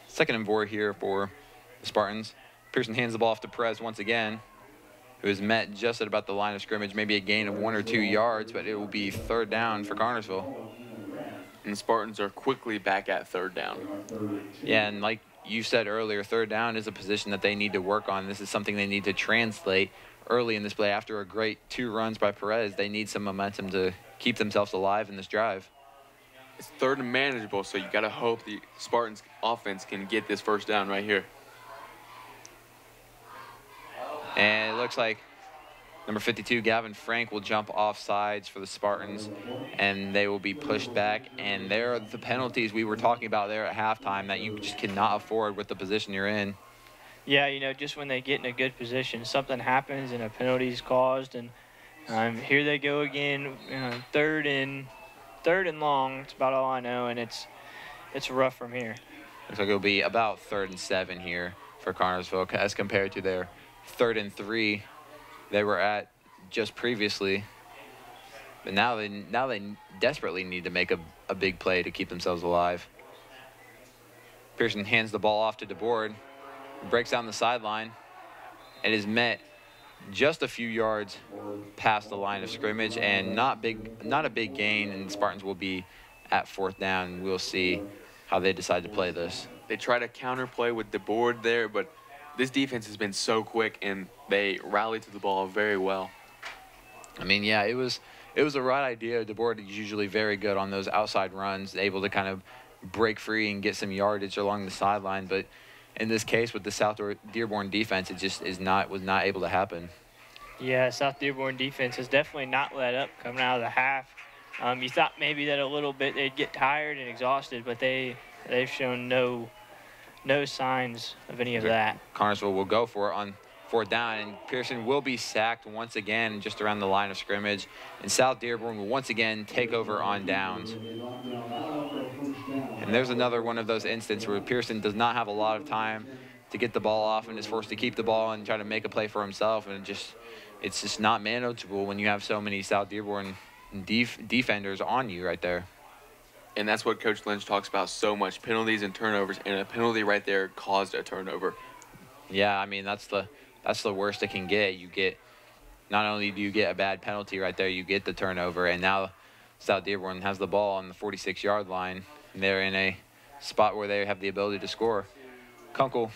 2nd and 4 here for the Spartans. Pearson hands the ball off to Perez once again, who is met just at about the line of scrimmage, maybe a gain of 1 or 2 yards, but it will be 3rd down for Connersville. And the Spartans are quickly back at 3rd down. Yeah, and like you said earlier, 3rd down is a position that they need to work on. This is something they need to translate early in this play. After a great 2 runs by Perez, they need some momentum to keep themselves alive in this drive. It's 3rd and manageable, so you got to hope the Spartans offense can get this 1st down right here. And it looks like number 52, Gavin Frank, will jump off sides for the Spartans, and they will be pushed back. And there are the penalties we were talking about there at halftime that you just cannot afford with the position you're in. Yeah, you know, just when they get in a good position, something happens and a penalty is caused, and here they go again, third and long. It's about all I know, and it's rough from here. Looks like it'll be about 3rd and 7 here for Connersville as compared to their 3rd and 3 they were at just previously. But now they desperately need to make a big play to keep themselves alive. Pearson hands the ball off to DeBoard, breaks down the sideline, and is met just a few yards past the line of scrimmage, and not a big gain, and the Spartans will be at 4th down. We'll see how they decide to play this. They try to counterplay with DeBoard there, but this defense has been so quick, and they rally to the ball very well. I mean, yeah, it was the right idea. DeBoard is usually very good on those outside runs, able to kind of break free and get some yardage along the sideline. But in this case, with the South Dearborn defense, it just was not able to happen. Yeah, South Dearborn defense has definitely not let up coming out of the half. You thought maybe that a little bit they'd get tired and exhausted, but they've shown no signs of any of that. Connersville will go for it on 4th down, and Pearson will be sacked once again just around the line of scrimmage, and South Dearborn will once again take over on downs. And there's another one of those instances where Pearson does not have a lot of time to get the ball off and is forced to keep the ball and try to make a play for himself, and it's just not manageable when you have so many South Dearborn defenders on you right there. And that's what Coach Lynch talks about so much, penalties and turnovers, and a penalty right there caused a turnover. Yeah, I mean, that's the worst it can get. Not only do you get a bad penalty right there, you get the turnover, and now South Dearborn has the ball on the 46-yard line, and they're in a spot where they have the ability to score. Kunkel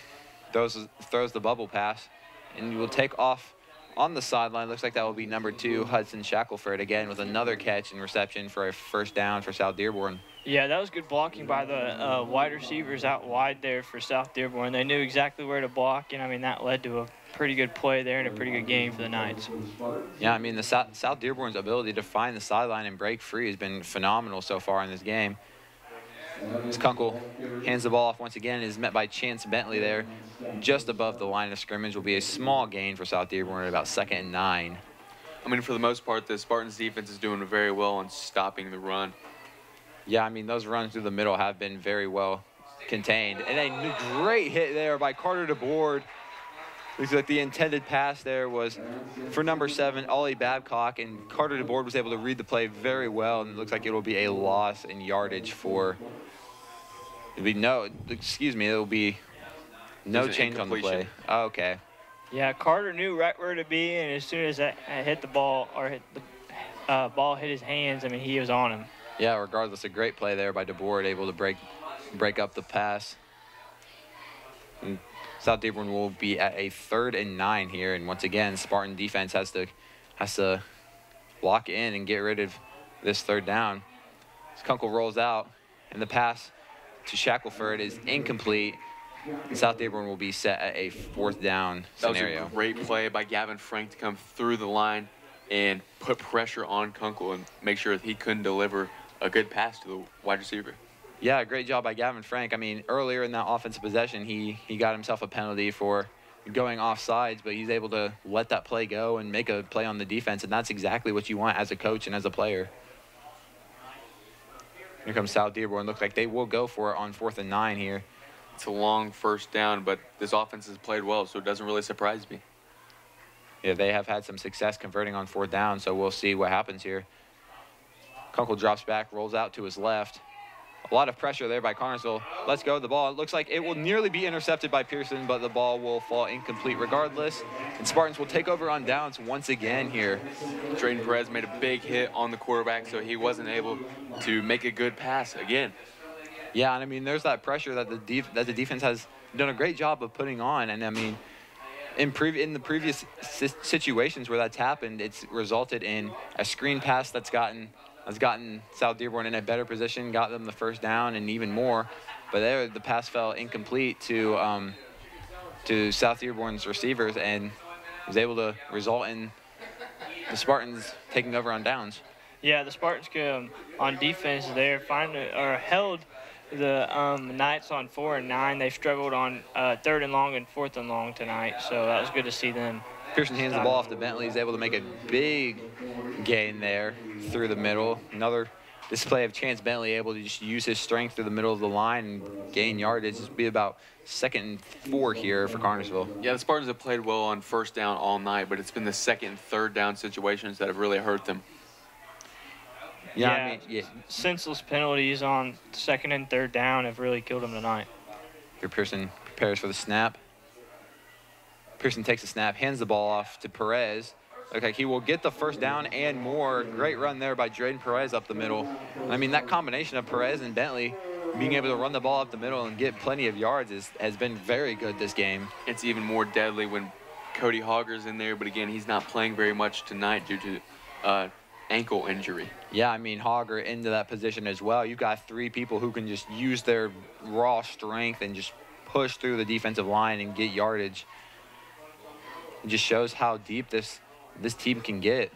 throws the bubble pass, and you will take off on the sideline. Looks like that will be number 2, Hudson Shackelford, again with another catch and reception for a 1st down for South Dearborn. Yeah, that was good blocking by the wide receivers out wide there for South Dearborn. They knew exactly where to block, and I mean that led to a pretty good play there and a pretty good game for the Knights. Yeah, I mean the South Dearborn's ability to find the sideline and break free has been phenomenal so far in this game. As Kunkel hands the ball off once again, is met by Chance Bentley there, just above the line of scrimmage. Will be a small gain for South Dearborn at about 2nd and 9. I mean, for the most part, the Spartans defense is doing very well on stopping the run. Yeah, I mean, those runs through the middle have been very well contained. And a great hit there by Carter DeBoard. Looks like the intended pass there was for number 7, Ollie Babcock, and Carter DeBoard was able to read the play very well, and it looks like it will be a loss in yardage for, it'll be no change on the play. Oh, okay. Yeah, Carter knew right where to be, and as soon as that hit the ball, or hit the ball hit his hands, I mean, he was on him. Yeah, regardless, a great play there by DeBoard, able to break up the pass. And South Dearborn will be at a 3rd and 9 here, and once again, Spartan defense has to lock in and get rid of this 3rd down. As Kunkel rolls out, and the pass to Shackelford is incomplete, and South Dearborn will be set at a 4th down scenario. That was a great play by Gavin Frank to come through the line and put pressure on Kunkel and make sure that he couldn't deliver a good pass to the wide receiver. Yeah, great job by Gavin Frank. I mean, earlier in that offensive possession, he got himself a penalty for going off sides, but he's able to let that play go and make a play on the defense, and that's exactly what you want as a coach and as a player. Here comes South Dearborn. Looks like they will go for it on 4th and 9 here. It's a long 1st down, but this offense has played well, so it doesn't really surprise me. Yeah, they have had some success converting on 4th down, so we'll see what happens here. Kunkel drops back, rolls out to his left. A lot of pressure there by Connersville. Let's go. The ball, it looks like it will nearly be intercepted by Pearson, but the ball will fall incomplete regardless. And Spartans will take over on downs once again here. Drayden Perez made a big hit on the quarterback, so he wasn't able to make a good pass again. Yeah, and I mean, there's that pressure that the defense has done a great job of putting on. And I mean, in the previous situations where that's happened, it's resulted in a screen pass that's gotten South Dearborn in a better position, got them the 1st down and even more. But there, the pass fell incomplete to South Dearborn's receivers and was able to result in the Spartans taking over on downs. Yeah, the Spartans on defense there held the Knights on 4 and 9. They've struggled on 3rd and long and 4th and long tonight, so that was good to see them. Pearson hands the ball off to Bentley. He's able to make a big gain there through the middle. Another display of Chance Bentley able to just use his strength through the middle of the line and gain yardage. This will be about 2nd and 4 here for Connersville. Yeah, the Spartans have played well on 1st down all night, but it's been the 2nd and 3rd down situations that have really hurt them. Yeah, I mean, senseless penalties on 2nd and 3rd down have really killed them tonight. Here Pearson prepares for the snap. Pearson takes a snap, hands the ball off to Perez. Looks like he will get the 1st down and more. Great run there by Drayden Perez up the middle. I mean, that combination of Perez and Bentley being able to run the ball up the middle and get plenty of yards has been very good this game. It's even more deadly when Cody Hogger's in there, but again, he's not playing very much tonight due to ankle injury. Yeah, I mean, Hogger into that position as well. You've got 3 people who can just use their raw strength and just push through the defensive line and get yardage. It just shows how deep this team can get.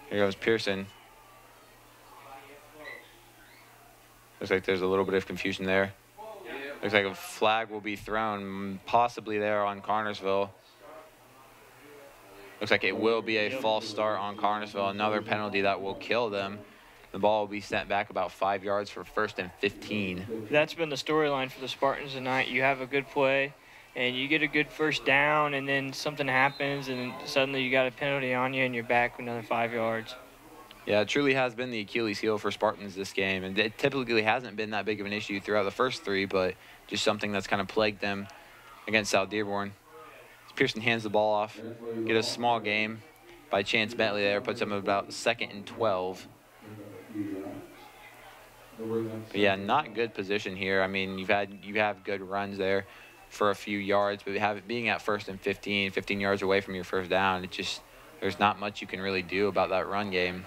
Here goes Pearson. Looks like there's a little bit of confusion there. Looks like a flag will be thrown, possibly there on Connersville. Looks like it will be a false start on Connersville, another penalty that will kill them. The ball will be sent back about 5 yards for 1st and 15. That's been the storyline for the Spartans tonight. You have a good play, and you get a good 1st down, and then something happens, and suddenly you got a penalty on you, and you're back with another 5 yards. Yeah, it truly has been the Achilles heel for Spartans this game, and it typically hasn't been that big of an issue throughout the first 3, but just something that's kind of plagued them against South Dearborn. Pearson hands the ball off, get a small game by Chance Bentley there, puts him about 2nd and 12. But yeah, not good position here. I mean, you have good runs there for a few yards, but being at 1st and 15 yards away from your 1st down, there's not much you can really do about that run game.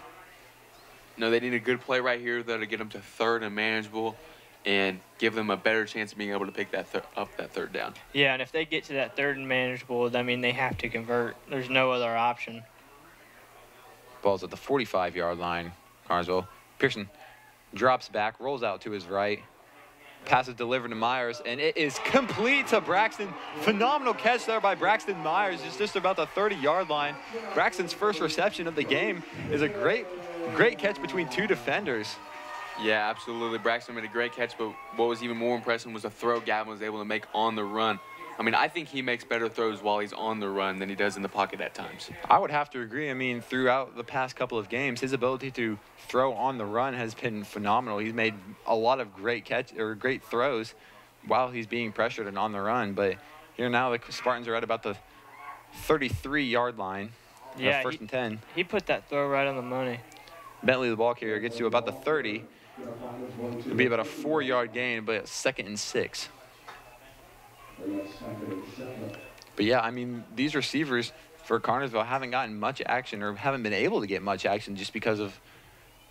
No, they need a good play right here, though, to get them to 3rd and manageable and give them a better chance of being able to pick that up that 3rd down. Yeah, and if they get to that 3rd and manageable, I mean, they have to convert. There's no other option. Ball's at the 45-yard line, Connersville. Pearson drops back, rolls out to his right. Pass is delivered to Myers, and it is complete to Braxton. Phenomenal catch there by Braxton Myers. It's just about the 30-yard line. Braxton's first reception of the game is a great catch between 2 defenders. Yeah, absolutely. Braxton made a great catch, but what was even more impressive was the throw Gavin was able to make on the run. I mean, I think he makes better throws while he's on the run than he does in the pocket at times. I would have to agree. I mean, throughout the past couple of games, his ability to throw on the run has been phenomenal. He's made a lot of great throws while he's being pressured and on the run. But here now, the Spartans are at about the 33-yard line. Yeah, 1st and 10. He put that throw right on the money. Bentley, the ball carrier, gets to about the 30. It'll be about a 4-yard gain, but 2nd and 6. But yeah, I mean, these receivers for Connersville haven't gotten much action or haven't been able to get much action just because of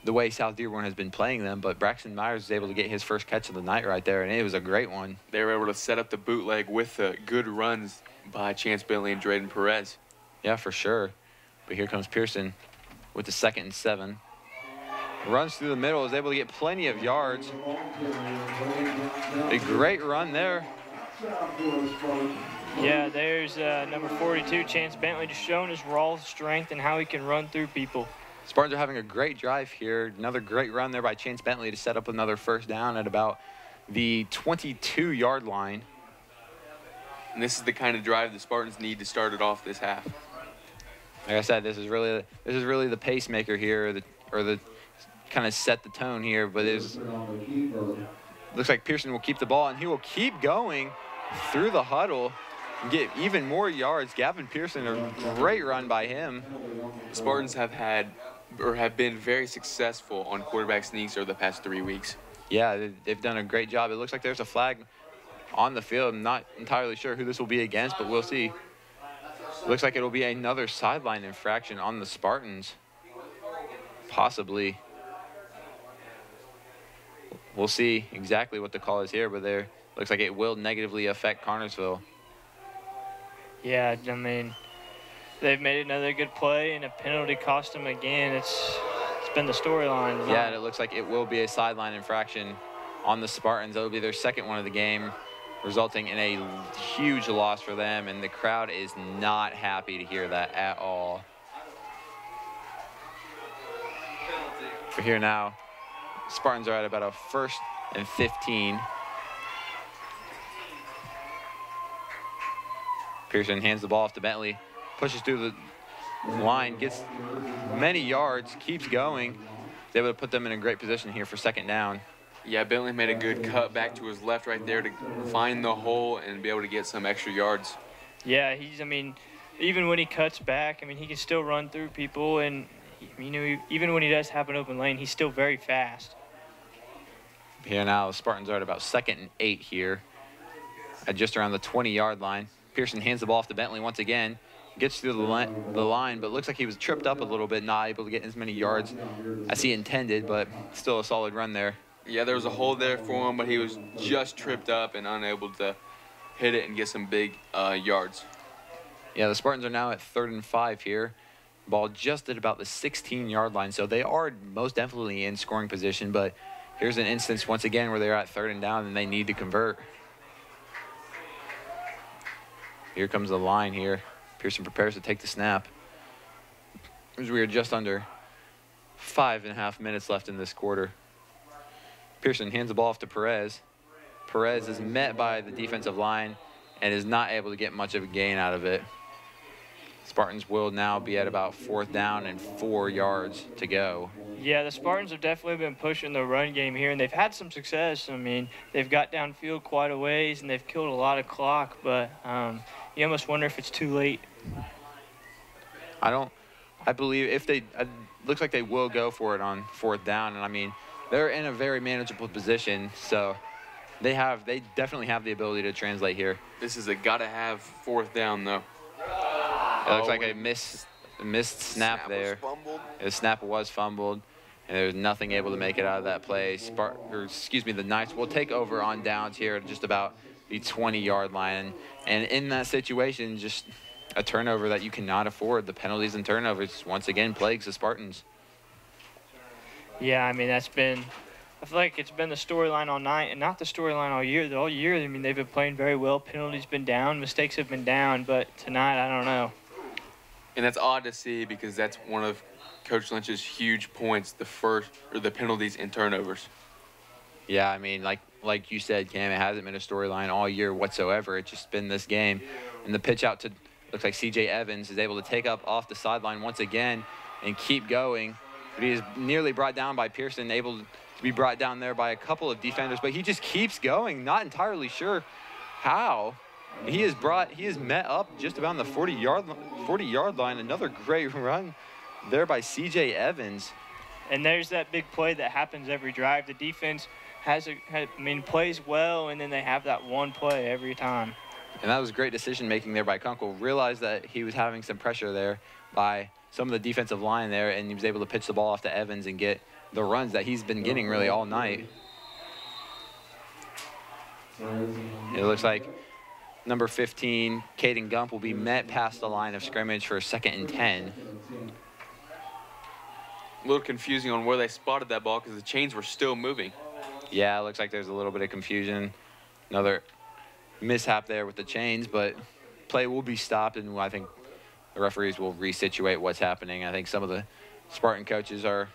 the way South Dearborn has been playing them. But Braxton Myers was able to get his first catch of the night right there, and it was a great one. They were able to set up the bootleg with the good runs by Chance Bentley and Drayden Perez. Yeah, for sure. But here comes Pearson with the 2nd and 7. Runs through the middle, is able to get plenty of yards. A great run there. Yeah, there's number 42, Chance Bentley, just showing his raw strength and how he can run through people. Spartans are having a great drive here. Another great run there by Chance Bentley to set up another 1st down at about the 22-yard line. And this is the kind of drive the Spartans need to start it off this half. Like I said, this is really the pacemaker here, or the kind of set the tone here. But looks like Pearson will keep the ball, and he will keep going through the huddle and get even more yards. Gavin Pearson, a great run by him. The Spartans have been very successful on quarterback sneaks over the past 3 weeks. Yeah, they've done a great job. It looks like there's a flag on the field. I'm not entirely sure who this will be against, but we'll see. Looks like it'll be another sideline infraction on the Spartans, possibly. We'll see exactly what the call is here, but there looks like it will negatively affect Connersville. Yeah, I mean, they've made another good play, and a penalty cost them again. It's been the storyline. Yeah, and it looks like it will be a sideline infraction on the Spartans. That'll be their second one of the game, resulting in a huge loss for them, and the crowd is not happy to hear that at all. We're here now. Spartans are at about a 1st and 15. Pearson hands the ball off to Bentley, pushes through the line, gets many yards, keeps going. He's able to put them in a great position here for 2nd down. Yeah, Bentley made a good cut back to his left right there to find the hole and be able to get some extra yards. Yeah, I mean, even when he cuts back, I mean, he can still run through people, and, you know, even when he does have an open lane, he's still very fast. Here now, the Spartans are at about 2nd and 8 here, at just around the 20-yard line. Pearson hands the ball off to Bentley once again, gets through the line, but looks like he was tripped up a little bit, not able to get as many yards as he intended, but still a solid run there. Yeah, there was a hole there for him, but he was just tripped up and unable to hit it and get some big yards. Yeah, the Spartans are now at 3rd and 5 here. Ball just at about the 16-yard line, so they are most definitely in scoring position, but here's an instance once again where they're at 3rd and down and they need to convert. Here comes the line here. Pearson prepares to take the snap. As we are just under 5.5 minutes left in this quarter. Pearson hands the ball off to Perez. Perez is met by the defensive line and is not able to get much of a gain out of it. Spartans will now be at about 4th down and 4 yards to go. Yeah, the Spartans have definitely been pushing the run game here, and they've had some success. I mean, they've got downfield quite a ways, and they've killed a lot of clock, but you almost wonder if it's too late. I believe if they, it looks like they will go for it on 4th down, and I mean, they're in a very manageable position, so they definitely have the ability to translate here. This is a gotta-have 4th down, though. It looks like a missed snap there. The snap was fumbled, and there's nothing able to make it out of that play. The Knights will take over on downs here at just about the 20-yard line, and in that situation, just a turnover that you cannot afford. The penalties and turnovers once again plagues the Spartans. Yeah, I mean, I feel like it's been the storyline all night, and not the storyline all year. All year, I mean, they've been playing very well. Penalties been down, mistakes have been down, but tonight, I don't know. And that's odd to see because that's one of Coach Lynch's huge points, the penalties and turnovers. Yeah, I mean, like you said, Cam, it hasn't been a storyline all year whatsoever. It's just been this game. And the pitch out to, looks like C.J. Evans is able to take up off the sideline once again and keep going. But he is nearly brought down by Pearson, able to be brought down there by a couple of defenders, but he just keeps going, not entirely sure how. He is met up just about the 40-yard line. Another great run there by C.J. Evans. And there's that big play that happens every drive. The defense plays well, and then they have that one play every time. And that was great decision-making there by Kunkel. Realized that he was having some pressure there by some of the defensive line there, and he was able to pitch the ball off to Evans and get the runs that he's been getting really all night. It looks like number 15, Caden Gump, will be met past the line of scrimmage for 2nd and 10. A little confusing on where they spotted that ball because the chains were still moving. Yeah, it looks like there's a little bit of confusion. Another mishap there with the chains, but play will be stopped, and I think the referees will resituate what's happening. I think some of the Spartan coaches are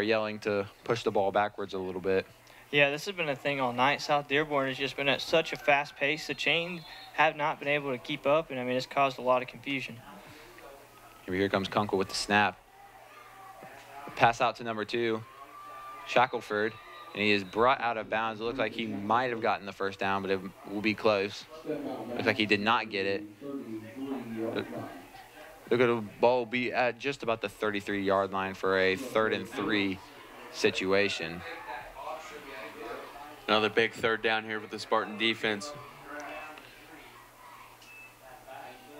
yelling to push the ball backwards a little bit. Yeah, this has been a thing all night. South Dearborn has just been at such a fast pace. The chains have not been able to keep up, and I mean, it's caused a lot of confusion. Here comes Kunkel with the snap. Pass out to number 2, Shackelford, and he is brought out of bounds. It looks like he might have gotten the 1st down, but it will be close. Looks like he did not get it. Look at the ball will be at just about the 33-yard line for a 3rd and 3 situation. Another big 3rd down here with the Spartan defense.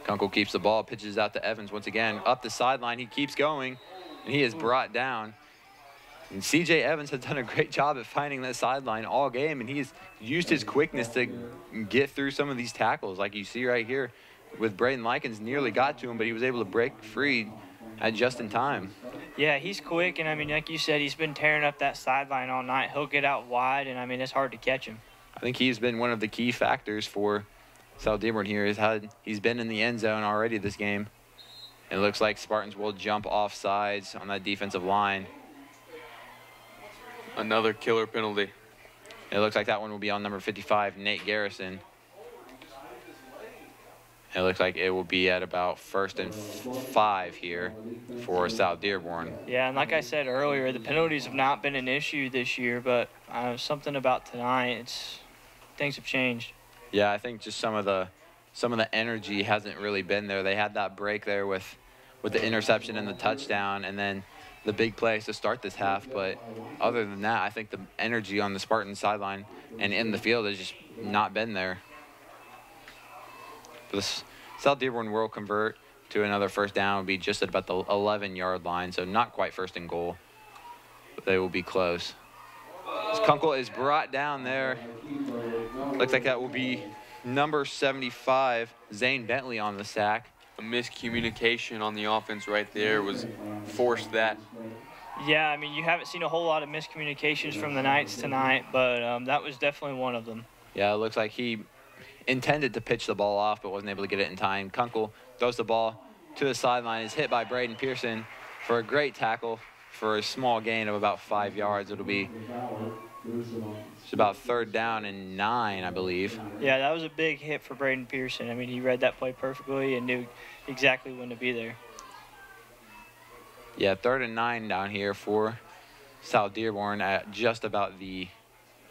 Kunkel keeps the ball, pitches out to Evans once again. Up the sideline, he keeps going, and he is brought down. And C.J. Evans has done a great job at finding that sideline all game, and he's used his quickness to get through some of these tackles, like you see right here with Braden Likens nearly got to him, but he was able to break free just in time. Yeah, he's quick, and I mean, like you said, he's been tearing up that sideline all night. He'll get out wide, and I mean, it's hard to catch him. I think he's been one of the key factors for South Dearborn here. He's been in the end zone already this game. It looks like Spartans will jump off sides on that defensive line. Another killer penalty. It looks like that one will be on number 55, Nate Garrison. It looks like it will be at about 1st and 5 here for South Dearborn. Yeah, and like I said earlier, the penalties have not been an issue this year, but something about tonight, things have changed. Yeah, I think just some of the energy hasn't really been there. They had that break there with the interception and the touchdown, and then the big plays to start this half. But other than that, I think the energy on the Spartan sideline and in the field has just not been there. This South Dearborn will convert to another first down. Will be just at about the 11-yard line, so not quite 1st and goal, but they will be close. As Kunkel is brought down there. Looks like that will be number 75, Zane Bentley, on the sack. A miscommunication on the offense right there was forced that. Yeah, I mean, you haven't seen a whole lot of miscommunications from the Knights tonight, but that was definitely one of them. Yeah, it looks like he intended to pitch the ball off but wasn't able to get it in time. Kunkel throws the ball to the sideline, is hit by Braden Pearson for a great tackle for a small gain of about 5 yards. It'll be it's about 3rd down and 9, I believe. Yeah, that was a big hit for Braden Pearson. I mean, he read that play perfectly and knew exactly when to be there. Yeah, 3rd and 9 down here for South Dearborn at just about the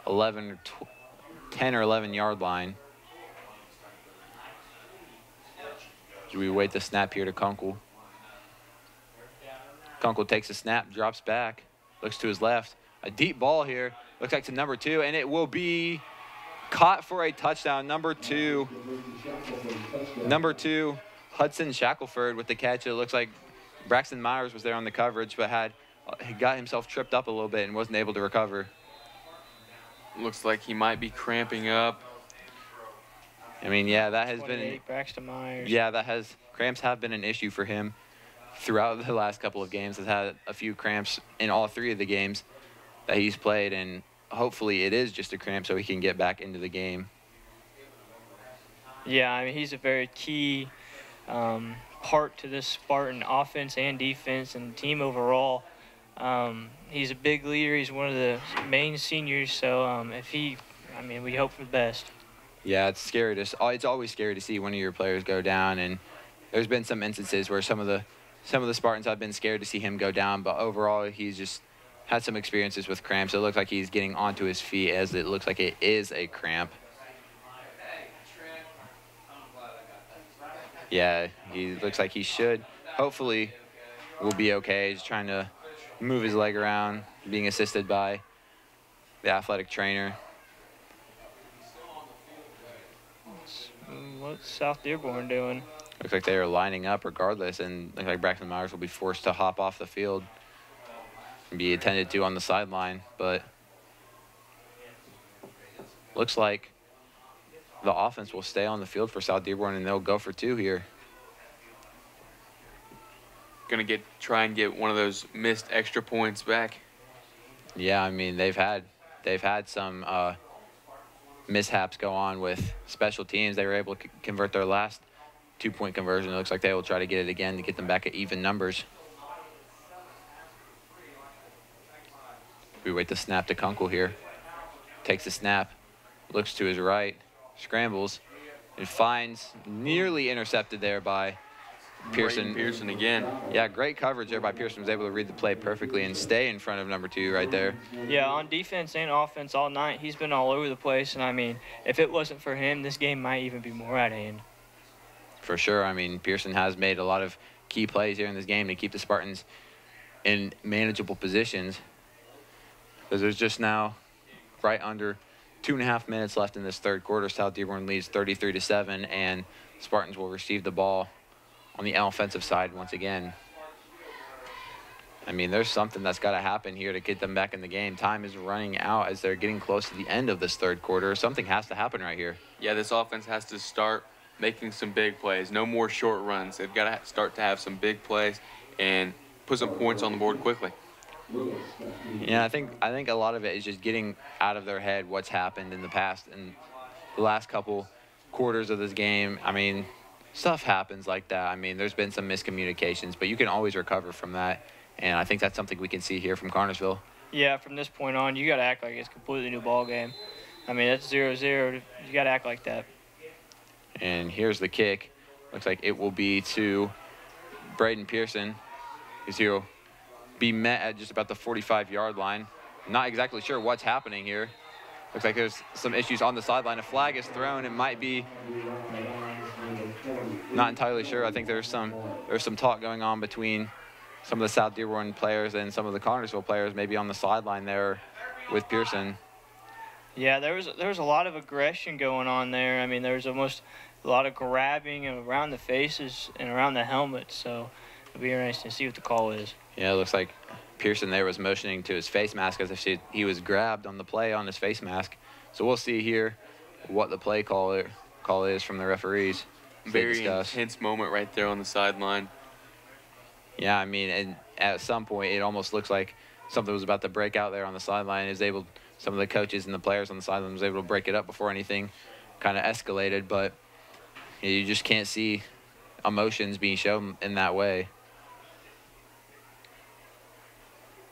10 or 11-yard line. Do we wait the snap here to Kunkel? Kunkel takes a snap, drops back, looks to his left. A deep ball here, looks like to number 2, and it will be caught for a touchdown. Number two, Hudson Shackelford with the catch. It looks like Braxton Myers was there on the coverage, but he got himself tripped up a little bit and wasn't able to recover. Looks like he might be cramping up. I mean, yeah, that has been Braxton Myers. Yeah, cramps have been an issue for him throughout the last couple of games. Has had a few cramps in all 3 of the games that he's played, and hopefully it is just a cramp so he can get back into the game. Yeah, I mean, he's a very key part to this Spartan offense and defense and team overall. He's a big leader. He's one of the main seniors, so we hope for the best. Yeah, it's scary it's always scary to see one of your players go down, and there's been some instances where some of the Spartans have been scared to see him go down, but overall he's just had some experiences with cramps. It looks like he's getting onto his feet, as it looks like it is a cramp. Yeah, he looks like he should. Hopefully will be okay. He's trying to move his leg around, being assisted by the athletic trainer. What's South Dearborn doing? Looks like they are lining up regardless, and looks like Braxton Myers will be forced to hop off the field and be attended to on the sideline. But looks like the offense will stay on the field for South Dearborn, and they'll go for 2 here. Gonna try and get one of those missed extra points back. Yeah, I mean, they've had some mishaps go on with special teams. They were able to convert their last 2-point conversion. It looks like they will try to get it again to get them back at even numbers. We wait the snap to Kunkel here. Takes the snap, looks to his right, scrambles, and finds, nearly intercepted there by Pearson. Pearson again. Yeah, great coverage there by Pearson. Was able to read the play perfectly and stay in front of number 2 right there. Yeah, on defense and offense all night, he's been all over the place. And, I mean, if it wasn't for him, this game might even be more out of hand. For sure. I mean, Pearson has made a lot of key plays here in this game to keep the Spartans in manageable positions. Because there's just now right under 2.5 minutes left in this third quarter. South Dearborn leads 33-7, and Spartans will receive the ball on the offensive side once again. I mean, there's something that's got to happen here to get them back in the game. Time is running out as they're getting close to the end of this third quarter. Something has to happen right here. Yeah, this offense has to start making some big plays. No more short runs. They've got to start to have some big plays and put some points on the board quickly. Yeah, I think a lot of it is just getting out of their head what's happened in the past and the last couple quarters of this game. I mean, stuff happens like that. I mean, there's been some miscommunications, but you can always recover from that, and I think that's something we can see here from Connersville. Yeah, from this point on, you got to act like it's a completely new ball game. I mean, it's 0-0. You got to act like that. And here's the kick. Looks like it will be to Braden Pearson. He'll be met at just about the 45-yard line. Not exactly sure what's happening here. Looks like there's some issues on the sideline. A flag is thrown. It might be, not entirely sure. I think there's some talk going on between some of the South Dearborn players and some of the Connersville players, maybe on the sideline there with Pearson. Yeah, there was a lot of aggression going on there. I mean, there was almost a lot of grabbing around the faces and around the helmet. So it'll be interesting to see what the call is. Yeah, it looks like Pearson there was motioning to his face mask as if he was grabbed on the play on his face mask. So we'll see here what the play call is from the referees. Very intense moment right there on the sideline. Yeah, I mean, and at some point it almost looks like something was about to break out there on the sideline. Some of the coaches and the players on the sideline was able to break it up before anything kind of escalated, but you just can't see emotions being shown in that way.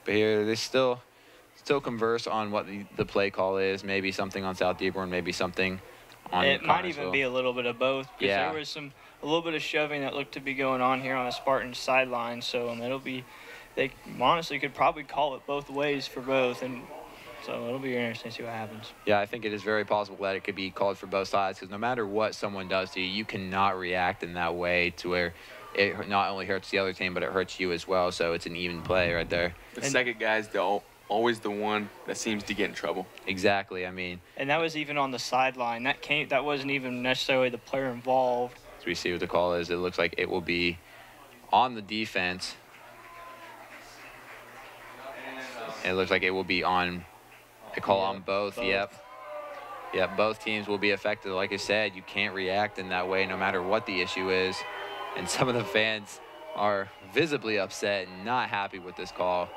But here they still converse on what the play call is. Maybe something on South Dearborn, maybe something on It might even be a little bit of both. Because yeah. There was a little bit of shoving that looked to be going on here on the Spartan sideline. So they honestly could probably call it both ways for both, and so it'll be interesting to see what happens. Yeah, I think it is very possible that it could be called for both sides, because no matter what someone does to you, you cannot react in that way to where it not only hurts the other team, but it hurts you as well. So it's an even play right there. The second guy's always the one that seems to get in trouble. Exactly. I mean, and that was even on the sideline. That wasn't even necessarily the player involved. As we see what the call is, it looks like it will be on the defense. It looks like it will be on. They call on both. Yep, both teams will be affected. Like I said, you can't react in that way no matter what the issue is. And some of the fans are visibly upset and not happy with this call.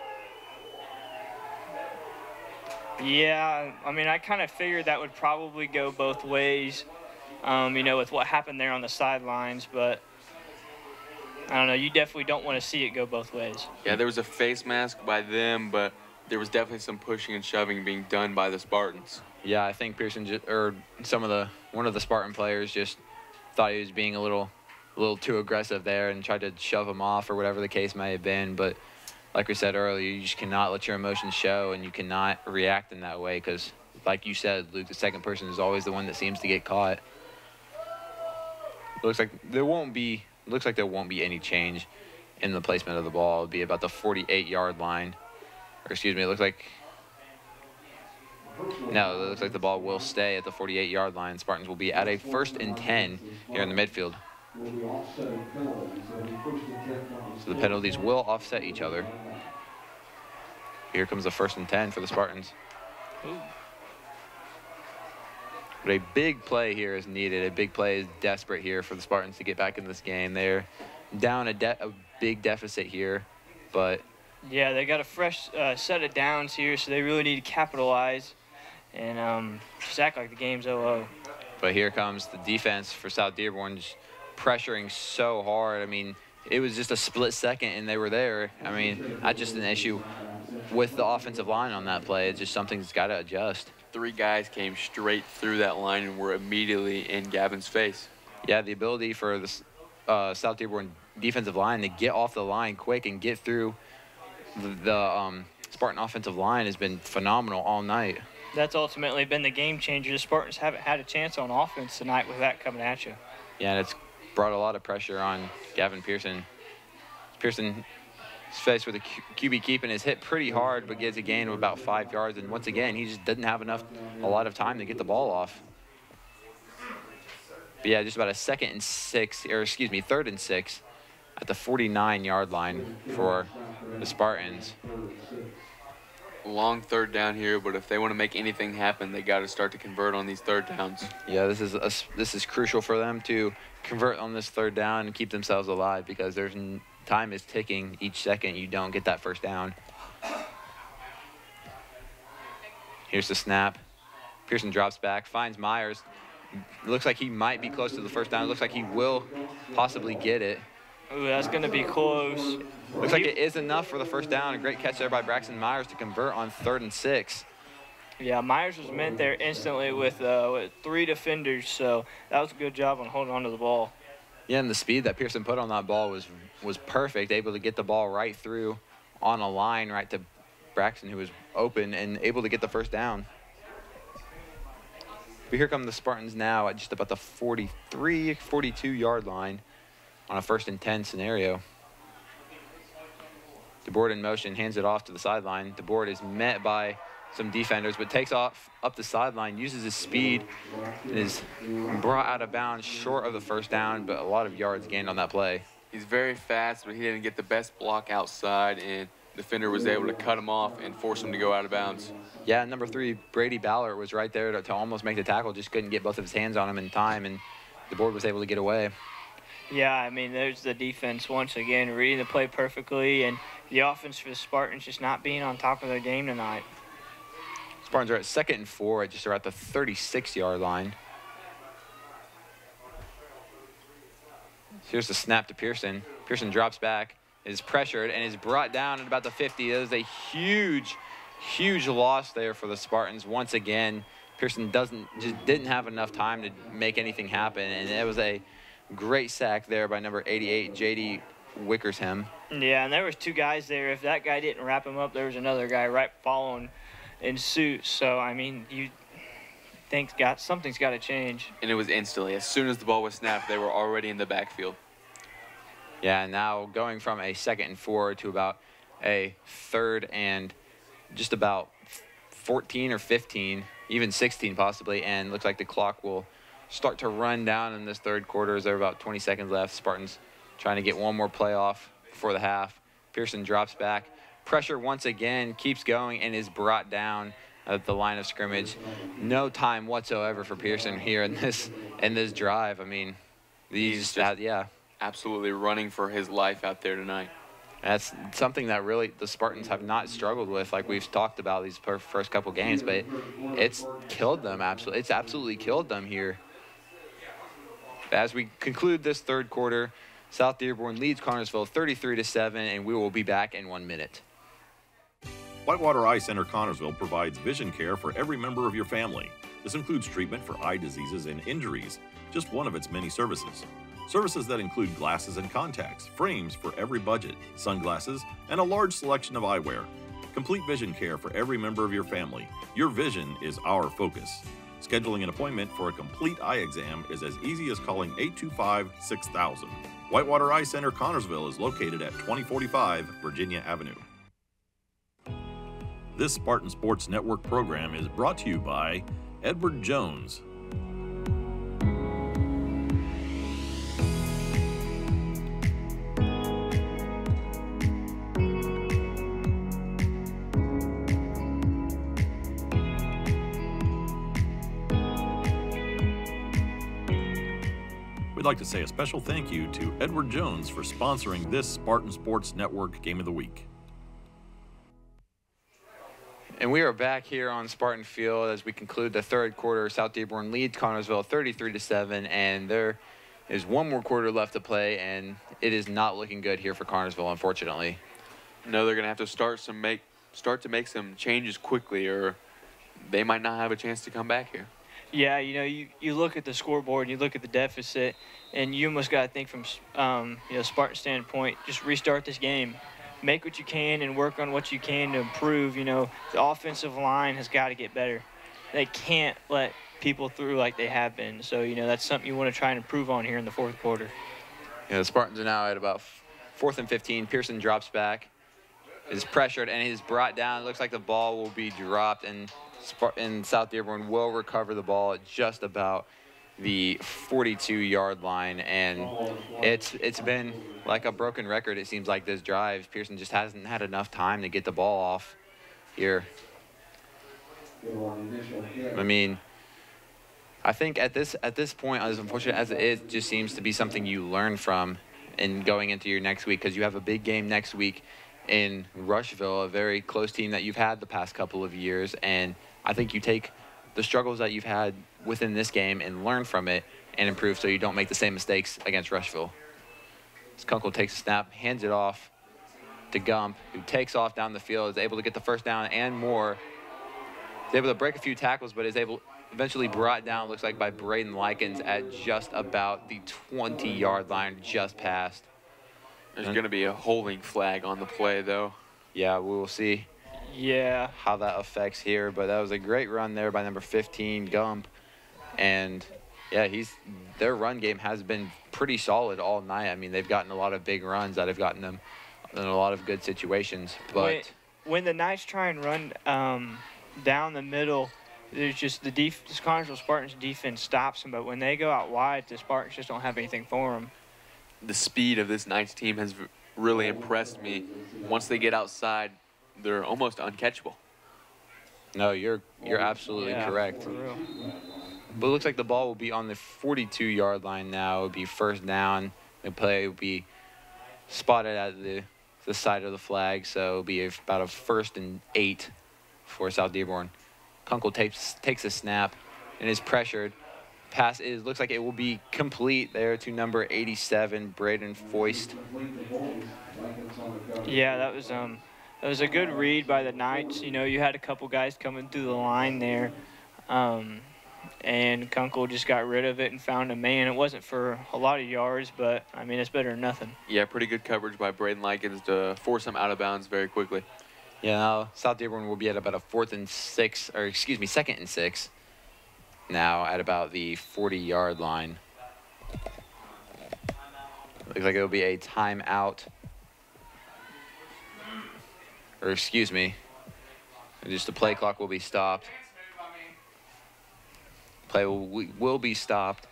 Yeah, I mean, I kind of figured that would probably go both ways, with what happened there on the sidelines. But I don't know. You definitely don't want to see it go both ways. Yeah, there was a face mask by them, but there was definitely some pushing and shoving being done by the Spartans. Yeah, I think Pearson one of the Spartan players just thought he was being a little too aggressive there and tried to shove him off or whatever the case may have been. But like we said earlier, you just cannot let your emotions show, and you cannot react in that way, because like you said, Luke, the second person is always the one that seems to get caught. Looks like there won't be any change in the placement of the ball. It'll be about the 48-yard line. Or excuse me, it looks like the ball will stay at the 48-yard line. Spartans will be at a 1st and 10 here in the midfield. So the penalties will offset each other. Here comes the 1st and 10 for the Spartans. Ooh. But a big play here is needed. A big play is desperate here for the Spartans to get back in this game. They're down a big deficit here, but yeah, they got a fresh set of downs here, so they really need to capitalize and just act like the game's 0-0. But here comes the defense for South Dearborn, just pressuring so hard. I mean, it was just a split second and they were there. I mean, that's just an issue with the offensive line on that play. It's just something that's got to adjust. 3 guys came straight through that line and were immediately in Gavin's face. Yeah, the ability for the South Dearborn defensive line to get off the line quick and get through the Spartan offensive line has been phenomenal all night. That's ultimately been the game changer. The Spartans haven't had a chance on offense tonight with that coming at you. Yeah, and it's brought a lot of pressure on Gavin Pearson. Pearson is faced with a QB keep and is hit pretty hard, but gets a gain of about 5 yards. And once again, he just didn't have a lot of time to get the ball off. But yeah, just about a 3rd and 6 at the 49-yard line for the Spartans. Long 3rd down here, but if they want to make anything happen, they got to start to convert on these 3rd downs. Yeah, this is crucial for them to convert on this 3rd down and keep themselves alive, because there's time is ticking each second you don't get that first down. Here's the snap. Pearson drops back, finds Myers. Looks like he might be close to the first down. It looks like he will possibly get it. Ooh, that's going to be close. Looks like it is enough for the first down. A great catch there by Braxton Myers to convert on 3rd and 6. Yeah, Myers was meant there instantly with 3 defenders, so that was a good job on holding on to the ball. Yeah, and the speed that Pearson put on that ball was perfect, able to get the ball right through on a line right to Braxton, who was open, and able to get the first down. But here come the Spartans now at just about the 43, 42-yard line on a 1st and 10 scenario. DeBoard in motion, hands it off to the sideline. DeBoard is met by some defenders, but takes off up the sideline, uses his speed, and is brought out of bounds short of the first down, but a lot of yards gained on that play. He's very fast, but he didn't get the best block outside, and the defender was able to cut him off and force him to go out of bounds. Yeah, number 3, Brady Ballard was right there to almost make the tackle, just couldn't get both of his hands on him in time, and DeBoard was able to get away. Yeah, I mean, there's the defense once again, reading the play perfectly, and the offense for the Spartans just not being on top of their game tonight. Spartans are at 2nd and 4 at just around the 36-yard line. Here's the snap to Pearson. Pearson drops back, is pressured, and is brought down at about the 50. That is a huge, huge loss there for the Spartans. Once again, Pearson didn't have enough time to make anything happen, and it was a great sack there by number 88, J.D. Wickersham. Yeah, and there was 2 guys there. If that guy didn't wrap him up, there was another guy right following in suit. So, I mean, you think something's got to change. And it was instantly. As soon as the ball was snapped, they were already in the backfield. Yeah, and now going from a 2nd and 4 to about a 3rd and just about 14 or 15, even 16 possibly, and looks like the clock will start to run down in this 3rd quarter as there are about 20 seconds left. Spartans trying to get one more play off before the half. Pearson drops back. Pressure once again keeps going and is brought down at the line of scrimmage. No time whatsoever for Pearson here in this drive. I mean, absolutely running for his life out there tonight. That's something that really the Spartans have not struggled with, like we've talked about these first couple games, but it's killed them. It's absolutely killed them here. As we conclude this 3rd quarter, South Dearborn leads Connersville 33-7, and we will be back in 1 minute. Whitewater Eye Center Connersville provides vision care for every member of your family. This includes treatment for eye diseases and injuries, just one of its many services. Services that include glasses and contacts, frames for every budget, sunglasses, and a large selection of eyewear. Complete vision care for every member of your family. Your vision is our focus. Scheduling an appointment for a complete eye exam is as easy as calling 825-6000. Whitewater Eye Center Connersville is located at 2045 Virginia Avenue. This Spartan Sports Network program is brought to you by Edward Jones. We'd like to say a special thank you to Edward Jones for sponsoring this Spartan Sports Network Game of the Week. And we are back here on Spartan Field as we conclude the 3rd quarter. South Dearborn leads Connersville 33-7, and there is one more quarter left to play, and it is not looking good here for Connersville, unfortunately. No, they're going to have to start to make some changes quickly, or they might not have a chance to come back here. Yeah, you know, you look at the scoreboard and you look at the deficit, and you almost got to think from Spartan standpoint, just restart this game. Make what you can and work on what you can to improve. You know, the offensive line has got to get better. They can't let people through like they have been. So, you know, that's something you want to try and improve on here in the 4th quarter. Yeah, the Spartans are now at about 4th and 15. Pearson drops back, is pressured, and is brought down. It looks like the ball will be dropped, and South Dearborn will recover the ball at just about the 42-yard line, and it's been like a broken record, it seems like, this drive. Pearson just hasn't had enough time to get the ball off here. I mean, I think at this point, as unfortunate as it is, it just seems to be something you learn from and going into your next week, because you have a big game next week in Rushville, a very close team that you've had the past couple of years. And I think you take the struggles that you've had within this game and learn from it and improve so you don't make the same mistakes against Rushville. As Kunkel takes a snap, hands it off to Gump, who takes off down the field, is able to get the first down and more. Is able to break a few tackles, but is able eventually brought down, looks like, by Braden Likens at just about the 20-yard line, just past. There's going to be a holding flag on the play, though. Yeah, we will see how that affects here. But that was a great run there by number 15, Gump. And, yeah, their run game has been pretty solid all night. I mean, they've gotten a lot of big runs that have gotten them in a lot of good situations. But when the Knights try and run down the middle, there's just the Connersville Spartans defense stops them. But when they go out wide, the Spartans just don't have anything for them. The speed of this Knights team has really impressed me. Once they get outside, they're almost uncatchable. No, you're absolutely correct. For real. But it looks like the ball will be on the 42-yard line now. It will be first down. The play will be spotted at the side of the flag, so it will be about a 1st and 8 for South Dearborn. Kunkel takes a snap and is pressured. Pass looks like it will be complete there to number 87, Braden Foist. Yeah, that was a good read by the Knights. You know, you had a couple guys coming through the line there, and Kunkel just got rid of it and found a man. It wasn't for a lot of yards, but, I mean, it's better than nothing. Yeah, pretty good coverage by Braden Likens to force him out of bounds very quickly. Yeah, now South Dearborn will be at about a 2nd and 6 now at about the 40-yard line. Looks like it'll be a timeout. Or excuse me, just the play clock will be stopped. Play will be stopped,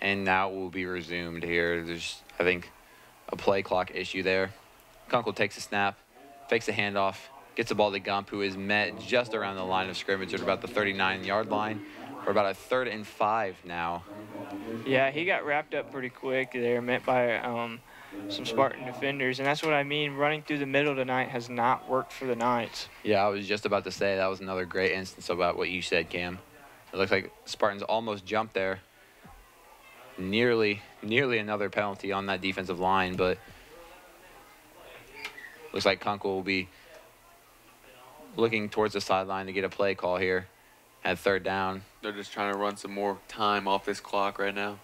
and now it will be resumed here. There's, I think, a play clock issue there. Kunkel takes a snap, fakes a handoff, gets the ball to Gump, who is met just around the line of scrimmage at about the 39-yard line. We're about a 3rd and 5 now. Yeah, he got wrapped up pretty quick there, met by some Spartan defenders. And that's what I mean, running through the middle tonight has not worked for the Knights. Yeah, I was just about to say that was another great instance about what you said, Cam. It looks like Spartans almost jumped there. Nearly another penalty on that defensive line, but looks like Kunkel will be looking towards the sideline to get a play call here at 3rd down. They're just trying to run some more time off this clock right now.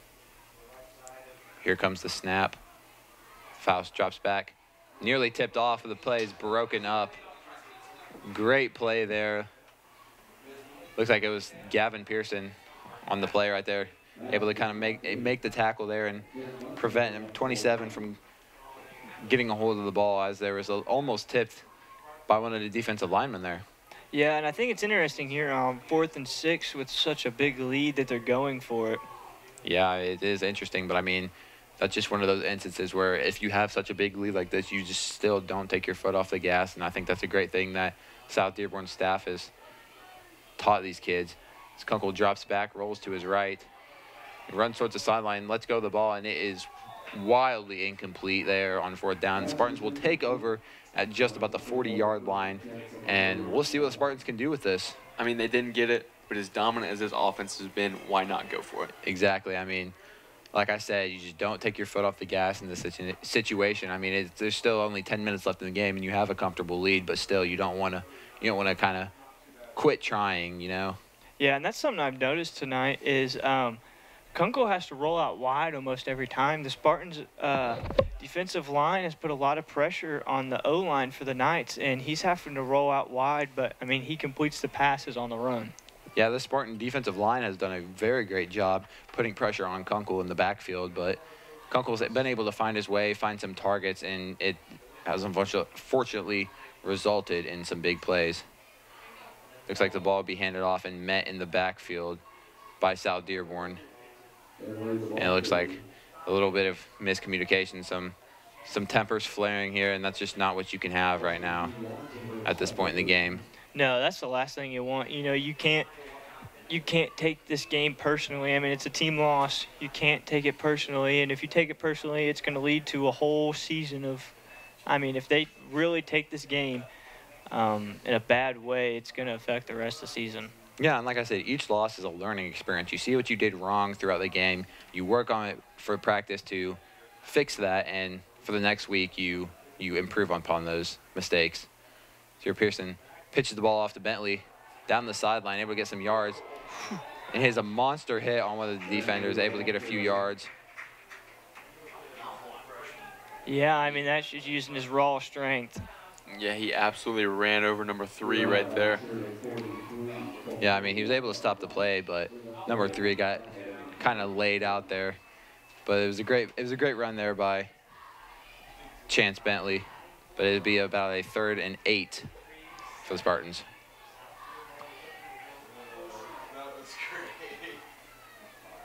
Here comes the snap. Faust drops back. Nearly tipped off. The play is broken up. Great play there. Looks like it was Gavin Pearson on the play right there. Able to kind of make the tackle there and prevent him, 27, from getting a hold of the ball, as there was almost tipped by one of the defensive linemen there. Yeah, and I think it's interesting here on 4th and 6 with such a big lead that they're going for it. Yeah, it is interesting, but I mean, that's just one of those instances where if you have such a big lead like this, you just still don't take your foot off the gas, and I think that's a great thing that South Dearborn staff has taught these kids. As Kunkel drops back, rolls to his right, runs towards the sideline, lets go of the ball, and it is wildly incomplete there on 4th down. The Spartans will take over at just about the 40-yard line, and we'll see what the Spartans can do with this. I mean, they didn't get it, but as dominant as this offense has been, why not go for it? Exactly. I mean, like I said, you just don't take your foot off the gas in this situation. I mean, there's still only 10 minutes left in the game, and you have a comfortable lead, but still, you don't want to kind of quit trying, you know? Yeah, and that's something I've noticed tonight is Kunkel has to roll out wide almost every time. The Spartans' defensive line has put a lot of pressure on the O-line for the Knights, and he's having to roll out wide, but, I mean, he completes the passes on the run. Yeah, the Spartan defensive line has done a very great job putting pressure on Kunkel in the backfield, but Kunkel's been able to find his way, find some targets, and it has unfortunately resulted in some big plays. Looks like the ball will be handed off and met in the backfield by South Dearborn. And it looks like a little bit of miscommunication, some tempers flaring here, and that's just not what you can have right now at this point in the game. No, that's the last thing you want. You know, you can't you can't take this game personally. I mean, it's a team loss. You can't take it personally. And if you take it personally, it's going to lead to a whole season of, I mean, if they really take this game in a bad way, it's going to affect the rest of the season. Yeah, and like I said, each loss is a learning experience. You see what you did wrong throughout the game. You work on it for practice to fix that, and for the next week, you improve upon those mistakes. So Pearson pitches the ball off to Bentley, down the sideline, able to get some yards. And hits a monster hit on one of the defenders, able to get a few yards. Yeah, I mean, that's just using his raw strength. Yeah, he absolutely ran over number 3 right there. Yeah, I mean, he was able to stop the play, but number 3 got kind of laid out there. But it was a great run there by Chance Bentley. But it'd be about a 3rd and 8 for the Spartans.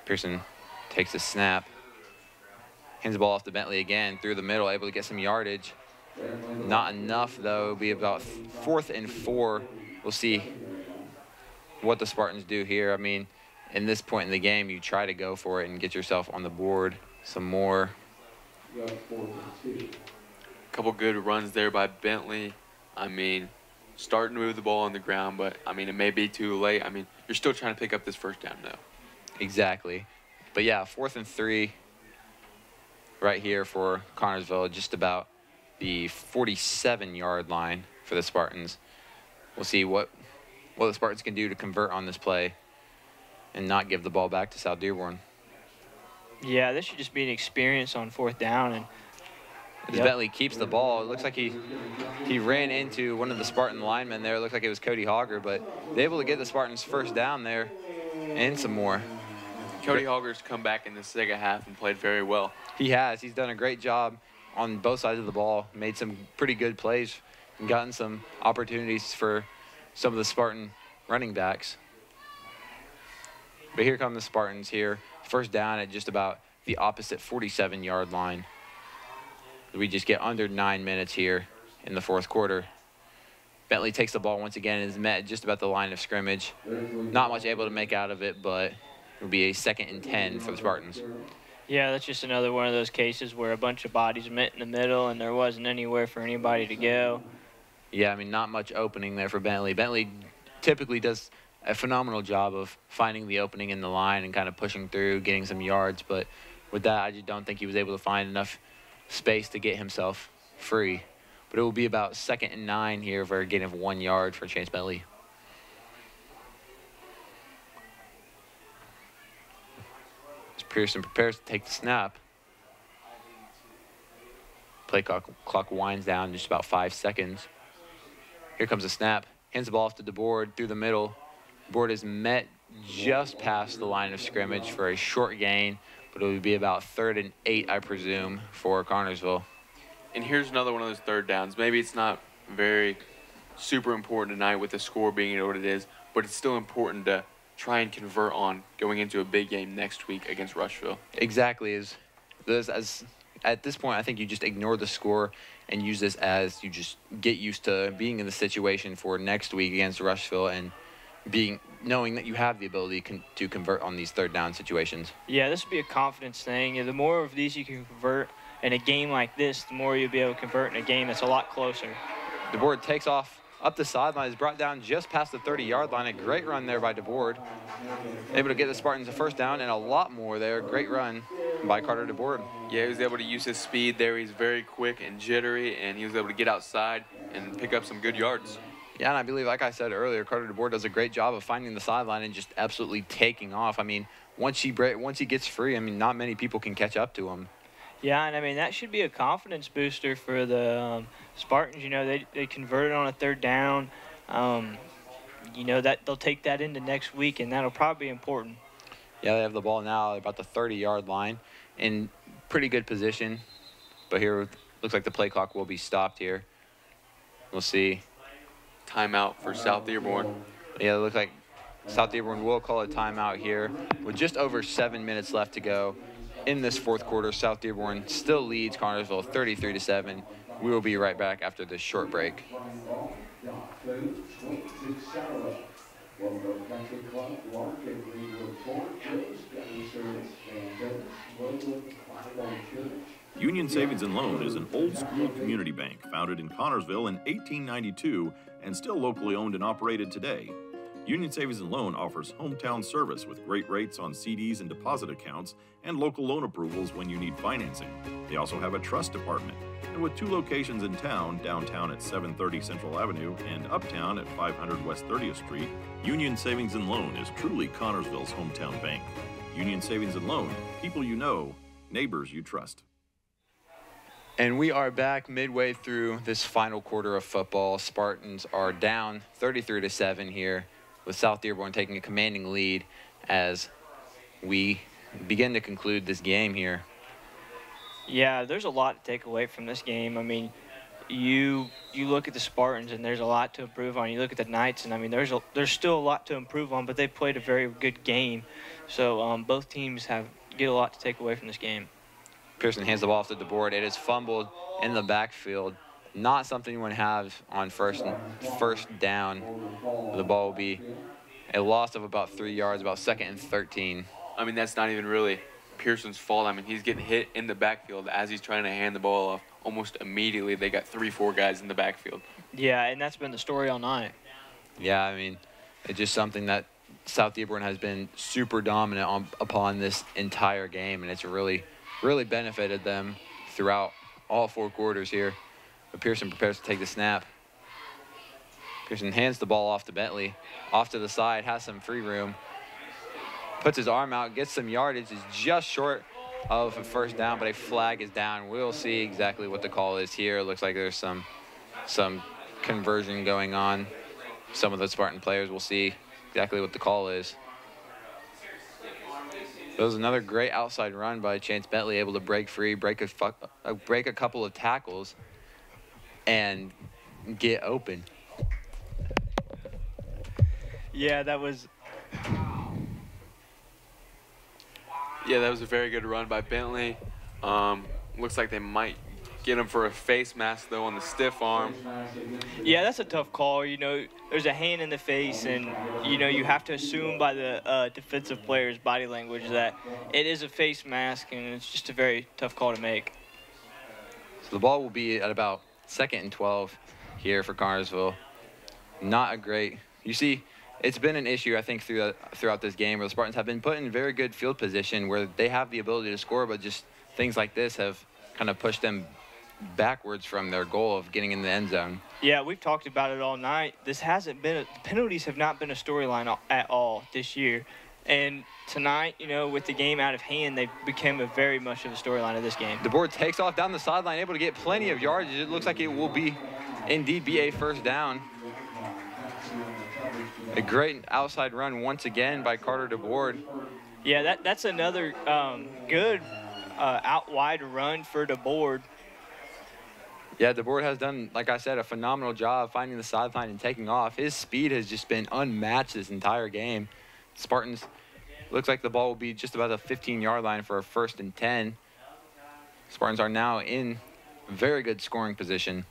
Pearson takes a snap, hands the ball off to Bentley again through the middle, able to get some yardage. Not enough, though. It'll be about 4th and 4. We'll see what the Spartans do here. I mean, in this point in the game, you try to go for it and get yourself on the board some more. A couple good runs there by Bentley. I mean, starting to move the ball on the ground, but, I mean, it may be too late. I mean, you're still trying to pick up this first down, though. Exactly. But, yeah, 4th and 3 right here for Connorsville, just about the 47-yard line for the Spartans. We'll see what the Spartans can do to convert on this play and not give the ball back to South Dearborn. Yeah, this should just be an experience on 4th down. And as Bentley keeps the ball, it looks like he ran into one of the Spartan linemen there. It looked like it was Cody Hogger, but they're able to get the Spartans first down there and some more. Cody Hogger's come back in the second half and played very well. He has. He's done a great job on both sides of the ball, made some pretty good plays and gotten some opportunities for some of the Spartan running backs. But here come the Spartans here. First down at just about the opposite 47-yard line. We just get under 9 minutes here in the 4th quarter. Bentley takes the ball once again and is met just about the line of scrimmage. Not much able to make out of it, but it will be a 2nd and 10 for the Spartans. Yeah, that's just another one of those cases where a bunch of bodies met in the middle and there wasn't anywhere for anybody to go. Yeah, I mean, not much opening there for Bentley. Bentley typically does a phenomenal job of finding the opening in the line and kind of pushing through, getting some yards. But with that, I just don't think he was able to find enough space to get himself free. But it will be about 2nd and 9 here for a gain of 1 yard for Chance Bentley. As Pearson prepares to take the snap. Play clock winds down just about 5 seconds. Here comes the snap. Hands the ball off to DeBoard through the middle. DeBoard is met just past the line of scrimmage for a short gain, but it would be about 3rd and 8, I presume, for Connorsville. And here's another one of those 3rd downs. Maybe it's not very super important tonight with the score being what it is, but it's still important to try and convert on going into a big game next week against Rushville. Exactly. As at this point, I think you just ignore the score and use this as you just get used to being in the situation for next week against Rushville and knowing that you have the ability to convert on these 3rd down situations. Yeah, this would be a confidence thing. The more of these you can convert in a game like this, the more you'll be able to convert in a game that's a lot closer. DeBoard takes off up the sideline, is brought down just past the 30-yard line. A great run there by DeBoard. Able to get the Spartans a first down and a lot more there. Great run by Carter DeBoard. Yeah, he was able to use his speed there. He's very quick and jittery, and he was able to get outside and pick up some good yards. Yeah, and I believe, like I said earlier, Carter DeBoard does a great job of finding the sideline and just absolutely taking off. I mean, once he gets free, I mean, not many people can catch up to him. Yeah, and I mean, that should be a confidence booster for the Spartans. You know, they converted on a 3rd down. You know, that they'll take that into next week, and that'll probably be important. Yeah, they have the ball now at about the 30-yard line in pretty good position. But here, looks like the play clock will be stopped here. We'll see. Timeout for South Dearborn. Yeah, it looks like South Dearborn will call a timeout here with just over 7 minutes left to go. In this 4th quarter, South Dearborn still leads Connorsville 33-7. We will be right back after this short break. Union Savings and Loan is an old-school community bank founded in Connorsville in 1892 and still locally owned and operated today. Union Savings and Loan offers hometown service with great rates on CDs and deposit accounts and local loan approvals when you need financing. They also have a trust department. And with 2 locations in town, downtown at 730 Central Avenue and uptown at 500 West 30th Street, Union Savings and Loan is truly Connorsville's hometown bank. Union Savings and Loan, people you know, neighbors you trust. And we are back midway through this final quarter of football. Spartans are down 33-7 here, with South Dearborn taking a commanding lead as we begin to conclude this game here. Yeah, there's a lot to take away from this game. I mean, you look at the Spartans and there's a lot to improve on. You look at the Knights and I mean there's still a lot to improve on, but they played a very good game. So both teams get a lot to take away from this game. Pearson hands the ball off to the board. It is fumbled in the backfield. Not something you want to have on first down. The ball will be a loss of about 3 yards, about 2nd and 13. I mean, that's not even really Pearson's fault. I mean, he's getting hit in the backfield as he's trying to hand the ball off. Almost immediately, they got 3-4 guys in the backfield. Yeah, and that's been the story all night. Yeah, I mean, it's just something that South Dearborn has been super dominant upon this entire game, and it's really benefited them throughout all 4 quarters here. But Pearson prepares to take the snap. Pearson hands the ball off to Bentley. Off to the side, has some free room. Puts his arm out, gets some yardage, is just short of a first down, but a flag is down. We'll see exactly what the call is here. It looks like there's some conversion going on. Some of the Spartan players will see exactly what the call is. It was another great outside run by Chance Bentley, able to break free, break a couple of tackles, and get open. Yeah, that was a very good run by Bentley. Looks like they might get him for a face mask, though, on the stiff arm. Yeah, that's a tough call. You know, there's a hand in the face, and, you know, you have to assume by the defensive player's body language that it is a face mask, and it's just a very tough call to make. So the ball will be at about 2nd and 12 here for Connorsville. Not a great – you see, it's been an issue, I think, throughout this game where the Spartans have been put in very good field position where they have the ability to score, but just things like this have kind of pushed them backwards from their goal of getting in the end zone. Yeah, we've talked about it all night. This hasn't been – the penalties have not been a storyline at all this year. And tonight, you know, with the game out of hand, they became very much of a storyline of this game. The board takes off down the sideline, able to get plenty of yardage. It looks like it will indeed be a first down. A great outside run once again by Carter DeBoard. Yeah, that's another good out wide run for DeBoard. Yeah, DeBoard has done, like I said, a phenomenal job finding the sideline and taking off. His speed has just been unmatched this entire game. Spartans, looks like the ball will be just about the 15-yard line for a 1st and 10. Spartans are now in very good scoring position.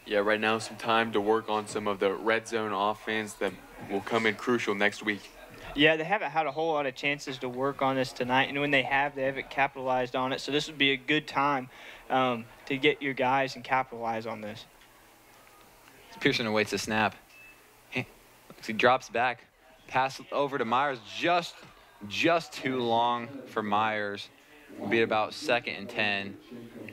Yeah, right now some time to work on some of the red zone offense that will come in crucial next week. Yeah, they haven't had a whole lot of chances to work on this tonight, and when they haven't capitalized on it. So this would be a good time to get your guys and capitalize on this. Pearson awaits the snap. He drops back. Pass over to Myers, just too long for Myers. Will be about 2nd and 10.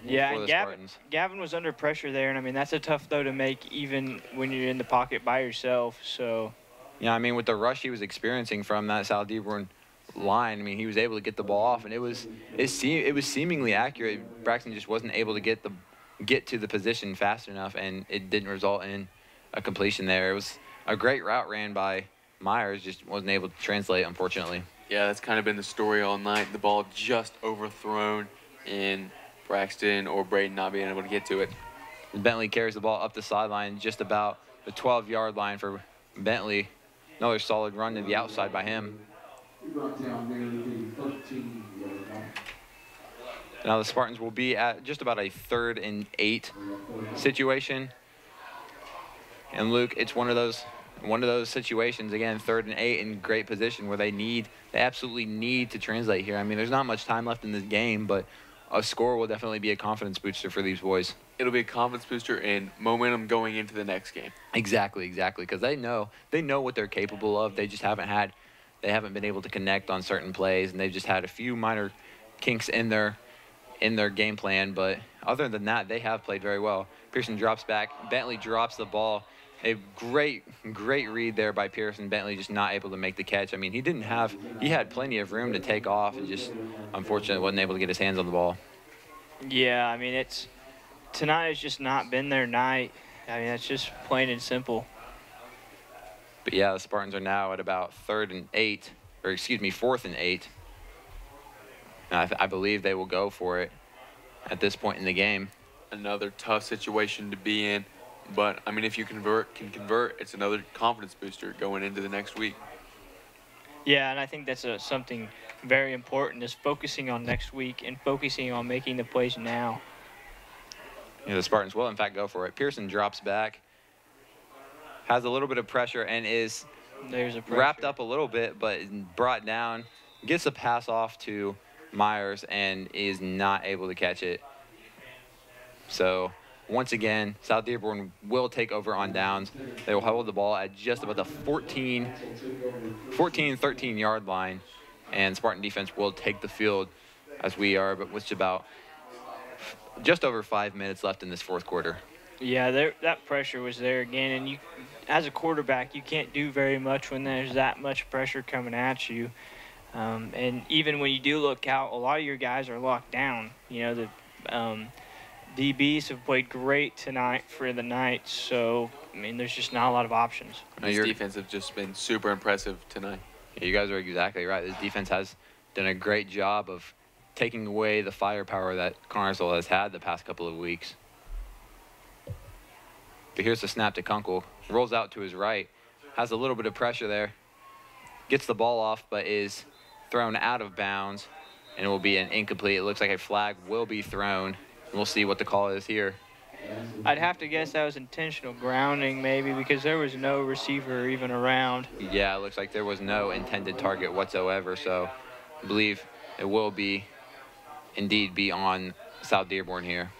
Yeah, for the and Spartans. Gavin was under pressure there, and I mean that's a tough throw to make even when you're in the pocket by yourself. So. Yeah, I mean with the rush he was experiencing from that South Dearborn line, I mean he was able to get the ball off, and it was seemingly accurate. Braxton just wasn't able to get to the position fast enough, and it didn't result in a completion there. It was a great route ran by Myers, just wasn't able to translate, unfortunately. Yeah, that's kind of been the story all night. The ball just overthrown, and Braxton or Braden not being able to get to it. Bentley carries the ball up the sideline, just about the 12-yard line for Bentley. Another solid run to the outside by him. Now the Spartans will be at just about a 3rd and 8 situation. And Luke, it's one of those one of those situations, again, 3rd and 8 in great position where they absolutely need to translate here. I mean, there's not much time left in this game, but a score will definitely be a confidence booster for these boys. It'll be a confidence booster and momentum going into the next game. Exactly, because they know what they're capable of. They just haven't been able to connect on certain plays, and they've just had a few minor kinks in their game plan. But other than that, they have played very well. Pearson drops back. Bentley drops the ball. A great read there by Pearson. Bentley just not able to make the catch. I mean, he had plenty of room to take off, and just unfortunately wasn't able to get his hands on the ball. Yeah, I mean, tonight has just not been their night. I mean, that's just plain and simple. But yeah, the Spartans are now at about 4th and 8. And I believe they will go for it at this point in the game. Another tough situation to be in. But, I mean, if you can convert, it's another confidence booster going into the next week. Yeah, and I think that's something very important, is focusing on next week and focusing on making the plays now. You know, the Spartans will, in fact, go for it. Pearson drops back, has a little bit of pressure, and is wrapped up a little bit, but brought down, gets a pass off to Myers, and is not able to catch it. So once again, South Dearborn will take over on downs. They will hold the ball at just about the 13-yard line, and Spartan defense will take the field as we are, but with about just over 5 minutes left in this 4th quarter. Yeah, that pressure was there again, and you, as a quarterback, you can't do very much when there's that much pressure coming at you. And even when you do look out, a lot of your guys are locked down. You know, the DBs have played great tonight for the night, so, I mean, there's just not a lot of options. This defense have just been super impressive tonight. Yeah, you guys are exactly right. This defense has done a great job of taking away the firepower that Connersville has had the past couple of weeks. But here's the snap to Kunkel. Rolls out to his right. Has a little bit of pressure there. Gets the ball off, but is thrown out of bounds, and it will be an incomplete. It looks like a flag will be thrown. We'll see what the call is here. I'd have to guess that was intentional grounding maybe, because there was no receiver even around. Yeah, it looks like there was no intended target whatsoever, so I believe it will indeed be on South Dearborn here.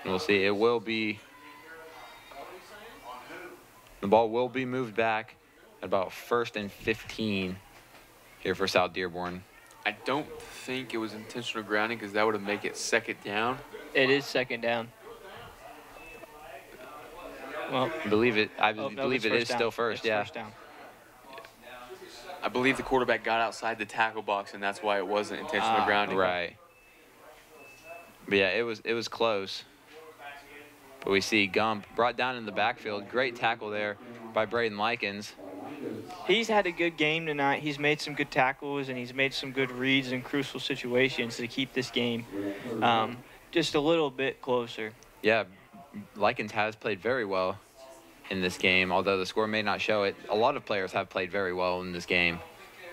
And we'll see. It will be. The ball will be moved back at about 1st and 15 here for South Dearborn. I don't think it was intentional grounding, because that would have made it 2nd down. It is 2nd down. Well, I believe it is still first, yeah. First down. I believe the quarterback got outside the tackle box, and that's why it wasn't intentional grounding. Right. But yeah, it was close. But we see Gump brought down in the backfield. Great tackle there by Braden Likens. He's had a good game tonight. He's made some good tackles, and he's made some good reads in crucial situations to keep this game just a little bit closer. Yeah, Likens has played very well in this game, although the score may not show it. A lot of players have played very well in this game.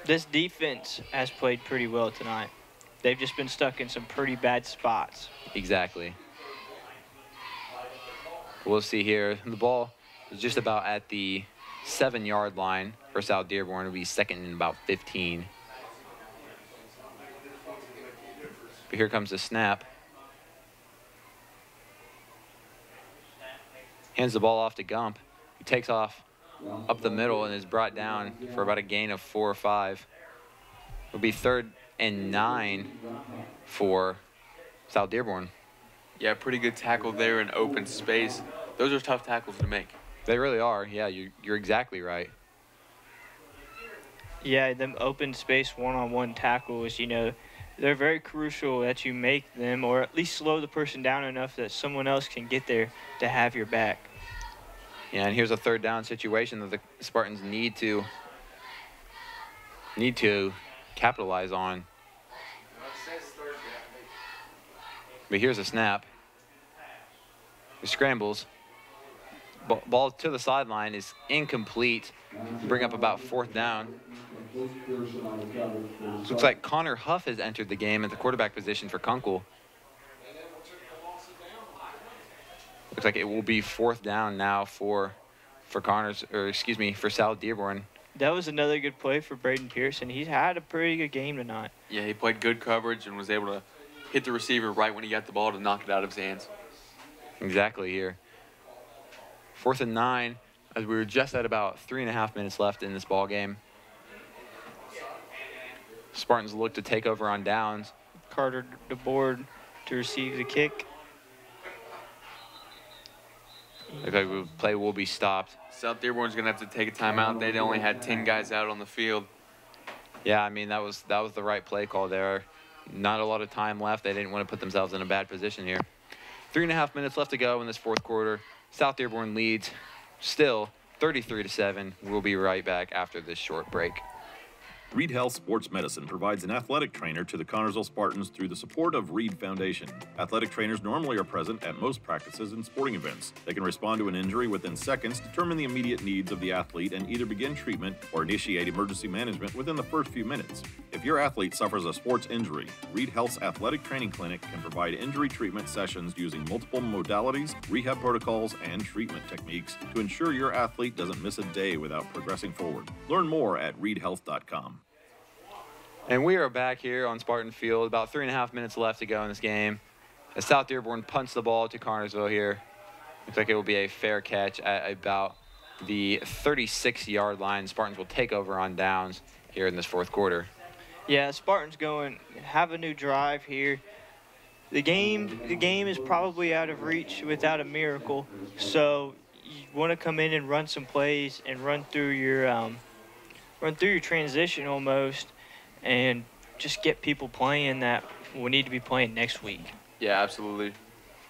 This defense has played pretty well tonight. They've just been stuck in some pretty bad spots. Exactly. We'll see here. The ball is just about at the 7-yard line for South Dearborn. It'll be 2nd and about 15. But here comes the snap. Hands the ball off to Gump. He takes off up the middle and is brought down for about a gain of 4 or 5. It'll be 3rd and 9 for South Dearborn. Yeah, pretty good tackle there in open space. Those are tough tackles to make. They really are. Yeah, you're exactly right. Yeah, them open space one-on-one tackles, you know, they're very crucial that you make them, or at least slow the person down enough that someone else can get there to have your back. Yeah, and here's a 3rd down situation that the Spartans need to capitalize on. But here's a snap. He scrambles. Ball to the sideline is incomplete. Bring up about 4th down. Looks like Connor Huff has entered the game at the quarterback position for Kunkel. Looks like it will be 4th down now for South Dearborn. That was another good play for Braden Pearson. He's had a pretty good game tonight. Yeah, he played good coverage and was able to hit the receiver right when he got the ball to knock it out of his hands. Exactly here. 4th and 9, as we were just at about 3.5 minutes left in this ball game. Spartans look to take over on downs. Carter DeBoard to receive the kick. Looks like the play will be stopped. South Dearborn's going to have to take a timeout. They only had 10 guys out on the field. Yeah, I mean, that was the right play call there. Not a lot of time left. They didn't want to put themselves in a bad position here. 3.5 minutes left to go in this 4th quarter. South Dearborn leads still 33-7. We'll be right back after this short break. Reed Health Sports Medicine provides an athletic trainer to the Connersville Spartans through the support of Reed Foundation. Athletic trainers normally are present at most practices and sporting events. They can respond to an injury within seconds, determine the immediate needs of the athlete, and either begin treatment or initiate emergency management within the first few minutes. If your athlete suffers a sports injury, Reed Health's Athletic Training Clinic can provide injury treatment sessions using multiple modalities, rehab protocols, and treatment techniques to ensure your athlete doesn't miss a day without progressing forward. Learn more at reedhealth.com. And we are back here on Spartan Field. About 3.5 minutes left to go in this game. As South Dearborn punts the ball to Connersville here. Looks like it will be a fair catch at about the 36-yard line. Spartans will take over on downs here in this 4th quarter. Yeah, Spartans have a new drive here. The game is probably out of reach without a miracle. So you want to come in and run some plays and run through your transition almost, and just get people playing that will need to be playing next week. Yeah, absolutely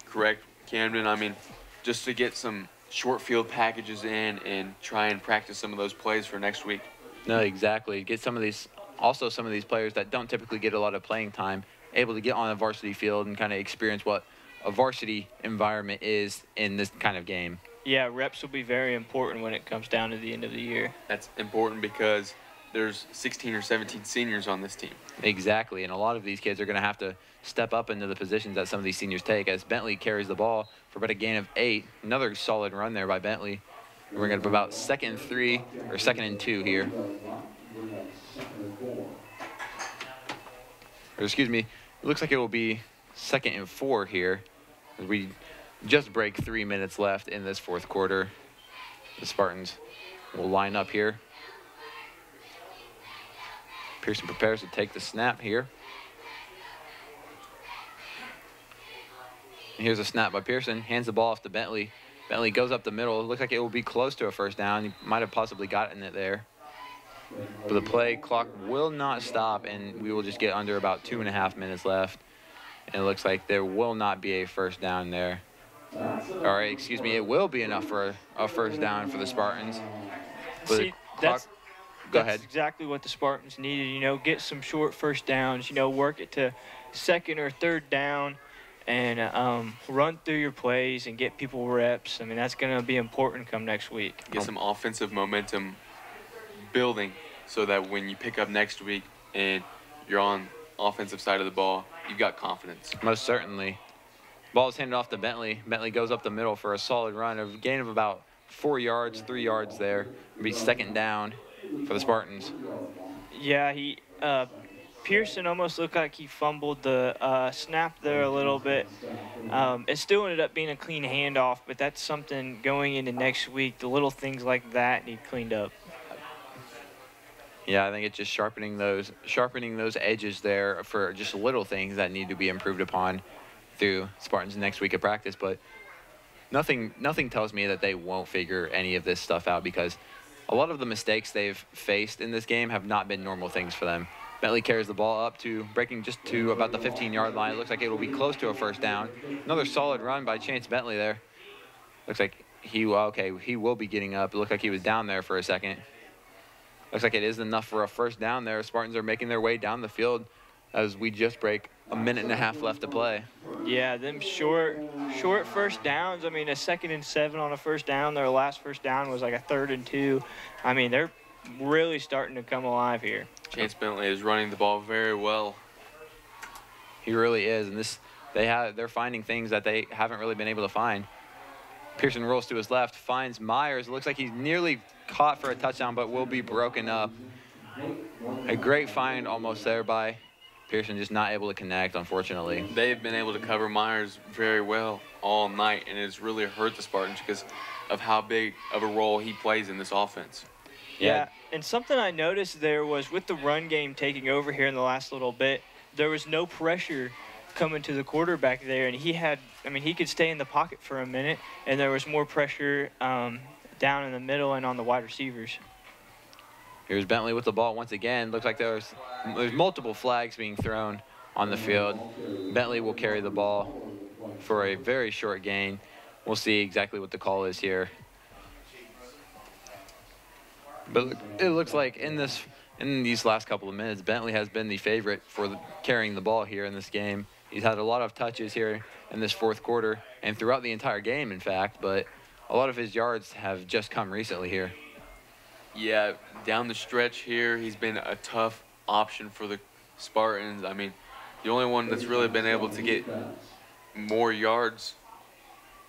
correct, Camden. I mean, just to get some short field packages in and try and practice some of those plays for next week. No, exactly. Get some of these players that don't typically get a lot of playing time able to get on a varsity field and kind of experience what a varsity environment is in this kind of game. Yeah, reps will be very important when it comes down to the end of the year. That's important because there's 16 or 17 seniors on this team. Exactly, and a lot of these kids are going to have to step up into the positions that some of these seniors take as Bentley carries the ball for about a gain of 8. Another solid run there by Bentley. We're going to about 2nd and 3 or 2nd and 2 here. Or excuse me, it looks like it will be 2nd and 4 here. We just break 3 minutes left in this 4th quarter. The Spartans will line up here. Pearson prepares to take the snap here. And here's a snap by Pearson. Hands the ball off to Bentley. Bentley goes up the middle. It looks like it will be close to a 1st down. He might have possibly gotten it there. But the play clock will not stop, and we will just get under about 2.5 minutes left. And it looks like there will not be a 1st down there. All right, excuse me. It will be enough for a 1st down for the Spartans. But See, that's Go ahead. exactly what the Spartans needed, get some short 1st downs, work it to 2nd or 3rd down and run through your plays and get people reps. I mean, that's going to be important come next week. Get some offensive momentum building so that when you pick up next week and you're on offensive side of the ball, you've got confidence. Most certainly. Ball is handed off to Bentley. Bentley goes up the middle for a solid run, a gain of about 4 yards, 3 yards there. It'll be 2nd down for the Spartans. Yeah, Pearson almost looked like he fumbled the snap there a little bit. It still ended up being a clean handoff, but that's something going into next week. The little things like that need cleaned up. Yeah, I think it's just sharpening those edges there for just little things that need to be improved upon through Spartans next week of practice. But nothing tells me that they won't figure any of this stuff out, because a lot of the mistakes they've faced in this game have not been normal things for them. Bentley carries the ball up to breaking just to about the 15-yard line. It looks like it will be close to a 1st down. Another solid run by Chance Bentley there. Looks like he will be getting up. It looked like he was down there for a second. Looks like it is enough for a 1st down there. Spartans are making their way down the field as we just break 1.5 minutes left to play. Yeah, them short 1st downs. I mean, a 2nd and 7 on a 1st down. Their last 1st down was like a 3rd and 2. I mean, they're really starting to come alive here. Chance Bentley is running the ball very well. He really is, and they're finding things that they haven't really been able to find. Pearson rolls to his left, finds Myers. It looks like he's nearly caught for a touchdown, but will be broken up. A great find almost there by Pearson, just not able to connect, unfortunately. They've been able to cover Myers very well all night, and it's really hurt the Spartans because of how big of a role he plays in this offense. Yeah, and something I noticed there was with the run game taking over here in the last little bit, there was no pressure coming to the quarterback there, and he could stay in the pocket for a minute, and there was more pressure down in the middle and on the wide receivers. Here's Bentley with the ball once again. Looks like there's multiple flags being thrown on the field. Bentley will carry the ball for a very short gain. We'll see exactly what the call is here. But it looks like in these last couple of minutes, Bentley has been the favorite for carrying the ball here in this game. He's had a lot of touches here in this fourth quarter and throughout the entire game, in fact, but a lot of his yards have just come recently here. Yeah, down the stretch here, he's been a tough option for the Spartans. I mean, the only one that's really been able to get more yards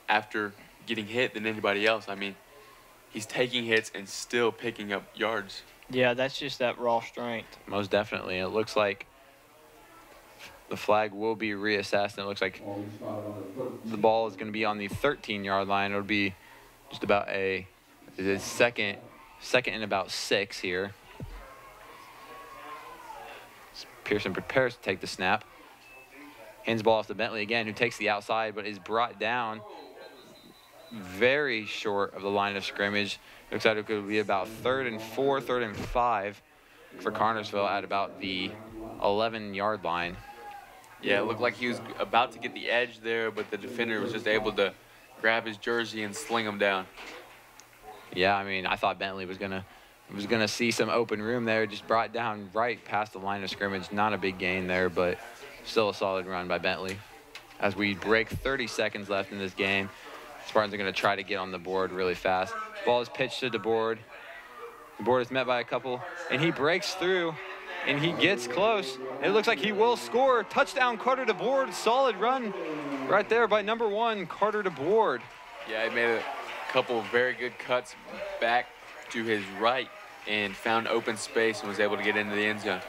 after getting hit than anybody else. I mean, he's taking hits and still picking up yards. Yeah, that's just that raw strength. Most definitely. It looks like the flag will be reassessed, and it looks like the ball is going to be on the 13-yard line. It'll be just about a second and about 6 here. Pearson prepares to take the snap. Hands the ball off to Bentley again, who takes the outside, but is brought down very short of the line of scrimmage. Looks like it could be about 3rd and 4, 3rd and 5 for Connersville at about the 11-yard line. Yeah, it looked like he was about to get the edge there, but the defender was just able to grab his jersey and sling him down. Yeah, I mean, I thought Bentley was gonna see some open room there. Just brought down right past the line of scrimmage. Not a big gain there, but still a solid run by Bentley. As we break 30 seconds left in this game, Spartans are going to try to get on the board really fast. Ball is pitched to DeBoard. DeBoard is met by a couple, and he breaks through, and he gets close. It looks like he will score. Touchdown, Carter DeBoard. Solid run right there by number 1, Carter DeBoard. Yeah, he made a couple of very good cuts back to his right and found open space and was able to get into the end zone.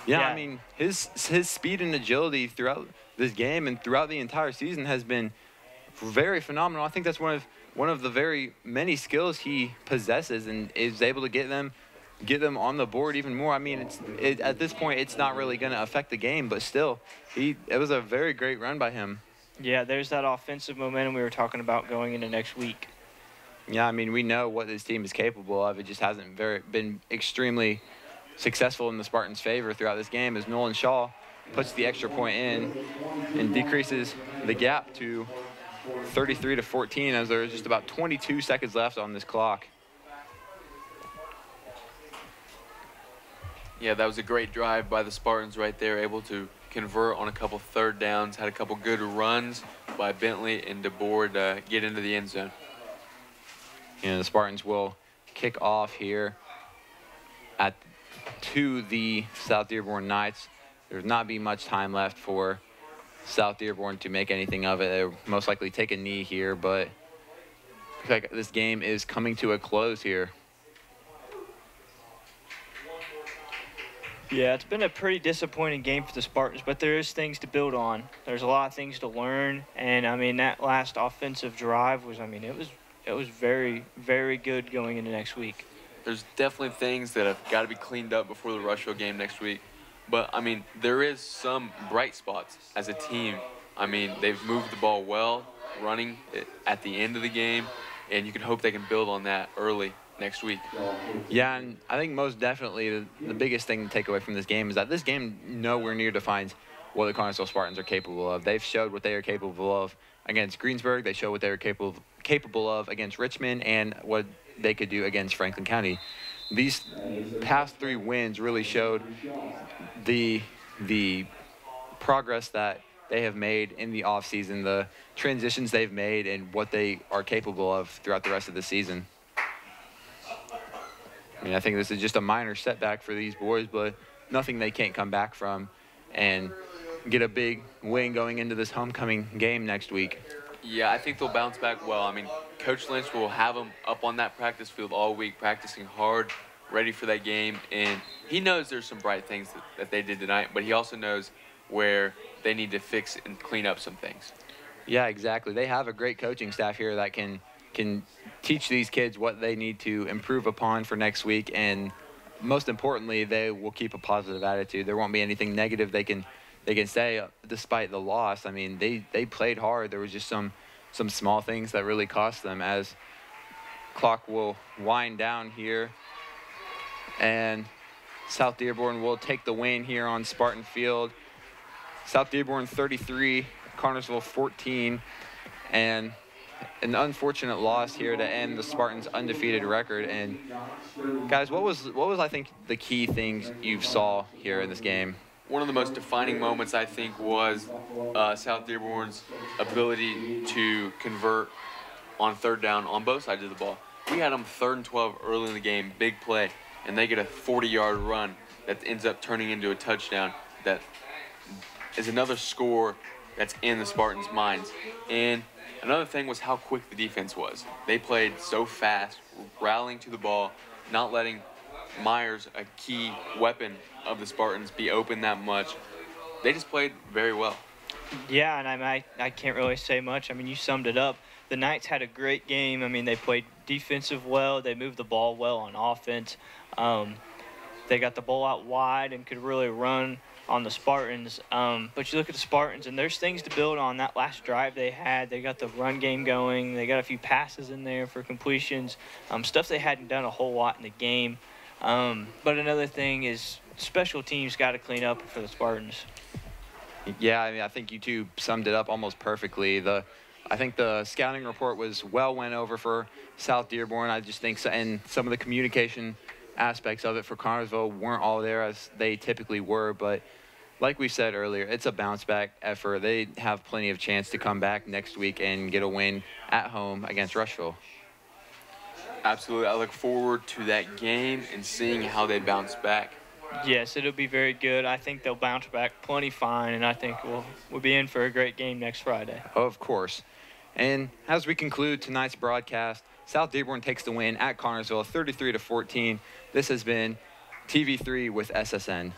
Yeah, I mean, his speed and agility throughout this game and throughout the entire season has been very phenomenal. I think that's one of the very many skills he possesses, and is able to get them on the board even more. I mean, at this point, it's not really going to affect the game, but still, it was a very great run by him. Yeah, there's that offensive momentum we were talking about going into next week. Yeah, I mean, we know what this team is capable of. It just hasn't been extremely successful in the Spartans' favor throughout this game, as Nolan Shaw puts the extra point in and decreases the gap to 33-14 as there's just about 22 seconds left on this clock. Yeah, that was a great drive by the Spartans right there, able to convert on a couple 3rd downs, had a couple good runs by Bentley and DeBoard get into the end zone. And the Spartans will kick off here to the South Dearborn Knights. There's not be much time left for South Dearborn to make anything of it. They'll most likely take a knee here, but looks like this game is coming to a close here. Yeah, it's been a pretty disappointing game for the Spartans, but there is things to build on. There's a lot of things to learn, and I mean, that last offensive drive was, I mean, it was very, very good going into next week. There's definitely things that have got to be cleaned up before the Rushville game next week. But, I mean, there is some bright spots as a team. I mean, they've moved the ball well, running at the end of the game, and you can hope they can build on that early next week. Yeah, and I think most definitely the biggest thing to take away from this game is that this game nowhere near defines what the Connersville Spartans are capable of. They've showed what they are capable of against Greensburg. They showed what they were capable of against Richmond, and what they could do against Franklin County. These past 3 wins really showed the progress that they have made in the offseason, the transitions they've made, and what they are capable of throughout the rest of the season. I mean, I think this is just a minor setback for these boys, but nothing they can't come back from and get a big win going into this homecoming game next week. Yeah, I think they'll bounce back well. I mean, Coach Lynch will have them up on that practice field all week, practicing hard, ready for that game. And he knows there's some bright things that they did tonight, but he also knows where they need to fix and clean up some things. Yeah, exactly. They have a great coaching staff here that can teach these kids what they need to improve upon for next week, and most importantly, they will keep a positive attitude. There won't be anything negative they can say despite the loss. I mean, they played hard. There was just some small things that really cost them. As clock will wind down here, and South Dearborn will take the win here on Spartan Field. South Dearborn 33, Connersville 14, and an unfortunate loss here to end the Spartans' undefeated record. And guys, what was I think the key things you saw here in this game? One of the most defining moments, I think, was South Dearborn's ability to convert on third down on both sides of the ball. We had them 3rd and 12 early in the game, big play, and they get a 40-yard run that ends up turning into a touchdown that is another score that's in the Spartans' minds. And another thing was how quick the defense was. They played so fast, rallying to the ball, not letting Myers, a key weapon of the Spartans, be open that much. They just played very well. Yeah, and I can't really say much. I mean, you summed it up. The Knights had a great game. I mean, they played defensive well. They moved the ball well on offense. They got the ball out wide and could really run on the Spartans. But you look at the Spartans, and there's things to build on. That last drive they had, they got the run game going. They got a few passes in there for completions, stuff they hadn't done a whole lot in the game. But another thing is special teams got to clean up for the Spartans. Yeah, I mean, I think you two summed it up almost perfectly. I think the scouting report was well went over for South Dearborn. I just think so, and some of the communication aspects of it for Connersville weren't all there as they typically were. But like we said earlier, it's a bounce-back effort. They have plenty of chance to come back next week and get a win at home against Rushville. Absolutely. I look forward to that game and seeing how they bounce back. Yes, it'll be very good. I think they'll bounce back plenty fine, and I think we'll be in for a great game next Friday. Of course. And as we conclude tonight's broadcast, South Dearborn takes the win at Connersville 33-14. This has been TV3 with SSN.